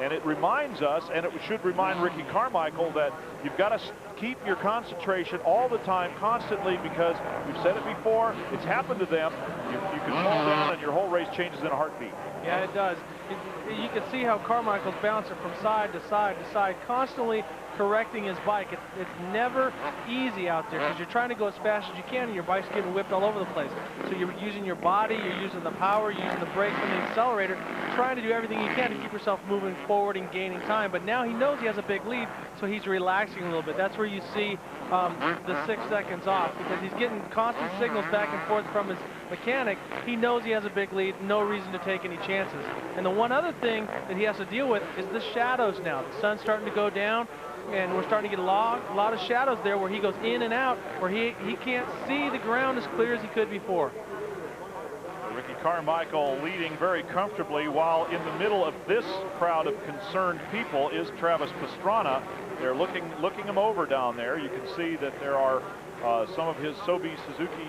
And it reminds us, and it should remind Ricky Carmichael, that you've got to keep your concentration all the time, constantly, because we've said it before, it's happened to them. You can fall down and your whole race changes in a heartbeat. Yeah, it does. You can see how Carmichael's bouncing from side to side to side, constantly correcting his bike. It's never easy out there because you're trying to go as fast as you can and your bike's getting whipped all over the place. So you're using your body, you're using the power, you're using the brakes and the accelerator, trying to do everything you can to keep yourself moving forward and gaining time. But now he knows he has a big lead, so he's relaxing a little bit. That's where you see the 6 seconds off, because he's getting constant signals back and forth from his mechanic. He knows he has a big lead, no reason to take any chances. And the one other thing that he has to deal with is the shadows now. The sun's starting to go down, and we're starting to get a lot of shadows there where he goes in and out, where he can't see the ground as clear as he could before. Ricky Carmichael leading very comfortably, while in the middle of this crowd of concerned people is Travis Pastrana. They're looking him over down there. You can see that there are some of his Sobi Suzuki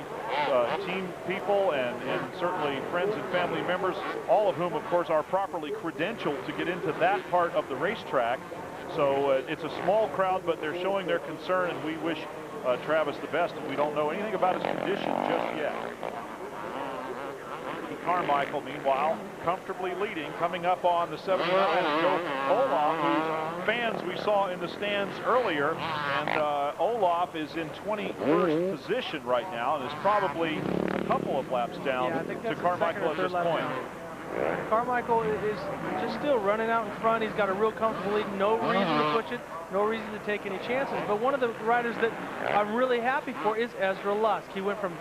team people and certainly friends and family members, all of whom, of course, are properly credentialed to get into that part of the racetrack. So it's a small crowd, but they're showing their concern, and we wish Travis the best, and we don't know anything about his condition just yet. Carmichael, meanwhile, comfortably leading, coming up on the 7th round, and Joe Olaf, whose fans we saw in the stands earlier. And Olaf is in 21st position right now, and is probably a couple of laps down to Carmichael at this point. Carmichael is just still running out in front. He's got a real comfortable lead, no reason to push it, no reason to take any chances. But one of the riders that I'm really happy for is Ezra Lusk. He went from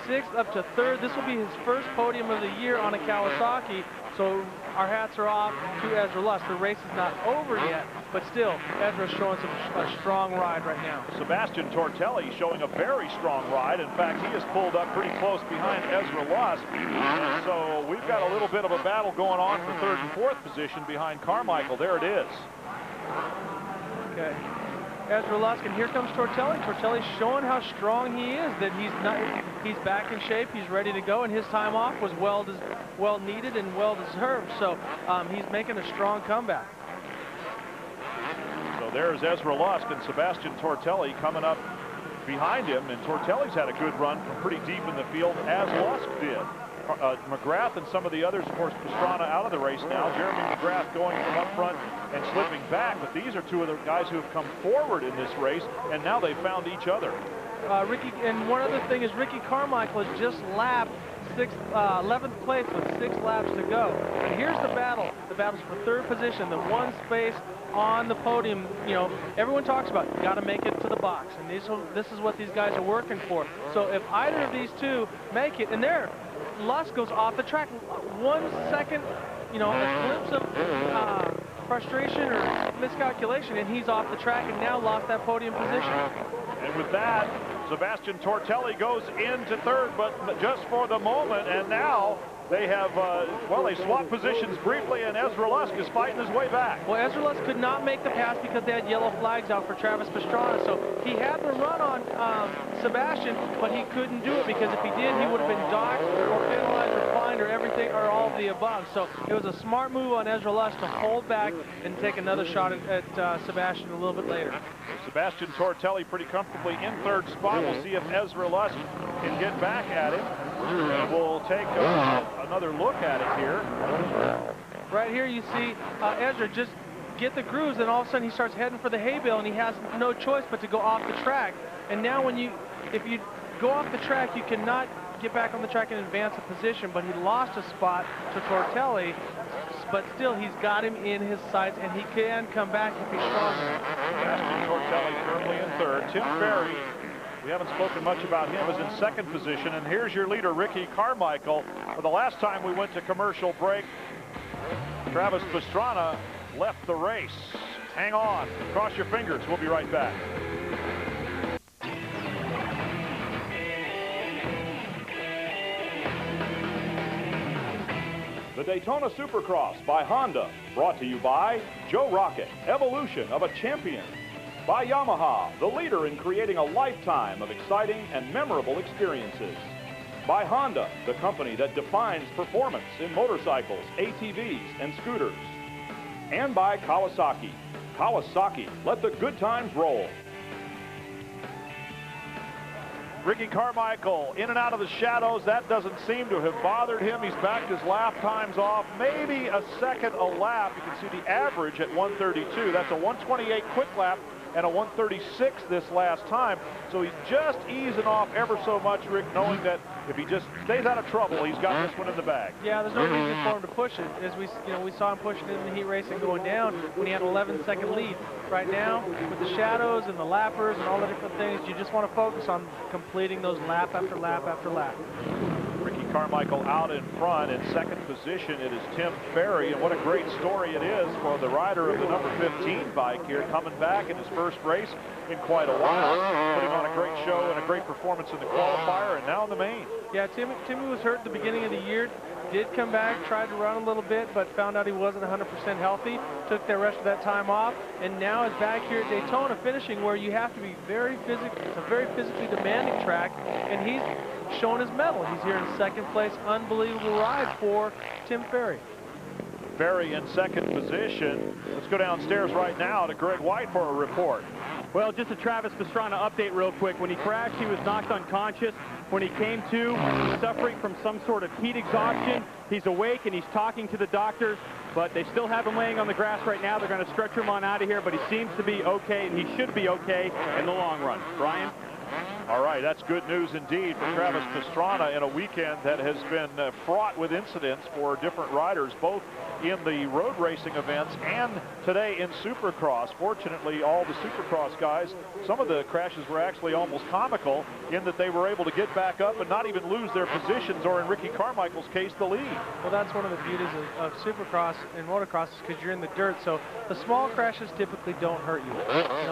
6th up to 3rd. This will be his first podium of the year on a Kawasaki, so our hats are off to Ezra Lusk. The race is not over yet, but still, Ezra's showing a strong ride right now. Sebastien Tortelli showing a very strong ride. In fact, he has pulled up pretty close behind Ezra Lusk. And so we've got a little bit of a battle going on for 3rd and 4th position behind Carmichael. There it is. Okay. Ezra Lusk, and here comes Tortelli. Tortelli's showing how strong he is, that he's back in shape, he's ready to go, and his time off was well needed and well deserved. So he's making a strong comeback. So there's Ezra Lusk and Sebastien Tortelli coming up behind him, and Tortelli's had a good run from pretty deep in the field, as Lusk did. McGrath and some of the others, of course, Pastrana out of the race now. Jeremy McGrath going from up front and slipping back, but these are two of the guys who have come forward in this race, and now they've found each other. And one other thing is Ricky Carmichael has just lapped 11th place with 6 laps to go. And here's the battle. The battle's for 3rd position, the one space on the podium. You know, everyone talks about you got to make it to the box, and this is what these guys are working for. So if either of these two make it, and there, Lusk goes off the track. 1 second, you know, a glimpse of frustration or miscalculation, and he's off the track and now lost that podium position. And with that, Sebastien Tortelli goes into 3rd, but just for the moment, and now they have, well, they swapped positions briefly, and Ezra Lusk is fighting his way back. Well, Ezra Lusk could not make the pass because they had yellow flags out for Travis Pastrana, so he had the run on Sebastien, but he couldn't do it because if he did, he would have been docked or penalized or fined or everything or all of the above. So it was a smart move on Ezra Lusk to hold back and take another shot at Sebastien a little bit later. Sebastien Tortelli pretty comfortably in 3rd spot. We'll see if Ezra Lusk can get back at him. And we'll take another look at it here. Right here you see Ezra just get the grooves, and all of a sudden he starts heading for the hay bale, and he has no choice but to go off the track. And now if you go off the track, you cannot get back on the track and advance a position, but he lost a spot to Tortelli, but still he's got him in his sights, and he can come back if he's strong. Sebastien Tortelli firmly in 3rd. Tim Ferry, we haven't spoken much about him, is in 2nd position, and here's your leader, Ricky Carmichael. For the last time we went to commercial break, Travis Pastrana left the race. Hang on, cross your fingers, we'll be right back. The Daytona Supercross by Honda, brought to you by Joe Rocket, evolution of a champion. By Yamaha, the leader in creating a lifetime of exciting and memorable experiences. By Honda, the company that defines performance in motorcycles, ATVs, and scooters. And by Kawasaki. Kawasaki, let the good times roll. Ricky Carmichael in and out of the shadows. That doesn't seem to have bothered him. He's backed his lap times off, maybe a second a lap. You can see the average at 132. That's a 128 quick lap and a 136 this last time. So he's just easing off ever so much, Rick, knowing that if he just stays out of trouble, he's got this one in the bag. Yeah, there's no reason for him to push it. As we saw him pushing it in the heat racing going down when he had an 11-second lead. Right now, with the shadows and the lappers and all the different things, you just want to focus on completing those lap after lap after lap. Ricky Carmichael out in front. In 2nd position, it is Tim Ferry, and what a great story it is for the rider of the number 15 bike here, coming back in his first race in quite a while, putting on a great show and a great performance in the qualifier, and now in the main. Yeah, Timmy was hurt at the beginning of the year, did come back, tried to run a little bit, but found out he wasn't 100% healthy, took the rest of that time off, and now is back here at Daytona finishing where you have to be very physical. It's a very physically demanding track, and he's showing his mettle. He's here in 2nd place. Unbelievable ride for Tim Ferry. Ferry in 2nd position. Let's go downstairs right now to Greg White for a report. Well, just a Travis Pastrana update real quick. When he crashed, he was knocked unconscious. When he came to, he's suffering from some sort of heat exhaustion. He's awake and he's talking to the doctors, but they still have him laying on the grass right now. They're going to stretch him on out of here, but he seems to be okay, and he should be okay in the long run. Brian? All right, that's good news indeed for Travis Pastrana in a weekend that has been fraught with incidents for different riders, both in the road racing events and today in Supercross. Fortunately, all the Supercross guys, some of the crashes were actually almost comical in that they were able to get back up and not even lose their positions, or in Ricky Carmichael's case, the lead. Well, that's one of the beauties of Supercross and motocross, is because you're in the dirt, so the small crashes typically don't hurt you.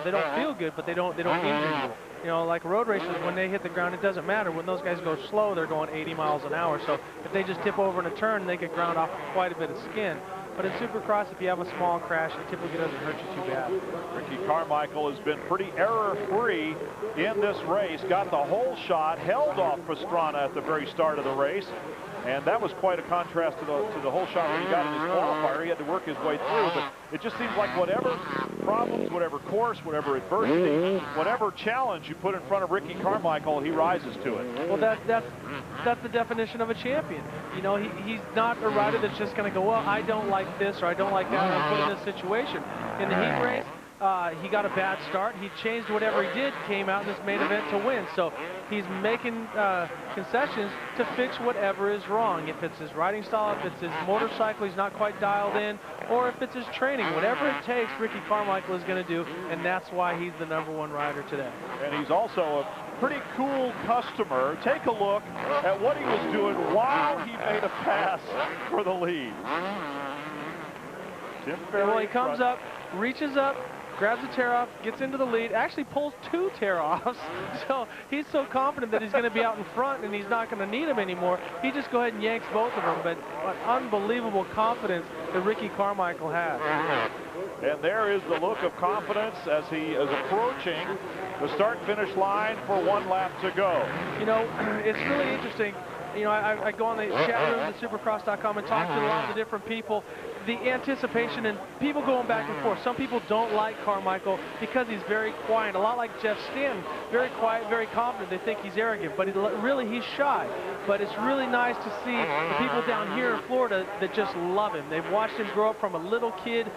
They don't feel good, but they don't injure you. Like road races, when they hit the ground, it doesn't matter. When those guys go slow, they're going 80 miles an hour. So if they just tip over in a turn, they get ground off quite a bit of skin. But in Supercross, if you have a small crash, it typically doesn't hurt you too bad. Ricky Carmichael has been pretty error-free in this race. Got the whole shot, held off Pastrana at the very start of the race. And that was quite a contrast to the whole shot that he got in his qualifier. He had to work his way through, but it just seems like whatever problems, whatever course, whatever adversity, whatever challenge you put in front of Ricky Carmichael, he rises to it. Well, that's the definition of a champion. You know, he's not a rider that's just going to go, well, I don't like this or I don't like that, and I'm put in this situation. In the heat race, he got a bad start. He changed whatever he did, came out in this main event to win. So he's making concessions to fix whatever is wrong. If it's his riding style, if it's his motorcycle, he's not quite dialed in, or if it's his training. Whatever it takes, Ricky Carmichael is going to do, and that's why he's the #1 rider today. And he's also a pretty cool customer. Take a look at what he was doing while he made a pass for the lead. Tim Ferry, well, he comes up, reaches up, grabs a tear-off, gets into the lead, actually pulls 2 tear-offs. So he's so confident that he's going to be out in front and he's not going to need him anymore. He just go ahead and yanks both of them. But unbelievable confidence that Ricky Carmichael has. And there is the look of confidence as he is approaching the start-finish line for 1 lap to go. You know, it's really interesting. You know, I go on the chat room at supercross.com and talk to a lot of the different people. The anticipation and people going back and forth. Some people don't like Carmichael because he's very quiet, a lot like Jeff Stanton. Very quiet, very confident. They think he's arrogant, but really he's shy. But it's really nice to see the people down here in Florida that just love him. They've watched him grow up from a little kid.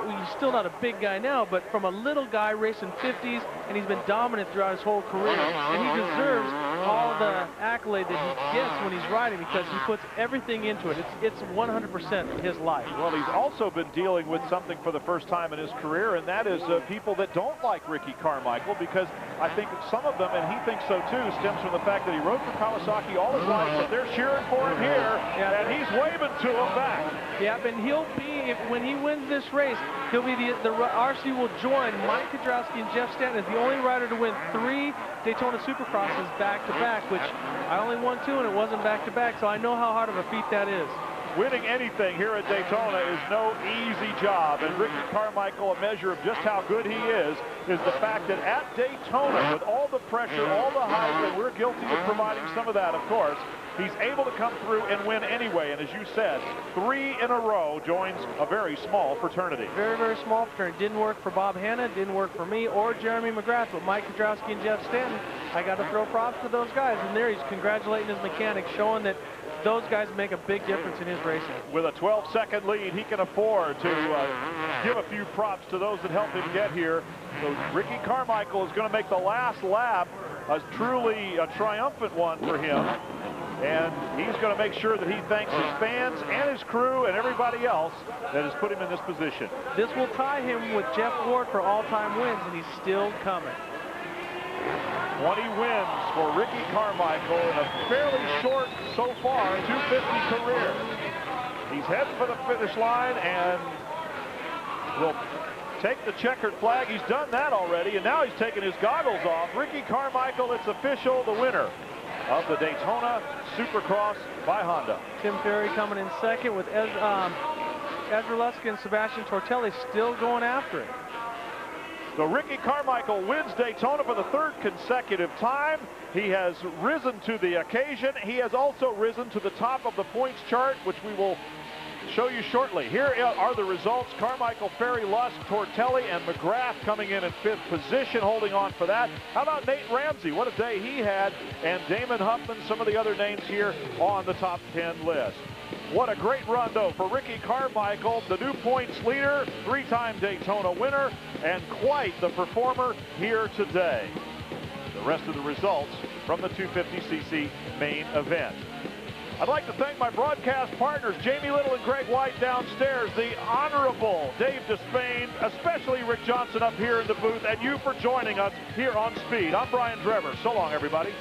He's still not a big guy now, but from a little guy racing 50s, and he's been dominant throughout his whole career. And he deserves all the accolade that he gets when he's riding because he puts everything into it. It's 100% his life. Well, he's also been dealing with something for the first time in his career, and that is people that don't like Ricky Carmichael, because I think some of them, and he thinks so too, stems from the fact that he rode for Kawasaki all his life, but they're cheering for him here, and he's waving to them back. Yeah, and he'll be, when he wins this race, he'll be the RC will join Mike Kudrowski and Jeff Stanton as the only rider to win 3 Daytona Supercrosses back-to-back, which I only won 2 and it wasn't back-to-back, so I know how hard of a feat that is. Winning anything here at Daytona is no easy job, and Ricky Carmichael, a measure of just how good he is the fact that at Daytona, with all the pressure, all the hype, and we're guilty of providing some of that, of course, he's able to come through and win anyway. And as you said, 3 in a row joins a very small fraternity. Very, very small fraternity. Didn't work for Bob Hanna, didn't work for me or Jeremy McGrath, but Mike Kudrowski and Jeff Stanton, I got to throw props to those guys. And there he's congratulating his mechanics, showing that those guys make a big difference in his racing. With a 12-second lead, he can afford to give a few props to those that helped him get here. So Ricky Carmichael is going to make the last lap a truly triumphant one for him. And he's going to make sure that he thanks his fans and his crew and everybody else that has put him in this position. This will tie him with Jeff Ward for all-time wins, and he's still coming. 20 wins for Ricky Carmichael in a fairly short, so far, 250 career. He's heading for the finish line and will take the checkered flag. He's done that already, and now he's taking his goggles off. Ricky Carmichael, it's official, the winner of the Daytona Supercross by Honda. Tim Ferry coming in second with Ezra Lusk and Sebastien Tortelli still going after it. So Ricky Carmichael wins Daytona for the 3rd consecutive time. He has risen to the occasion. He has also risen to the top of the points chart, which we will show you shortly. Here are the results. Carmichael, Ferry, Lusk, Tortelli, and McGrath coming in 5th position, holding on for that. How about Nate Ramsey? What a day he had. And Damon Huffman, some of the other names here on the top 10 list. What a great run, though, for Ricky Carmichael, the new points leader, 3-time Daytona winner, and quite the performer here today. The rest of the results from the 250cc main event. I'd like to thank my broadcast partners, Jamie Little and Greg White downstairs, the Honorable Dave Despain, especially Rick Johnson up here in the booth, and you for joining us here on Speed. I'm Brian Drebber. So long, everybody.